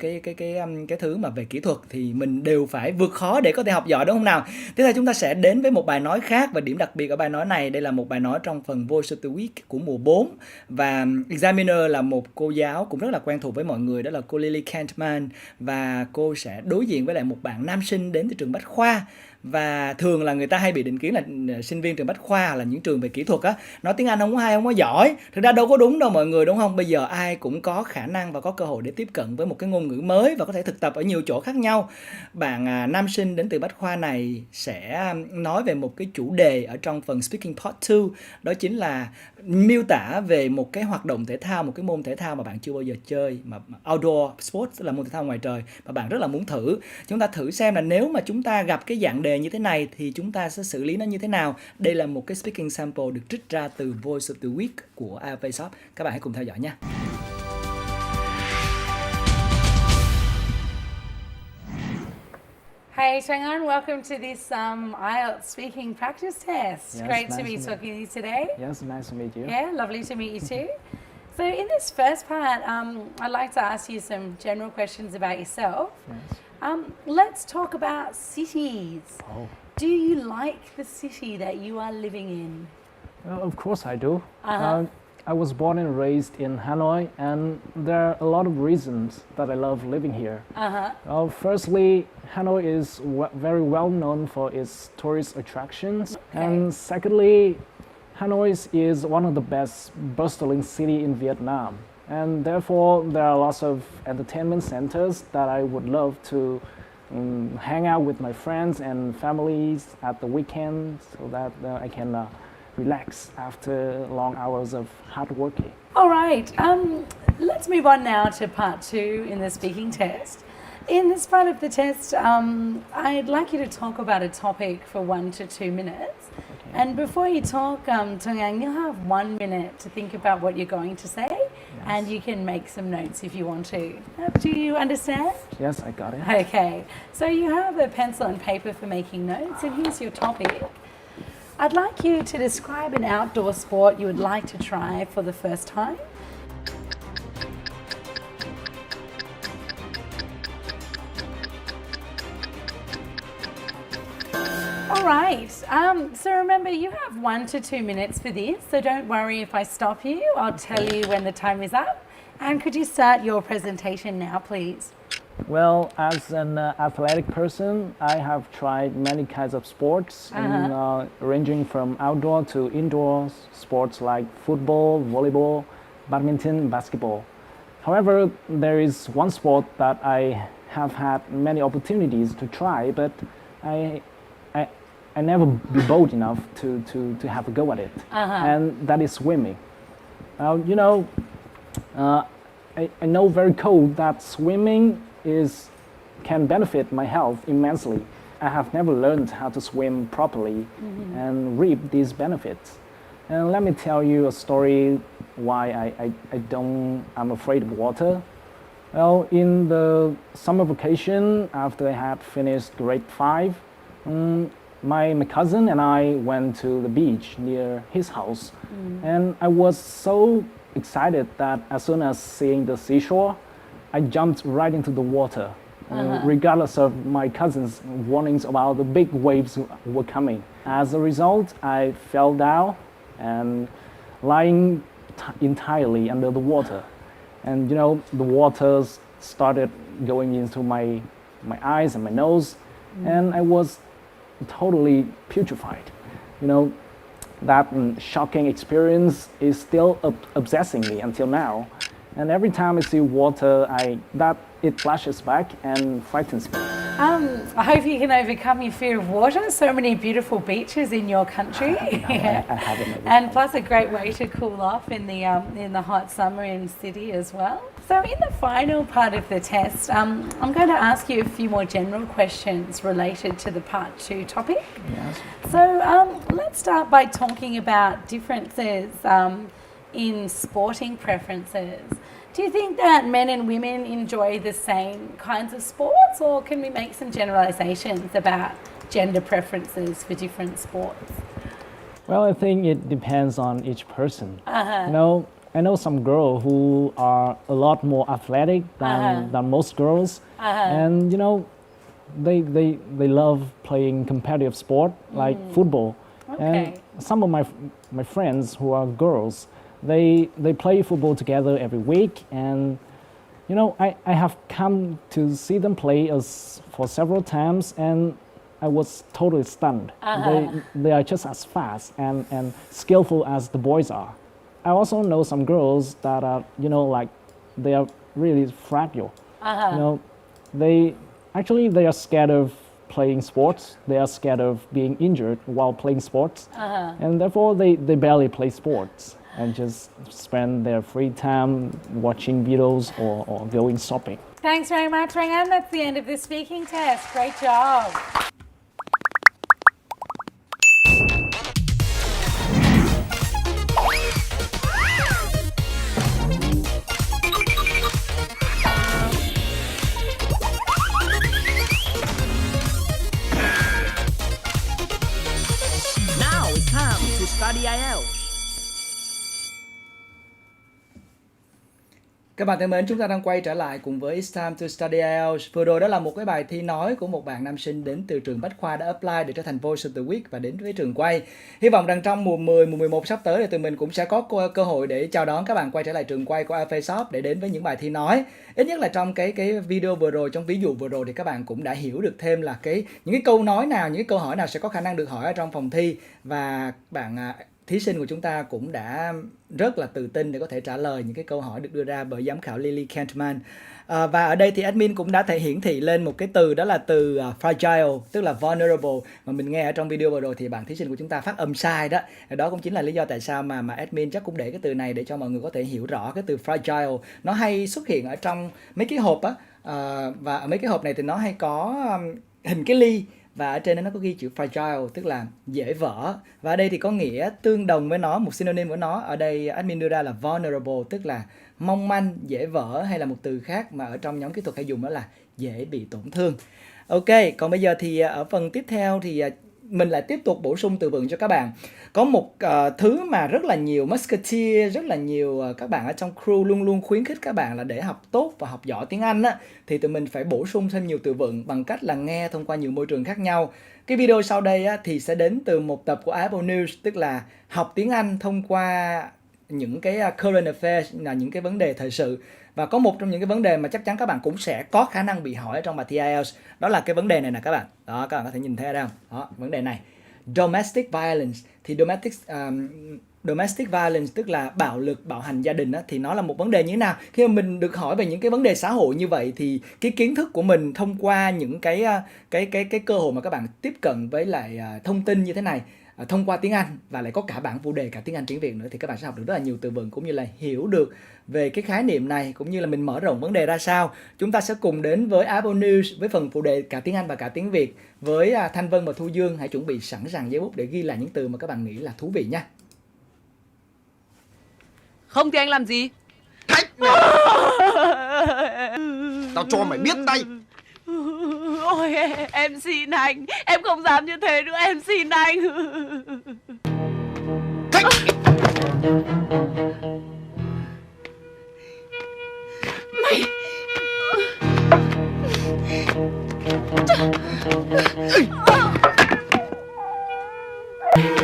cái thứ mà về kỹ thuật thì mình đều phải vượt khó để có thể học giỏi, đúng không nào? Tiếp theo chúng ta sẽ đến với một bài nói khác, và điểm đặc biệt ở bài nói này, đây là một bài nói trong phần Voice of the Week của mùa 4. Và examiner là một cô giáo cũng rất là quen thuộc với mọi người, đó là cô Lily Kentman. Và cô sẽ đối diện với lại một bạn nam sinh đến từ trường Bách Khoa. Và thường là người ta hay bị định kiến là sinh viên trường Bách Khoa hoặc là những trường về kỹ thuật á, nói tiếng Anh không có hay, không có giỏi. Thực ra đâu có đúng đâu mọi người, đúng không? Bây giờ ai cũng có khả năng và có cơ hội để tiếp cận với một cái ngôn ngữ mới và có thể thực tập ở nhiều chỗ khác nhau. Bạn nam sinh đến từ Bách Khoa này sẽ nói về một cái chủ đề ở trong phần Speaking Part 2, đó chính là miêu tả về một cái hoạt động thể thao, một cái môn thể thao mà bạn chưa bao giờ chơi, mà outdoor sports, tức là môn thể thao ngoài trời, mà bạn rất là muốn thử. Chúng ta thử xem là nếu mà chúng ta gặp cái dạng đề như thế này thì chúng ta sẽ xử lý nó như thế nào. Đây là một cái speaking sample được trích ra từ Voice of the Week của IELTS FACE-OFF. Các bạn hãy cùng theo dõi nha. Hey Trang, welcome to this IELTS speaking practice test. Yes, Great to nice be to talking to you today. Yes, nice to meet you. Yeah, lovely to meet you too. So in this first part, I'd like to ask you some general questions about yourself. Yes. Let's talk about cities. Oh. Do you like the city that you are living in? Well, of course I do. Uh-huh. I was born and raised in Hanoi, and there are a lot of reasons that I love living here. Uh-huh. Well, firstly, Hanoi is very well known for its tourist attractions. Okay. And secondly, Hanoi is one of the best bustling city in Vietnam. And therefore, there are lots of entertainment centers that I would love to hang out with my friends and families at the weekend, so that I can relax after long hours of hard working. All right, let's move on now to part 2 in the speaking test. In this part of the test, I'd like you to talk about a topic for 1 to 2 minutes. Okay. And before you talk, Tung Anh, you'll have 1 minute to think about what you're going to say, yes. And you can make some notes if you want to. Do you understand? Yes, I got it. Okay, so you have a pencil and paper for making notes, and here's your topic. I'd like you to describe an outdoor sport you would like to try for the first time. All right, so remember you have 1 to 2 minutes for this, so don't worry if I stop you. I'll tell you when the time is up. And could you start your presentation now, please? Well, as an athletic person, I have tried many kinds of sports, ranging from outdoor to indoor sports like football, volleyball, badminton, basketball. However, there is one sport that I have had many opportunities to try, but I never be bold enough to have a go at it, and that is swimming. You know, I know very cold that swimming can benefit my health immensely. I have never learned how to swim properly and reap these benefits. And let me tell you a story why I'm afraid of water. Well, in the summer vacation, after I had finished grade 5, my cousin and I went to the beach near his house. And I was so excited that as soon as seeing the seashore, I jumped right into the water, regardless of my cousins' warnings about the big waves were coming. As a result, I fell down and lying entirely under the water. And you know, the water started going into my eyes and my nose, and I was totally putrefied. You know, that shocking experience is still obsessing me until now. And every time I see water, it flashes back and frightens me. I hope you can overcome your fear of water. So many beautiful beaches in your country. I haven't. And plus a great way to cool off in the hot summer in city as well. So in the final part of the test, I'm going to ask you a few more general questions related to the part 2 topic. Yes. So let's start by talking about differences in sporting preferences. Do you think that men and women enjoy the same kinds of sports, or can we make some generalizations about gender preferences for different sports? Well, I think it depends on each person. You know, I know some girls who are a lot more athletic than most girls, and you know, they love playing competitive sport like football. Okay. And some of my friends who are girls, they play football together every week, and you know, I have come to see them play for several times, and I was totally stunned. They are just as fast and skillful as the boys are. I also know some girls that are, you know, like they are really fragile. You know, they are scared of playing sports. They are scared of being injured while playing sports, and therefore they barely play sports and just spend their free time watching videos or going shopping. Thanks very much, Rang. That's the end of the speaking test. Great job. Now it's time to study IELTS. Các bạn thân mến, chúng ta đang quay trở lại cùng với It's Time to Study IELTS. Vừa rồi đó là một cái bài thi nói của một bạn nam sinh đến từ trường Bách Khoa đã apply để trở thành Voice of the Week và đến với trường quay. Hy vọng rằng trong mùa 10, mùa 11 sắp tới thì tụi mình cũng sẽ có cơ hội để chào đón các bạn quay trở lại trường quay của IELTS FACE-OFF để đến với những bài thi nói. Ít nhất là trong cái video vừa rồi, trong ví dụ vừa rồi thì các bạn cũng đã hiểu được thêm là những cái câu nói nào, những cái câu hỏi nào sẽ có khả năng được hỏi ở trong phòng thi, và bạn thí sinh của chúng ta cũng đã rất là tự tin để có thể trả lời những cái câu hỏi được đưa ra bởi giám khảo Lily Kentman. Và ở đây thì admin cũng đã hiển thị lên một cái từ, đó là từ fragile, tức là vulnerable, mà mình nghe ở trong video vừa rồi thì bạn thí sinh của chúng ta phát âm sai đó. Đó cũng chính là lý do tại sao mà admin chắc cũng để cái từ này để cho mọi người có thể hiểu rõ cái từ fragile. Nó hay xuất hiện ở trong mấy cái hộp á, và ở mấy cái hộp này thì nó hay có hình cái ly, và ở trên nó có ghi chữ fragile, tức là dễ vỡ. Và ở đây thì có nghĩa tương đồng với nó, một synonym của nó ở đây admin đưa ra là vulnerable, tức là mong manh, dễ vỡ, hay là một từ khác mà ở trong nhóm kỹ thuật hay dùng đó là dễ bị tổn thương. Ok, còn bây giờ thì ở phần tiếp theo thì mình lại tiếp tục bổ sung từ vựng cho các bạn. Có một thứ mà rất là nhiều musketeer, rất là nhiều các bạn ở trong crew luôn luôn khuyến khích các bạn là để học tốt và học giỏi tiếng Anh á, thì tụi mình phải bổ sung thêm nhiều từ vựng bằng cách là nghe thông qua nhiều môi trường khác nhau. Cái video sau đây á, thì sẽ đến từ một tập của IFO News, tức là học tiếng Anh thông qua những cái current affairs, là những cái vấn đề thời sự. Và có một trong những cái vấn đề mà chắc chắn các bạn cũng sẽ có khả năng bị hỏi ở trong bài thi IELTS, đó là cái vấn đề này nè các bạn. Đó, các bạn có thể nhìn thấy ở đâu. Đó, vấn đề này. Domestic violence. Thì domestic violence tức là bạo lực, bạo hành gia đình á, thì nó là một vấn đề như thế nào? Khi mà mình được hỏi về những cái vấn đề xã hội như vậy thì cái kiến thức của mình thông qua những cái cơ hội mà các bạn tiếp cận với lại thông tin như thế này, thông qua tiếng Anh và lại có cả bảng phụ đề cả tiếng Anh tiếng Việt nữa, thì các bạn sẽ học được rất là nhiều từ vựng cũng như là hiểu được về cái khái niệm này, cũng như là mình mở rộng vấn đề ra sao. Chúng ta sẽ cùng đến với IFO News với phần phụ đề cả tiếng Anh và cả tiếng Việt với Thanh Vân và Thu Dương. Hãy chuẩn bị sẵn sàng giấy bút để ghi lại những từ mà các bạn nghĩ là thú vị nha. Không thì anh làm gì? Thách! Tao cho mày biết tay. Ôi em xin anh, em không dám như thế nữa, em xin anh. Thách!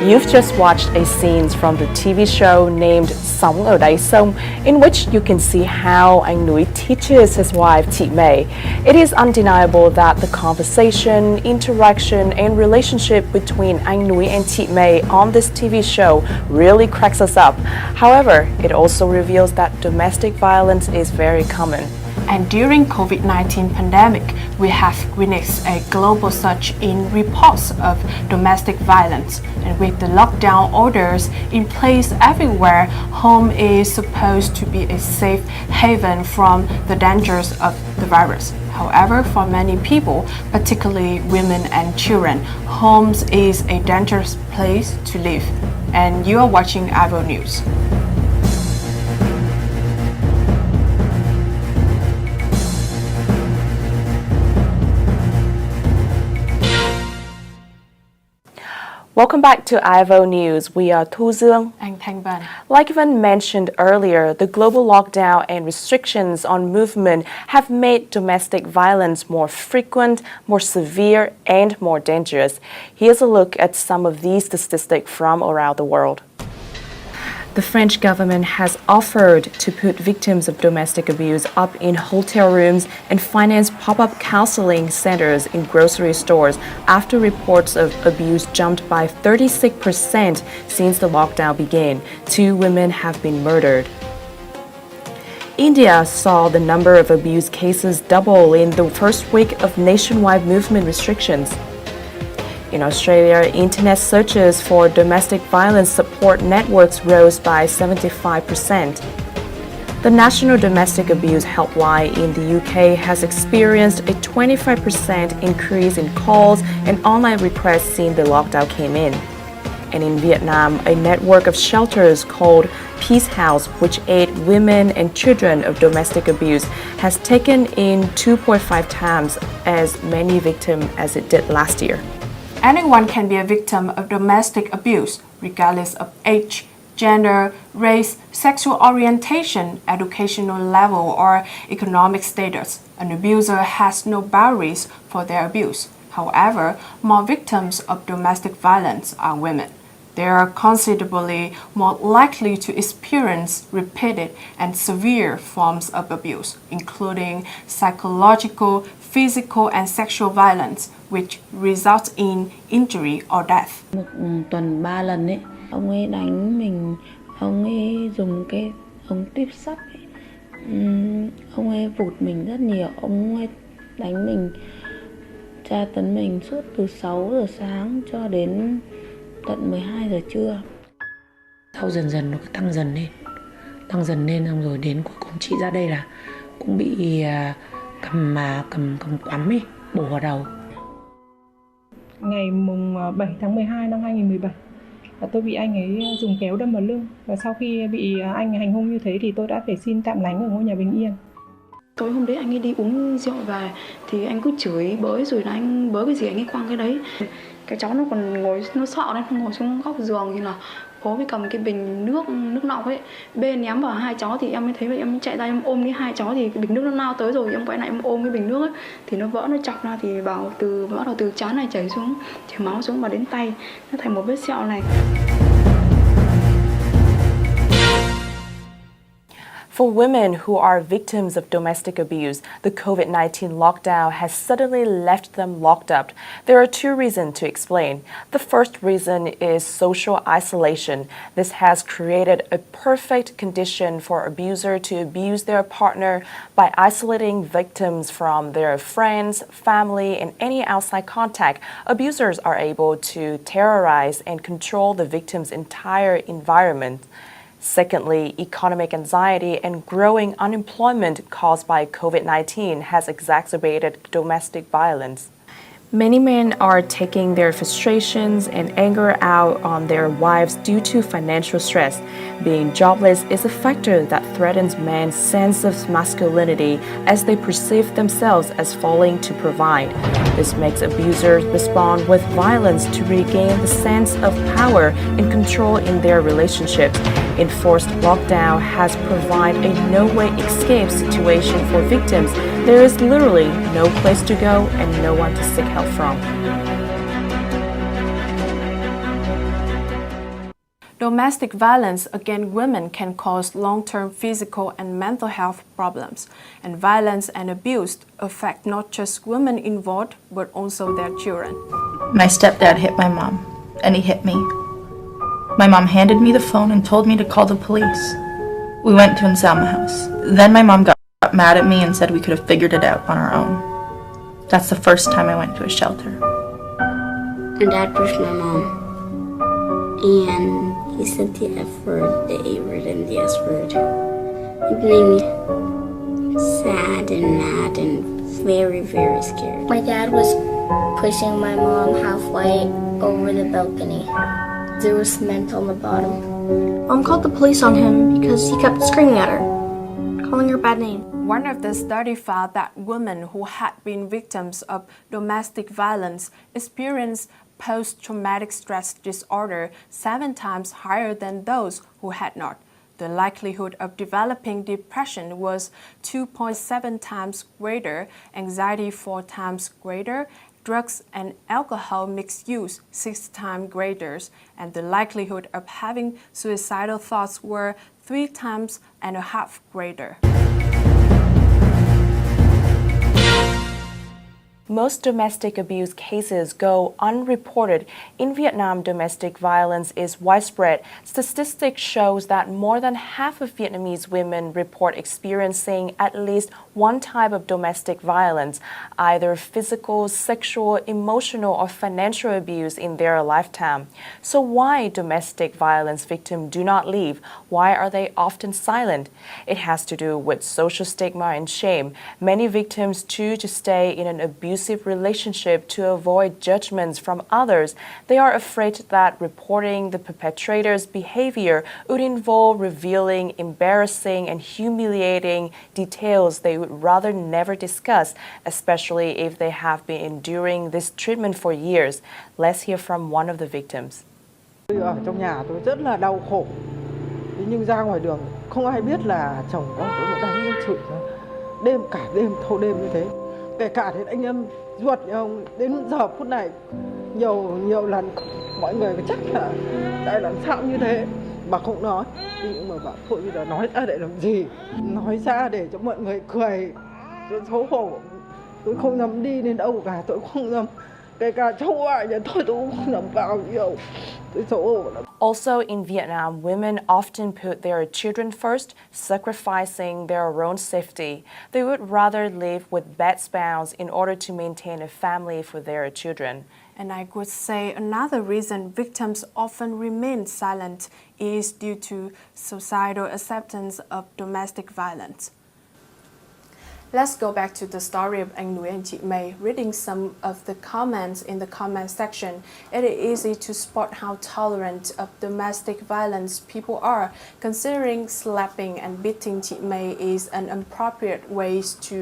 You've just watched a scene from the TV show named Sống ở Đáy Sông, in which you can see how anh Nኢና teaches his wife Thiện. It is undeniable that the conversation, interaction, and relationship between anh Nኢና and Thiện on this TV show really cracks us up. However, it also reveals that domestic violence is very common. And during COVID-19 pandemic, we have witnessed a global surge in reports of domestic violence. And with the lockdown orders in place everywhere, home is supposed to be a safe haven from the dangers of the virus. However, for many people, particularly women and children, homes is a dangerous place to live. And you are watching IFO News. Welcome back to IFO News. We are Thu Dương and Thanh Vân. Like Vân mentioned earlier, the global lockdown and restrictions on movement have made domestic violence more frequent, more severe, and more dangerous. Here's a look at some of these statistics from around the world. The French government has offered to put victims of domestic abuse up in hotel rooms and finance pop-up counseling centers in grocery stores after reports of abuse jumped by 36% since the lockdown began. 2 women have been murdered. India saw the number of abuse cases double in the first week of nationwide movement restrictions. In Australia, internet searches for domestic violence support networks rose by 75%. The National Domestic Abuse Helpline in the UK has experienced a 25% increase in calls and online requests since the lockdown came in. And in Vietnam, a network of shelters called Peace House, which aid women and children of domestic abuse, has taken in 2.5 times as many victims as it did last year. Anyone can be a victim of domestic abuse, regardless of age, gender, race, sexual orientation, educational level, or economic status. An abuser has no boundaries for their abuse. However, more victims of domestic violence are women. They are considerably more likely to experience repeated and severe forms of abuse, including psychological, physical, and sexual violence, which results in injury or death. Một tuần 3 lần ấy, ông ấy đánh mình, ông ấy dùng cái ống tuyếp sắt ấy. Ông ấy vụt mình rất nhiều, ông ấy đánh mình, tra tấn mình suốt từ 6 giờ sáng cho đến tận 12 giờ trưa. Sau dần dần nó tăng dần lên xong rồi đến cuối cùng chị ra đây là cũng bị cầm quắm ấy, bổ vào đầu. Ngày mùng 7 tháng 12 năm 2017 là tôi bị anh ấy dùng kéo đâm vào lưng, và sau khi bị anh hành hung như thế thì tôi đã phải xin tạm lánh ở ngôi nhà bình yên. Tối hôm đấy anh ấy đi uống rượu về thì anh cứ chửi bới, rồi là anh bới cái gì anh ấy quăng cái đấy. Cái cháu nó còn ngồi, nó sợ nên nó ngồi xuống góc giường thì là bố mới cầm cái bình nước nọng ấy, bên ném vào hai cháu thì em mới thấy vậy, em chạy ra em ôm cái hai cháu thì cái bình nước nó lao tới rồi, em quay lại em ôm cái bình nước ấy thì nó vỡ, nó chọc ra thì bắt đầu từ trán này chảy xuống, chảy máu xuống và đến tay, nó thành một vết sẹo này. For women who are victims of domestic abuse, the COVID-19 lockdown has suddenly left them locked up. There are 2 reasons to explain. The first reason is social isolation. This has created a perfect condition for abuser to abuse their partner by isolating victims from their friends, family, and any outside contact. Abusers are able to terrorize and control the victim's entire environment. Secondly, economic anxiety and growing unemployment caused by COVID-19 has exacerbated domestic violence. Many men are taking their frustrations and anger out on their wives due to financial stress. Being jobless is a factor that threatens men's sense of masculinity as they perceive themselves as failing to provide. This makes abusers respond with violence to regain the sense of power and control in their relationships. Enforced lockdown has provided a no-way escape situation for victims. There is literally no place to go and no one to seek help from. Domestic violence against women can cause long-term physical and mental health problems, and violence and abuse affect not just women involved but also their children. My stepdad hit my mom, and he hit me. My mom handed me the phone and told me to call the police. We went to Anselmo House. Then my mom got mad at me and said we could have figured it out on our own. That's the first time I went to a shelter. And Dad pushed my mom, and he said the F word, the A word, and the S word. It made me sad and mad and very, very scared. My dad was pushing my mom halfway over the balcony. There was cement on the bottom. Mom called the police on him because he kept screaming at her, calling her bad name. One of the studies found that women who had been victims of domestic violence experienced post-traumatic stress disorder 7 times higher than those who had not. The likelihood of developing depression was 2.7 times greater, anxiety 4 times greater, drugs and alcohol mixed use 6 times greater, and the likelihood of having suicidal thoughts were 3.5 times greater. Most domestic abuse cases go unreported. In Vietnam, domestic violence is widespread. Statistics shows that more than half of Vietnamese women report experiencing at least one type of domestic violence, either physical, sexual, emotional, or financial abuse in their lifetime. So why domestic violence victims do not leave? Why are they often silent? It has to do with social stigma and shame. Many victims choose to stay in an abusive relationship to avoid judgments from others. They are afraid that reporting the perpetrator's behavior would involve revealing embarrassing and humiliating details they would rather never discuss, especially if they have been enduring this treatment for years. Let's hear from one of the victims. Ở trong nhà tôi rất là đau khổ. Thế nhưng ra ngoài đường không ai biết là chồng con tôi đã đánh chửi đêm cả đêm thâu đêm như thế. Kể cả đến anh em ruột nhau đến giờ phút này nhiều lần mọi người có chắc là tại làm sao như thế mà không nói, nhưng mà bảo thôi bây giờ nói ra để làm gì, nói ra để cho mọi người cười, tôi xấu hổ, tôi không dám đi đến đâu cả, tôi không dám kể cả cháu ngoại nhà tôi cũng không dám vào nhiều, tôi xấu hổ lắm. Also in Vietnam, women often put their children first, sacrificing their own safety. They would rather live with bad spouse in order to maintain a family for their children. And I could say another reason victims often remain silent is due to societal acceptance of domestic violence. Let's go back to the story of anh Núi and chị May. Reading some of the comments in the comment section, it is easy to spot how tolerant of domestic violence people are, considering slapping and beating chị May is an appropriate way to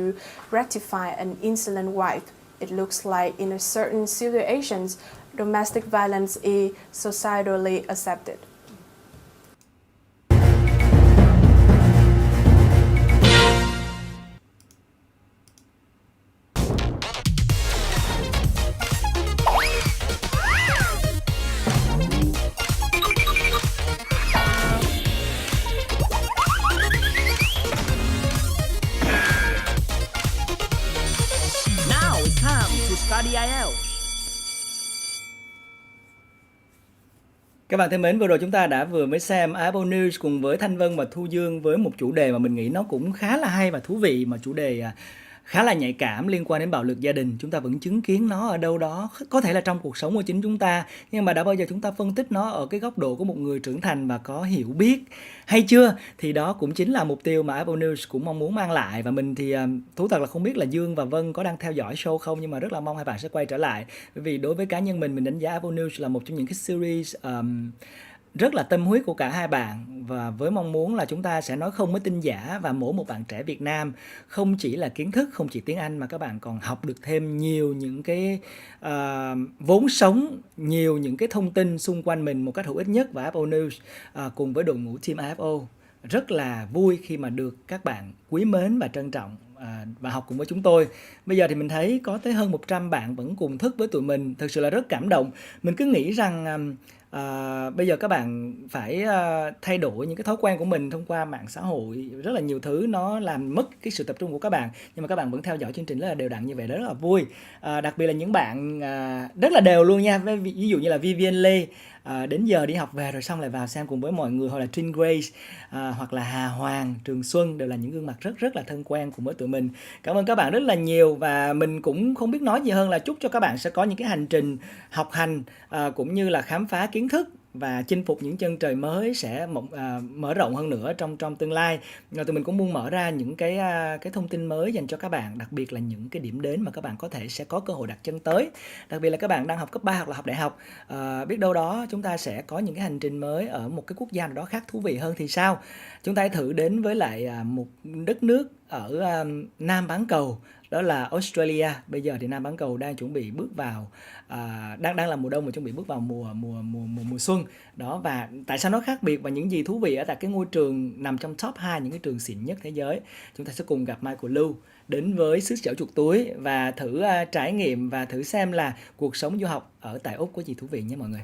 rectify an insolent wife. It looks like in a certain situations, domestic violence is societally accepted. Study IELTS. Các bạn thân mến, vừa rồi chúng ta đã vừa mới xem IFO News cùng với Thanh Vân và Thu Dương với một chủ đề mà mình nghĩ nó cũng khá là hay và thú vị, mà chủ đề khá là nhạy cảm liên quan đến bạo lực gia đình. Chúng ta vẫn chứng kiến nó ở đâu đó, có thể là trong cuộc sống của chính chúng ta, nhưng mà đã bao giờ chúng ta phân tích nó ở cái góc độ của một người trưởng thành và có hiểu biết hay chưa? Thì đó cũng chính là mục tiêu mà IFO News cũng mong muốn mang lại. Và mình thì thú thật là không biết là Dương và Vân có đang theo dõi show không, nhưng mà rất là mong hai bạn sẽ quay trở lại. Bởi vì đối với cá nhân mình đánh giá IFO News là một trong những cái series rất là tâm huyết của cả hai bạn, và với mong muốn là chúng ta sẽ nói không với tin giả, và mỗi một bạn trẻ Việt Nam không chỉ là kiến thức, không chỉ tiếng Anh, mà các bạn còn học được thêm nhiều những cái vốn sống, nhiều những cái thông tin xung quanh mình một cách hữu ích nhất. Và IFO News cùng với đội ngũ team IFO rất là vui khi mà được các bạn quý mến và trân trọng và học cùng với chúng tôi. Bây giờ thì mình thấy có tới hơn 100 bạn vẫn cùng thức với tụi mình. Thực sự là rất cảm động. Mình cứ nghĩ rằng bây giờ các bạn phải thay đổi những cái thói quen của mình thông qua mạng xã hội. Rất là nhiều thứ nó làm mất cái sự tập trung của các bạn. Nhưng mà các bạn vẫn theo dõi chương trình rất là đều đặn như vậy, rất là vui. Đặc biệt là những bạn rất là đều luôn nha. Ví dụ như là Vivian Lê, đến giờ đi học về rồi xong lại vào xem cùng với mọi người, hoặc là Trinh Grace, hoặc là Hà Hoàng, Trường Xuân, đều là những gương mặt rất là thân quen cùng với tụi mình. Cảm ơn các bạn rất là nhiều, và mình cũng không biết nói gì hơn là chúc cho các bạn sẽ có những cái hành trình học hành cũng như là khám phá kiến thức và chinh phục những chân trời mới sẽ mở rộng hơn nữa trong tương lai. Tụi mình cũng muốn mở ra những cái thông tin mới dành cho các bạn, đặc biệt là những cái điểm đến mà các bạn có thể sẽ có cơ hội đặt chân tới. Đặc biệt là các bạn đang học cấp 3 hoặc là học đại học, biết đâu đó chúng ta sẽ có những cái hành trình mới ở một cái quốc gia nào đó khác thú vị hơn thì sao? Chúng ta hãy thử đến với lại một đất nước ở Nam bán cầu, đó là Australia. Bây giờ thì Nam bán cầu đang chuẩn bị bước vào đang là mùa đông mà chuẩn bị bước vào mùa xuân đó. Và tại sao nó khác biệt và những gì thú vị ở tại cái ngôi trường nằm trong top 2 những cái trường xịn nhất thế giới? Chúng ta sẽ cùng gặp Michael Lưu đến với xứ sở chuột túi và thử trải nghiệm và thử xem là cuộc sống du học ở tại Úc có gì thú vị nhé mọi người.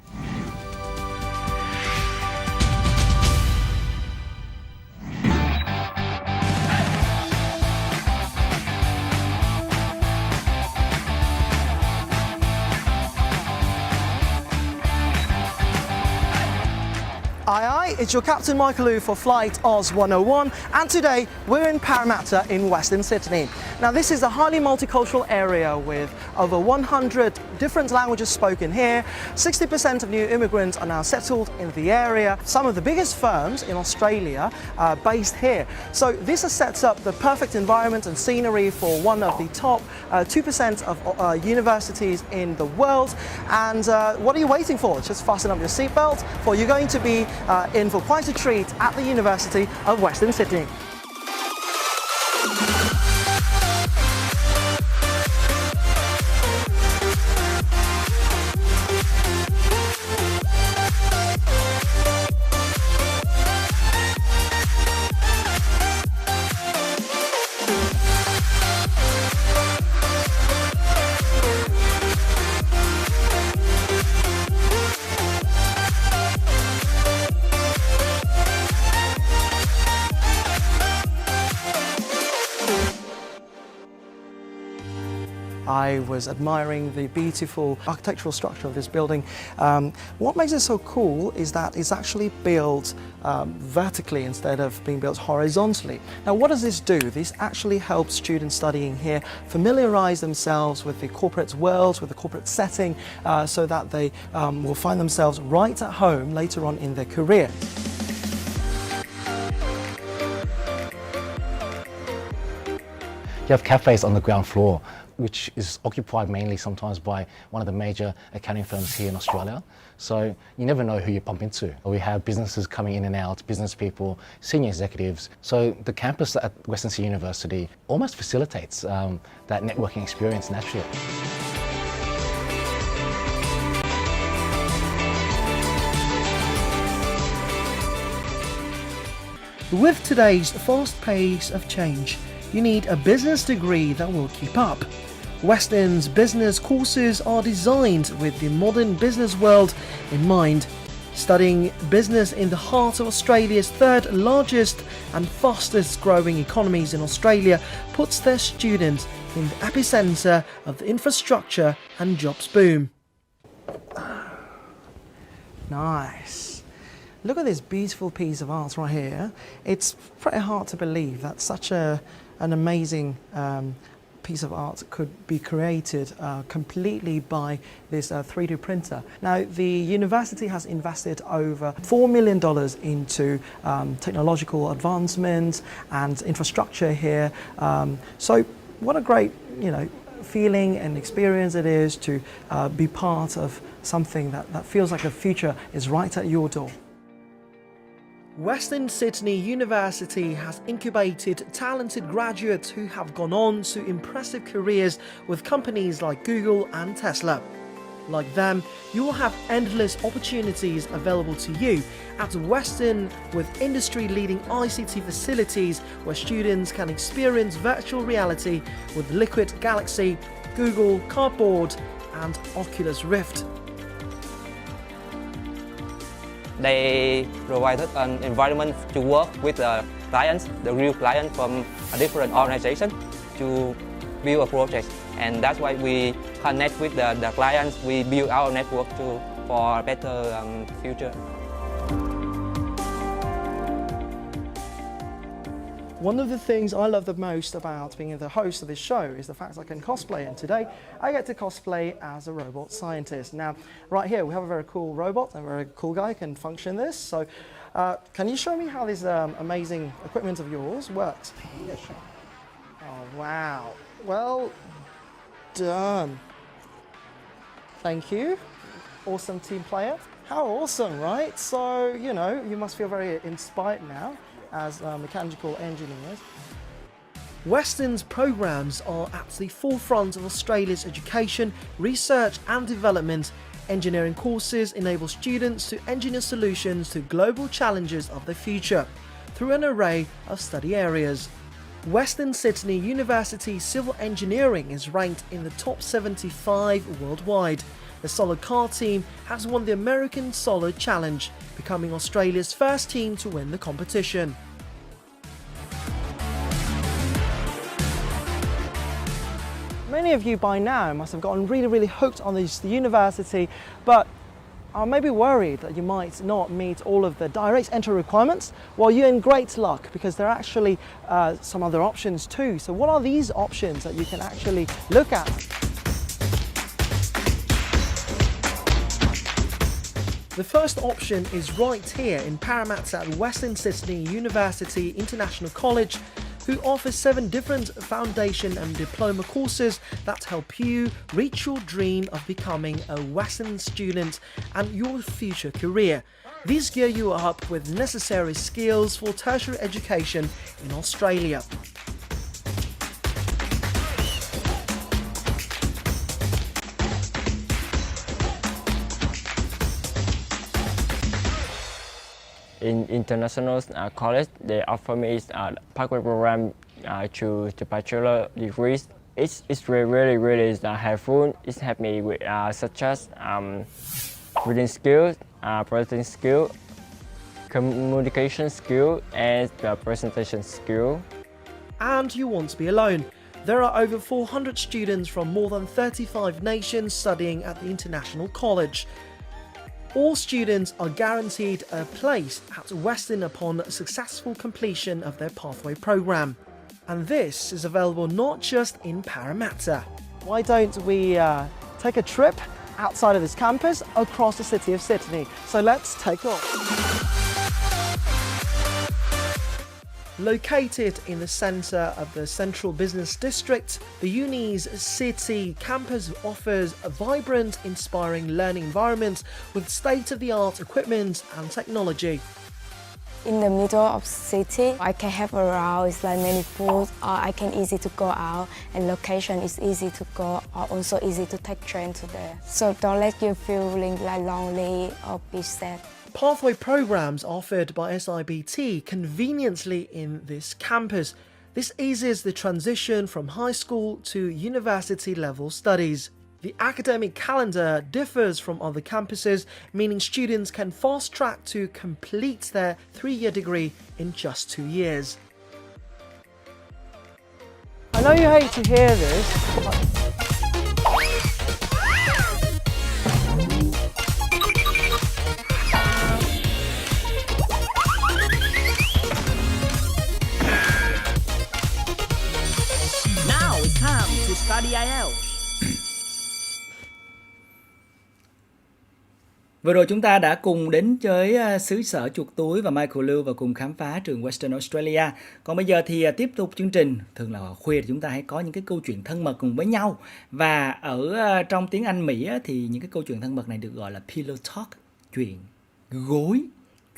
Aye, it's your Captain Michael Lu for Flight Oz 101, and today we're in Parramatta in Western Sydney. Now this is a highly multicultural area with over 100 different languages spoken here. 60% of new immigrants are now settled in the area. Some of the biggest firms in Australia are based here. So this has set up the perfect environment and scenery for one of the top 2% of universities in the world. And what are you waiting for? Just fasten up your seatbelt, for you're going to be in for quite a treat at the University of Western Sydney. I was admiring the beautiful architectural structure of this building. What makes it so cool is that it's actually built vertically instead of being built horizontally. Now what does this do? This actually helps students studying here familiarize themselves with the corporate world, with the corporate setting, so that they will find themselves right at home later on in their career. You have cafes on the ground floor, which is occupied mainly sometimes by one of the major accounting firms here in Australia. So you never know who you bump into. We have businesses coming in and out, business people, senior executives. So the campus at Western Sydney University almost facilitates that networking experience naturally. With today's fast pace of change, you need a business degree that will keep up. Western's business courses are designed with the modern business world in mind. Studying business in the heart of Australia's third largest and fastest growing economies in Australia puts their students in the epicentre of the infrastructure and jobs boom. Nice. Look at this beautiful piece of art right here. It's pretty hard to believe that such an amazing piece of art could be created completely by this 3D printer. Now, the university has invested over $4 million into technological advancement and infrastructure here. So what a great, feeling and experience it is to be part of something that feels like the future is right at your door. Western Sydney University has incubated talented graduates who have gone on to impressive careers with companies like Google and Tesla. Like them, you will have endless opportunities available to you at Western with industry-leading ICT facilities where students can experience virtual reality with Liquid Galaxy, Google Cardboard and Oculus Rift. They provided an environment to work with the clients, the real client from a different organization to build a project. And that's why we connect with the clients, we build our network for a better future. One of the things I love the most about being the host of this show is the fact I can cosplay, and today I get to cosplay as a robot scientist. Now, right here we have a very cool robot, and a very cool guy can function this. So, can you show me how this amazing equipment of yours works? Yeah, sure. Oh, wow. Well done. Thank you. Awesome team player. How awesome, right? So, you know, you must feel very inspired now as mechanical engineers. Western's programs are at the forefront of Australia's education, research and development. Engineering courses enable students to engineer solutions to global challenges of the future through an array of study areas. Western Sydney University Civil Engineering is ranked in the top 75 worldwide. The Solid Car team has won the American Solid Challenge, becoming Australia's first team to win the competition. Many of you by now must have gotten really hooked on the university, but are maybe worried that you might not meet all of the direct entry requirements. Well, you're in great luck because there are actually some other options too. So what are these options that you can actually look at? The first option is right here in Parramatta at Western Sydney University International College, who offers 7 different foundation and diploma courses that help you reach your dream of becoming a Western student and your future career. These gear you up with necessary skills for tertiary education in Australia. In international college, they offer me a pathway program to the bachelor degrees. It's really helpful. It's helped me with such as reading skills, presenting skill, communication skill, and presentation skill. And you won't be alone. There are over 400 students from more than 35 nations studying at the International College. All students are guaranteed a place at Western upon successful completion of their pathway program. And this is available not just in Parramatta. Why don't we take a trip outside of this campus across the city of Sydney? So let's take off. Located in the centre of the Central Business District, the uni's city campus offers a vibrant, inspiring learning environment with state-of-the-art equipment and technology. In the middle of city, I can have around, it's like many food, I can easy to go out, and location is easy to go, or also easy to take train to there. So don't let you feeling like lonely or be sad. Pathway programs offered by SIBT conveniently in this campus. This eases the transition from high school to university level studies. The academic calendar differs from other campuses, meaning students can fast track to complete their 3-year degree in just 2 years. I know you hate to hear this, but Study IELTS. Vừa rồi chúng ta đã cùng đến với xứ sở chuột túi và Michael Lưu và cùng khám phá trường Western Australia. Còn bây giờ thì tiếp tục chương trình. Thường là khuya thì chúng ta hãy có những cái câu chuyện thân mật cùng với nhau. Và ở trong tiếng Anh Mỹ thì những cái câu chuyện thân mật này được gọi là pillow talk, chuyện gối.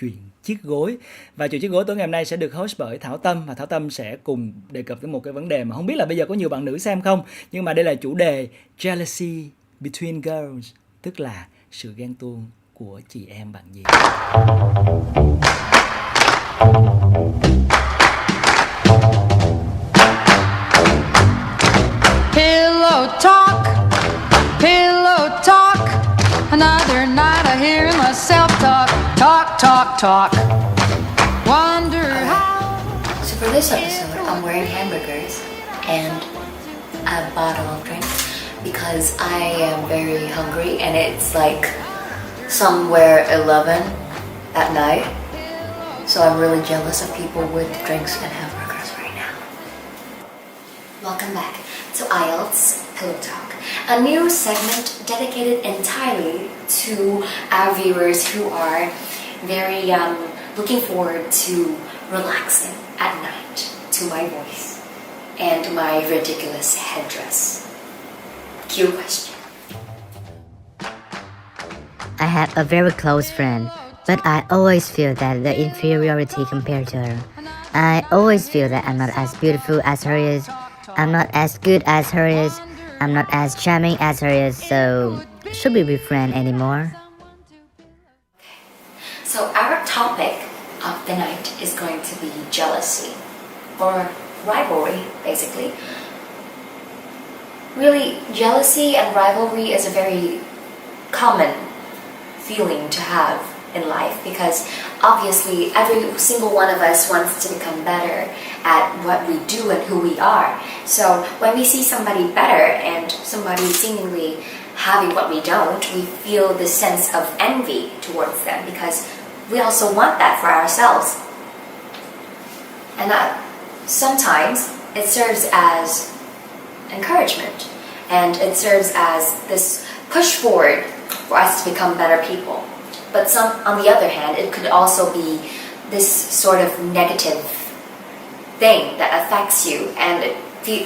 Chuyện chiếc gối. Và chuyện chiếc gối tối ngày hôm nay sẽ được host bởi Thảo Tâm, và Thảo Tâm sẽ cùng đề cập tới một cái vấn đề mà không biết là bây giờ có nhiều bạn nữ xem không, nhưng mà đây là chủ đề jealousy between girls. tức là sự ghen tuông của chị em bạn gì. Pillow talk, another night I hear myself talk. Wonder how. So for this episode, I'm wearing hamburgers and a bottle of drink because I am very hungry and it's like somewhere 11 at night. So I'm really jealous of people with drinks and hamburgers right now. Welcome back to IELTS Pillow Talk, a new segment dedicated entirely to our viewers who are very looking forward to relaxing at night to my voice and my ridiculous headdress. Cue question. I have a very close friend, but I always feel that the inferiority compared to her. I always feel that I'm not as beautiful as her is, I'm not as good as her is, I'm not as charming as her is, so should we be friends anymore? So our topic of the night is going to be jealousy, or rivalry, basically. Really, jealousy and rivalry is a very common feeling to have in life because obviously every single one of us wants to become better at what we do and who we are. So when we see somebody better and somebody seemingly having what we don't, we feel this sense of envy towards them because we also want that for ourselves. And that sometimes it serves as encouragement and it serves as this push forward for us to become better people. But on the other hand, it could also be this sort of negative thing that affects you and it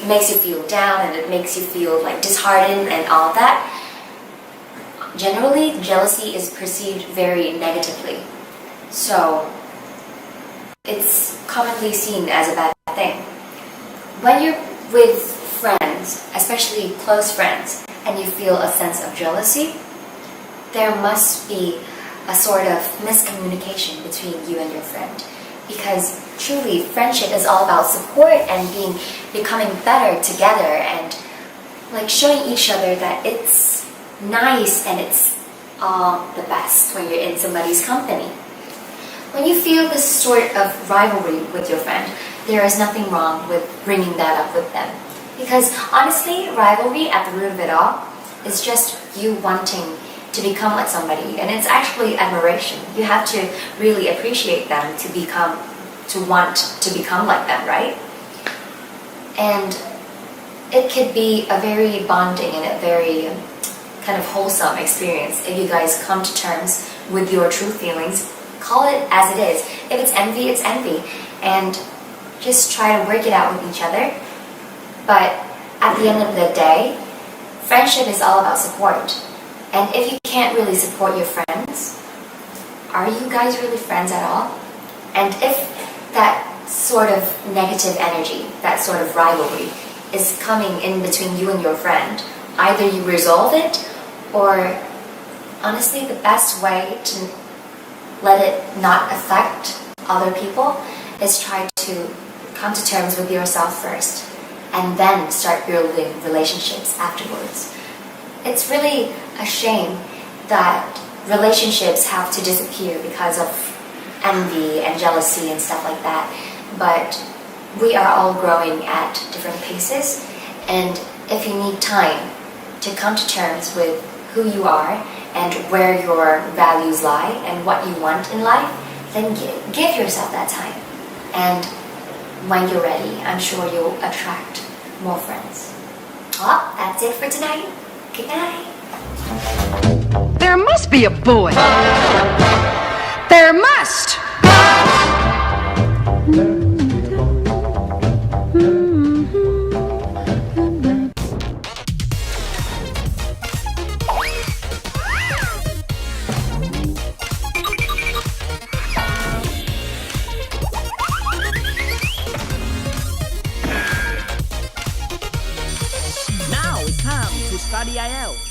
makes you feel down and it makes you feel like disheartened and all that. Generally, jealousy is perceived very negatively. So it's commonly seen as a bad thing. When you're with friends, especially close friends, and you feel a sense of jealousy, there must be a sort of miscommunication between you and your friend. Because truly, friendship is all about support and becoming better together and like showing each other that it's nice and it's all the best when you're in somebody's company. When you feel this sort of rivalry with your friend, there is nothing wrong with bringing that up with them. Because honestly, rivalry at the root of it all is just you wanting to become like somebody, and it's actually admiration. You have to really appreciate them to want to become like them, right? And it could be a very bonding and a very kind of wholesome experience if you guys come to terms with your true feelings. Call it as it is. If it's envy, and just try to work it out with each other. But at the end of the day, friendship is all about support. And if you can't really support your friends, are you guys really friends at all? And if that sort of negative energy, that sort of rivalry is coming in between you and your friend, either you resolve it, or honestly the best way to let it not affect other people is try to come to terms with yourself first and then start building relationships afterwards. It's really a shame that relationships have to disappear because of envy and jealousy and stuff like that. But we are all growing at different paces, and if you need time to come to terms with who you are and where your values lie and what you want in life, then give yourself that time. And when you're ready, I'm sure you'll attract more friends. Well, that's it for tonight. Good night. There must be a boy. There must. Now it's time to study IELTS.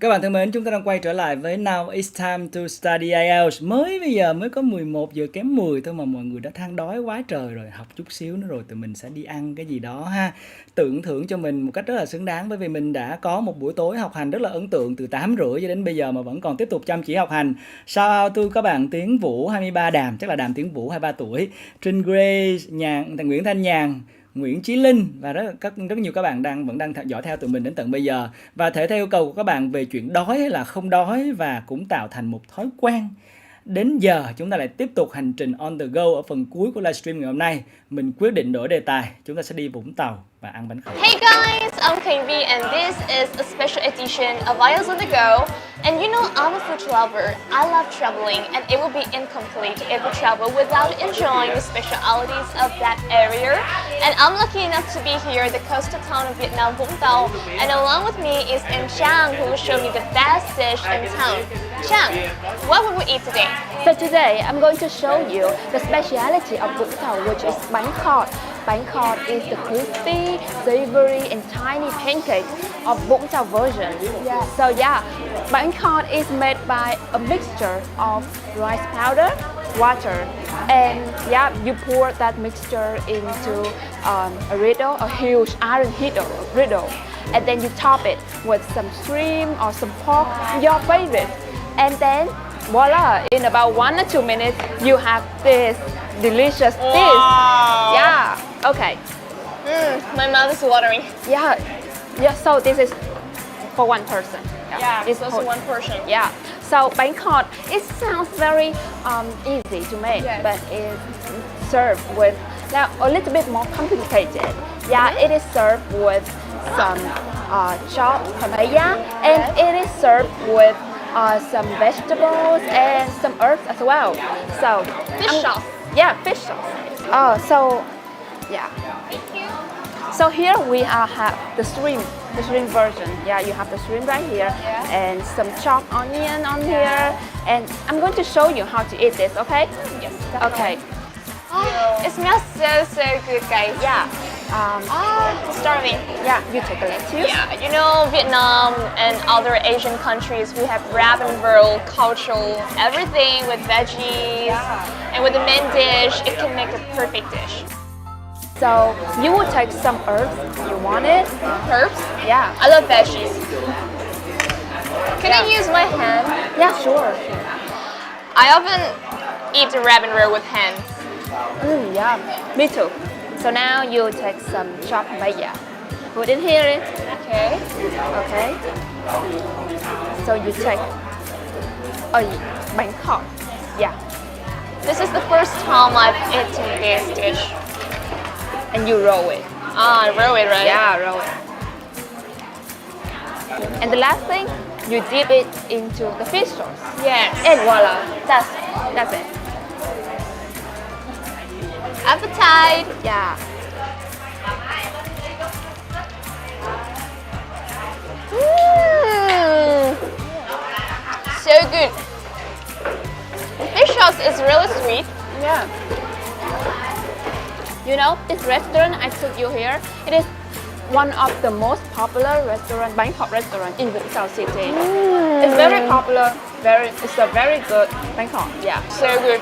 Các bạn thân mến, chúng ta đang quay trở lại với Now It's Time to Study IELTS. Bây giờ mới có 11 giờ kém 10 thôi mà mọi người đã than đói quá trời rồi. Học chút xíu nữa rồi tụi mình sẽ đi ăn cái gì đó ha. Tưởng thưởng cho mình một cách rất là xứng đáng, bởi vì mình đã có một buổi tối học hành rất là ấn tượng từ 8:30 cho đến bây giờ mà vẫn còn tiếp tục chăm chỉ học hành. Shout out to các bạn Tiến Vũ 23 Đàm, chắc là Đàm Tiến Vũ 23 tuổi, Trinh Grace, Nguyễn Thanh Nhàn, Nguyễn Chí Linh và rất nhiều các bạn vẫn đang theo dõi theo tụi mình đến tận bây giờ. Và thể theo yêu cầu của các bạn về chuyện đói hay là không đói và cũng tạo thành một thói quen. Đến giờ chúng ta lại tiếp tục hành trình on the go ở phần cuối của livestream ngày hôm nay. Mình quyết định đổi đề tài, chúng ta sẽ đi Vũng Tàu và ăn bánh khọt. Hey guys, I'm Khanh and this is a special edition of IELTS on the go. And you know, I'm a food lover. I love traveling, and it would be incomplete if we travel without enjoying the specialities of that area. And I'm lucky enough to be here at the coastal town of Vietnam, Vũng Tàu. And along with me is Trang, who will show me the best dish in town. Trang, what will we eat today? So today, I'm going to show you the speciality of Vũng Tàu, which is bánh khọt. Bánh khọt is the crispy, savory, and tiny pancake of Vũng Tàu version. So bánh khọt is made by a mixture of rice powder, water, and you pour that mixture into a riddle, a huge iron riddle, and then you top it with some shrimp or some pork, your favorite, and then voila! In about 1 or 2 minutes, you have this delicious dish. Yeah. Okay. My mouth is watering. Yeah. So this is for one person. It's also one portion. Yeah. So bánh khọt, it sounds very easy to make, but it's served with a little bit more complicated. It is served with some chopped papaya, and it is served with some vegetables and some herbs as well. So fish sauce. Yeah, fish sauce. So here we have the shrimp version. You have the shrimp right here, and some chopped onion on here. And I'm going to show you how to eat this, okay? Yes. Okay. It smells so good, guys. Starving. You take a lettuce. You know, Vietnam and other Asian countries, we have wrap and roll culture, everything with veggies, and with the main dish, it can make a perfect dish. So you will take some herbs. You want it? Herbs? Yeah. I love veggies. Can I use my hand? Yeah, sure. I often eat the wrap and roll with hands. Me too. So now you take some chopped papaya. Put it here. Okay. So you take bánh khọt. This is the first time I've eaten this dish. And you roll it. Roll it, right? Yeah, roll it. And the last thing, you dip it into the fish sauce. Yes. And voila, that's it. Appetite. So good. The fish sauce is really sweet. You know, this restaurant I took you here, it is one of the most popular bánh khọt restaurant in Vũng Tàu City. It's very popular. It's a very good bánh khọt. So good.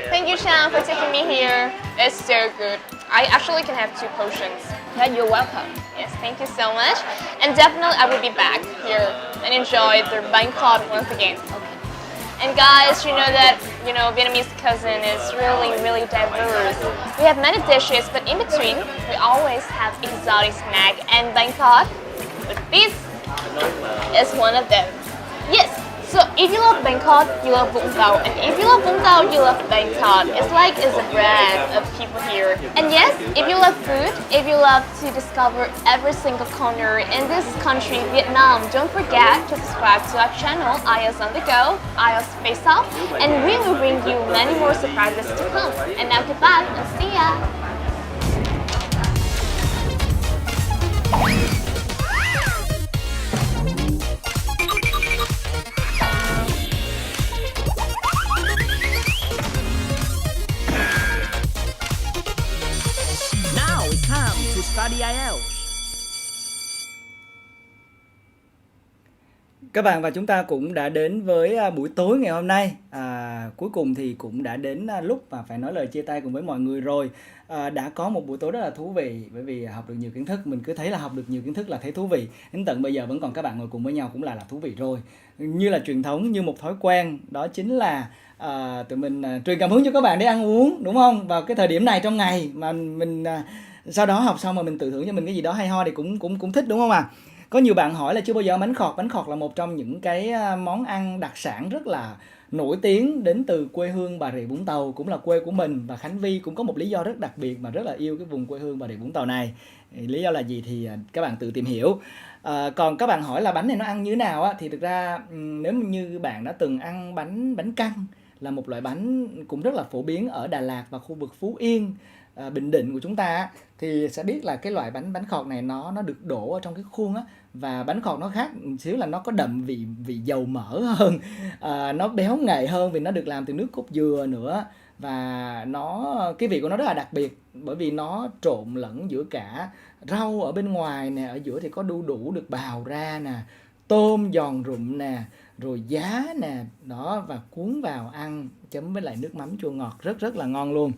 Thank you, Trang, for taking me here. It's so good. I actually can have 2 portions. You're welcome. Yes, thank you so much. And definitely I will be back here and enjoy the bánh khọt once again. And guys, you know that, Vietnamese cuisine is really diverse. We have many dishes, but in between, we always have exotic snack and bánh khọt. But this is one of them. Yes. So if you love bánh khọt, you love Vũng Tàu, and if you love Vũng Tàu, you love bánh khọt. It's a brand of people here. And yes, if you love food, if you love to discover every single corner in this country, Vietnam, don't forget to subscribe to our channel, IELTS on the go, IELTS FACE-OFF, and we will bring you many more surprises to come. And now goodbye and see ya! Các bạn và chúng ta cũng đã đến với buổi tối ngày hôm nay. Cuối cùng thì cũng đã đến lúc mà phải nói lời chia tay cùng với mọi người rồi. Đã có một buổi tối rất là thú vị, bởi vì học được nhiều kiến thức. Mình cứ thấy là học được nhiều kiến thức là thấy thú vị. Đến tận bây giờ vẫn còn các bạn ngồi cùng với nhau cũng là thú vị rồi. Như là truyền thống, như một thói quen, đó chính là tụi mình truyền cảm hứng cho các bạn để ăn uống, đúng không? Vào cái thời điểm này trong ngày mà mình sau đó học xong mà mình tự thưởng cho mình cái gì đó hay ho thì cũng thích, đúng không ạ? Có nhiều bạn hỏi là chưa bao giờ ăn bánh khọt. Bánh khọt là một trong những cái món ăn đặc sản rất là nổi tiếng đến từ quê hương Bà Rịa Vũng Tàu, cũng là quê của mình. Và Khánh Vy cũng có một lý do rất đặc biệt mà rất là yêu cái vùng quê hương Bà Rịa Vũng Tàu này. Lý do là gì thì các bạn tự tìm hiểu. Còn các bạn hỏi là bánh này nó ăn như thế nào á, thì thực ra nếu như bạn đã từng ăn bánh căn, là một loại bánh cũng rất là phổ biến ở Đà Lạt và khu vực Phú Yên, Bình Định của chúng ta, thì sẽ biết là cái loại bánh khọt này nó được đổ ở trong cái khuôn á. Và bánh khọt nó khác một xíu là nó có đậm vị dầu mỡ hơn, nó béo ngậy hơn vì nó được làm từ nước cốt dừa nữa. Và cái vị của nó rất là đặc biệt, bởi vì nó trộn lẫn giữa cả rau ở bên ngoài nè, ở giữa thì có đu đủ được bào ra nè, tôm giòn rụm nè, rồi giá nè, đó, và cuốn vào ăn chấm với lại nước mắm chua ngọt rất là ngon luôn.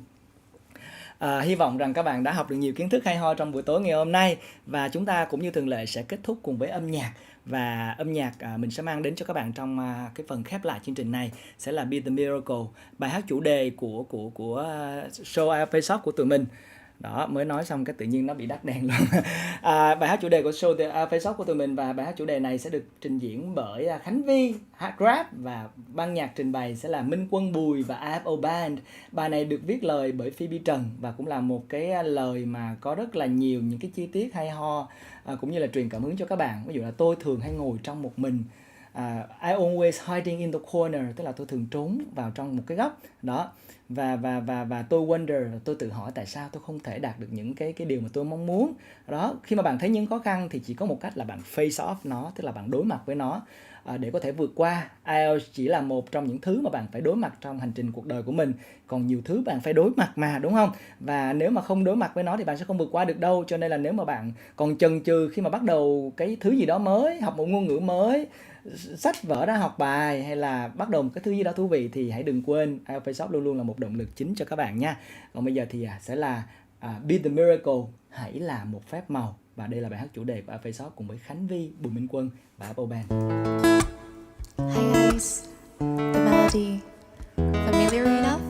Hy vọng rằng các bạn đã học được nhiều kiến thức hay ho trong buổi tối ngày hôm nay. Và chúng ta cũng như thường lệ sẽ kết thúc cùng với âm nhạc. Và âm nhạc mình sẽ mang đến cho các bạn trong cái phần khép lại chương trình này sẽ là Be The Miracle, bài hát chủ đề của show IELTS FACE-OFF của tụi mình. Đó, mới nói xong cái tự nhiên nó bị đắt đèn luôn. Bài hát chủ đề của show IELTS FACE-OFF của tụi mình, và bài hát chủ đề này sẽ được trình diễn bởi Khánh Vy, hát rap, và ban nhạc trình bày sẽ là Minh Quân Bùi và IFO Band. Bài này được viết lời bởi Phoebe Trần và cũng là một cái lời mà có rất là nhiều những cái chi tiết hay ho, cũng như là truyền cảm hứng cho các bạn. Ví dụ là tôi thường hay ngồi trong một mình, I always hiding in the corner, tức là tôi thường trốn vào trong một cái góc đó. Và tôi wonder, tôi tự hỏi tại sao tôi không thể đạt được những cái điều mà tôi mong muốn. Đó, khi mà bạn thấy những khó khăn thì chỉ có một cách là bạn face off nó, tức là bạn đối mặt với nó để có thể vượt qua. IELTS chỉ là một trong những thứ mà bạn phải đối mặt trong hành trình cuộc đời của mình. Còn nhiều thứ bạn phải đối mặt mà, đúng không? Và nếu mà không đối mặt với nó thì bạn sẽ không vượt qua được đâu. Cho nên là nếu mà bạn còn chần chừ khi mà bắt đầu cái thứ gì đó mới, học một ngôn ngữ mới, sách vở ra học bài, hay là bắt đầu một cái thứ gì đó thú vị, thì hãy đừng quên IELTS FACE-OFF luôn luôn là một động lực chính cho các bạn nha. Còn bây giờ thì sẽ là Be The Miracle, hãy là một phép màu. Và đây là bài hát chủ đề của IELTS FACE-OFF cùng với Khánh Vy, Bùi Minh Quân và IFO Band. Hi guys, the melody familiar enough?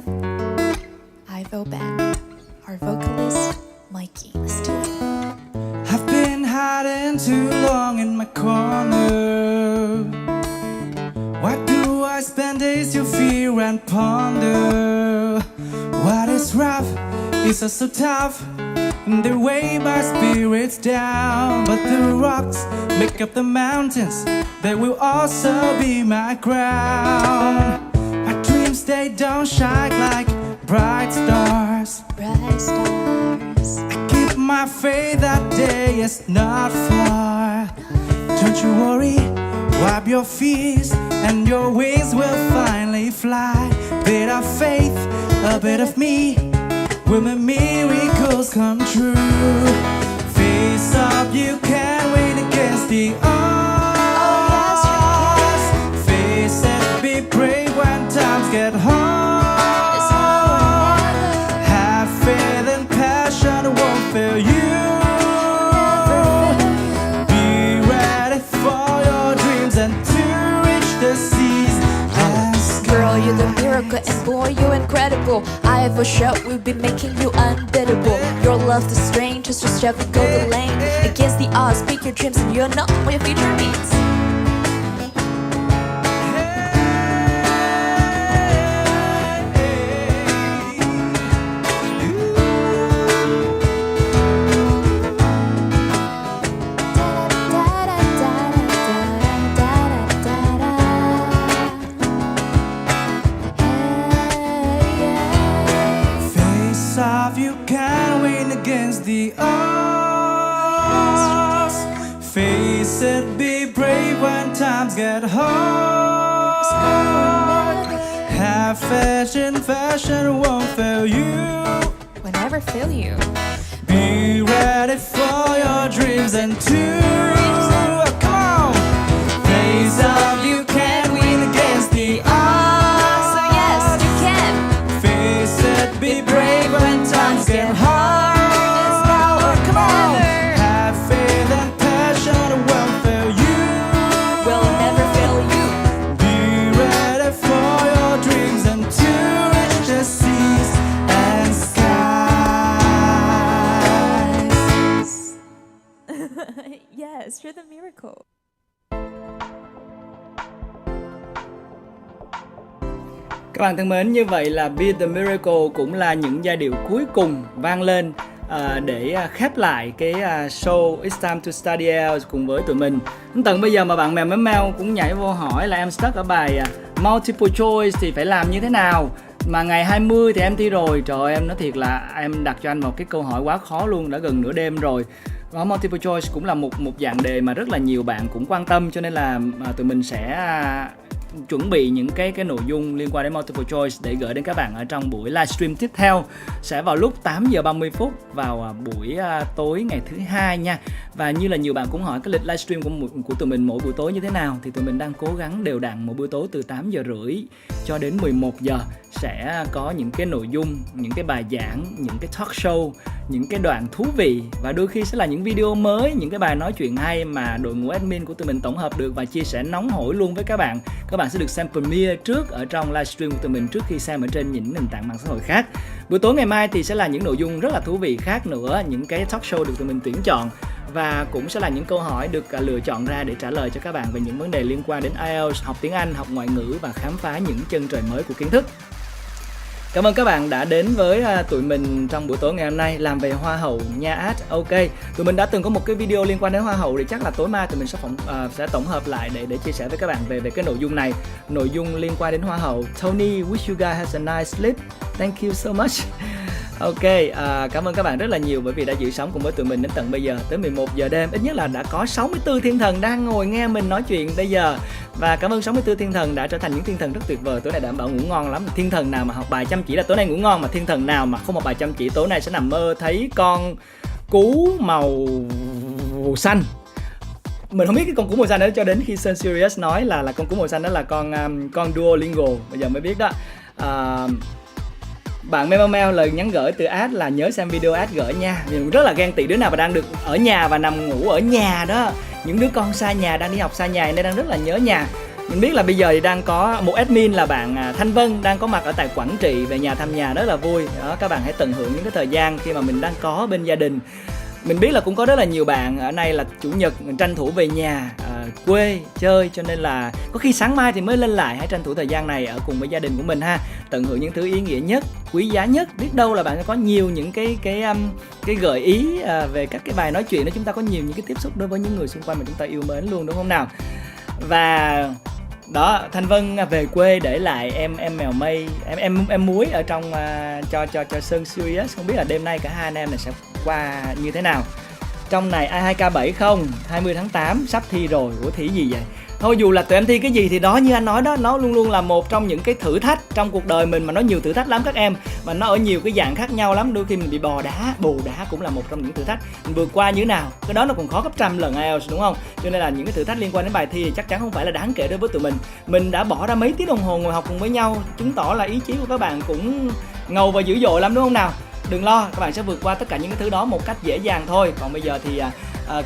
IFO Band, our vocalist Mikey. Let's do it. I've been hiding too long in my corner. Why do I spend days you fear and ponder? What is rough is so tough, and they weigh my spirits down. But the rocks make up the mountains, they will also be my crown. My dreams, they don't shine like bright stars. Bright stars. I keep my faith that day is not far. Don't you worry, wipe your fears, and your wings will finally fly. Bit of faith, a bit of me, will make miracles come true. Face up, you can win against the odds. Face it, be brave when times get hard. Have faith and passion, it won't fail you. Be ready for your dreams and to reach the seas and skies. Girl, you're the miracle, and boy, you're incredible. I for sure will be making you unbeatable. Your love the strange, just strive and go the lane. Against the odds, speak your dreams, and you're not what your future means. The odds. Face it, be brave when times get hard. Have fashion won't fail you. Will never fail you. Be ready for your dreams and to come on. Face up. miracle. Các bạn thân mến, như vậy là Be the Miracle cũng là những giai điệu cuối cùng vang lên để khép lại cái show It's Time to Study IELTS cùng với tụi mình. Đến tận bây giờ mà bạn mèo méo meo cũng nhảy vô hỏi là em stuck ở bài Multiple Choice thì phải làm như thế nào? Mà ngày 20 thì em thi rồi. Trời ơi, em nói thiệt là em đặt cho anh một cái câu hỏi quá khó luôn, đã gần nửa đêm rồi. Và Multiple Choice cũng là một dạng đề mà rất là nhiều bạn cũng quan tâm, cho nên là tụi mình sẽ chuẩn bị những cái nội dung liên quan đến Multiple Choice để gửi đến các bạn ở trong buổi livestream tiếp theo, sẽ vào lúc 8 giờ 30 phút vào buổi tối ngày thứ hai nha. Và như là nhiều bạn cũng hỏi cái lịch livestream của tụi mình mỗi buổi tối như thế nào, thì tụi mình đang cố gắng đều đặn mỗi buổi tối từ 8 giờ rưỡi cho đến 11 giờ sẽ có những cái nội dung, những cái bài giảng, những cái talk show, những cái đoạn thú vị, và đôi khi sẽ là những video mới, những cái bài nói chuyện hay mà đội ngũ admin của tụi mình tổng hợp được và chia sẻ nóng hổi luôn với các bạn. Các bạn sẽ được xem premiere trước ở trong livestream của tụi mình trước khi xem ở trên những nền tảng mạng xã hội khác. Buổi tối ngày mai thì sẽ là những nội dung rất là thú vị khác nữa, những cái talk show được tụi mình tuyển chọn, và cũng sẽ là những câu hỏi được lựa chọn ra để trả lời cho các bạn về những vấn đề liên quan đến IELTS, học tiếng Anh, học ngoại ngữ và khám phá những chân trời mới của kiến thức. Cảm ơn các bạn đã đến với tụi mình trong buổi tối ngày hôm nay làm về hoa hậu nha ad. Ok, tụi mình đã từng có một cái video liên quan đến hoa hậu thì chắc là tối mai tụi mình sẽ tổng hợp lại để chia sẻ với các bạn về cái nội dung này, nội dung liên quan đến hoa hậu. Tony, wish you guys has a nice sleep. Thank you so much. Ok, cảm ơn các bạn rất là nhiều bởi vì đã giữ sóng cùng với tụi mình đến tận bây giờ, tới 11 giờ đêm. Ít nhất là đã có 64 thiên thần đang ngồi nghe mình nói chuyện bây giờ. Và cảm ơn 64 thiên thần đã trở thành những thiên thần rất tuyệt vời. Tối nay đảm bảo ngủ ngon lắm. Thiên thần nào mà học bài chăm chỉ là tối nay ngủ ngon, mà thiên thần nào mà không học bài chăm chỉ tối nay sẽ nằm mơ thấy con cú màu xanh. Mình không biết cái con cú màu xanh đó cho đến khi Sun Sirius nói là con cú màu xanh đó là con Duolingo, bây giờ mới biết đó. Bạn Meo lời nhắn gửi từ ad là nhớ xem video ad gửi nha. Mình rất là ghen tị đứa nào mà đang được ở nhà và nằm ngủ ở nhà đó. Những đứa con xa nhà, đang đi học xa nhà nên đang rất là nhớ nhà. Mình biết là bây giờ thì đang có một admin là bạn Thanh Vân đang có mặt ở tại Quảng Trị, về nhà thăm nhà rất là vui. Đó, các bạn hãy tận hưởng những cái thời gian khi mà mình đang có bên gia đình. Mình biết là cũng có rất là nhiều bạn ở đây là chủ nhật tranh thủ về nhà quê chơi, cho nên là có khi sáng mai thì mới lên lại. Hãy tranh thủ thời gian này ở cùng với gia đình của mình ha, tận hưởng những thứ ý nghĩa nhất, quý giá nhất. Biết đâu là bạn sẽ có nhiều những cái gợi ý về các cái bài nói chuyện đó, chúng ta có nhiều những cái tiếp xúc đối với những người xung quanh mà chúng ta yêu mến luôn, đúng không nào? Và đó, Thanh Vân về quê để lại em mèo mây, em muối ở trong cho Sun Sirius. Không biết là đêm nay cả hai anh em này sẽ qua như thế nào. Trong này ai 2K7 không? 20 tháng 8 sắp thi rồi. Ủa thi gì vậy? Thôi dù là tụi em thi cái gì thì đó, như anh nói đó, nó luôn luôn là một trong những cái thử thách trong cuộc đời mình, mà nó nhiều thử thách lắm các em, mà nó ở nhiều cái dạng khác nhau lắm. Đôi khi mình bị bù đá cũng là một trong những thử thách. Mình vượt qua như thế nào, cái đó nó còn khó gấp trăm lần IELTS, đúng không? Cho nên là những cái thử thách liên quan đến bài thi thì chắc chắn không phải là đáng kể đối với tụi mình. Mình đã bỏ ra mấy tiếng đồng hồ ngồi học cùng với nhau, chứng tỏ là ý chí của các bạn cũng ngầu và dữ dội lắm, đúng không nào? Đừng lo, các bạn sẽ vượt qua tất cả những cái thứ đó một cách dễ dàng thôi. Còn bây giờ thì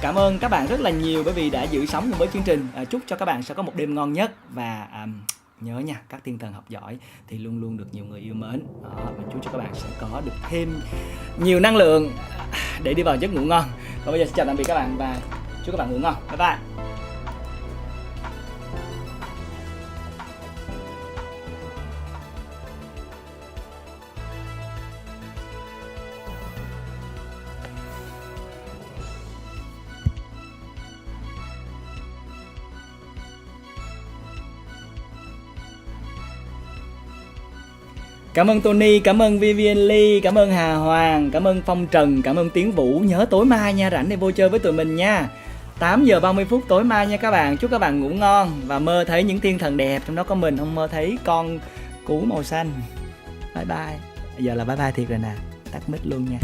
cảm ơn các bạn rất là nhiều bởi vì đã giữ sóng cùng với chương trình. Chúc cho các bạn sẽ có một đêm ngon nhất. Và nhớ nha, các thiên thần học giỏi thì luôn luôn được nhiều người yêu mến. Mình chúc cho các bạn sẽ có được thêm nhiều năng lượng để đi vào giấc ngủ ngon. Còn bây giờ xin chào tạm biệt các bạn và chúc các bạn ngủ ngon. Bye bye. Cảm ơn Tony, cảm ơn Vivian Ly, cảm ơn Hà Hoàng, cảm ơn Phong Trần, cảm ơn Tiến Vũ. Nhớ tối mai nha, rảnh để vô chơi với tụi mình nha. 8 giờ 30 phút tối mai nha các bạn. Chúc các bạn ngủ ngon và mơ thấy những thiên thần đẹp, trong đó có mình, không mơ thấy con cú màu xanh. Bye bye. Bây giờ là bye bye thiệt rồi nè, tắt mic luôn nha.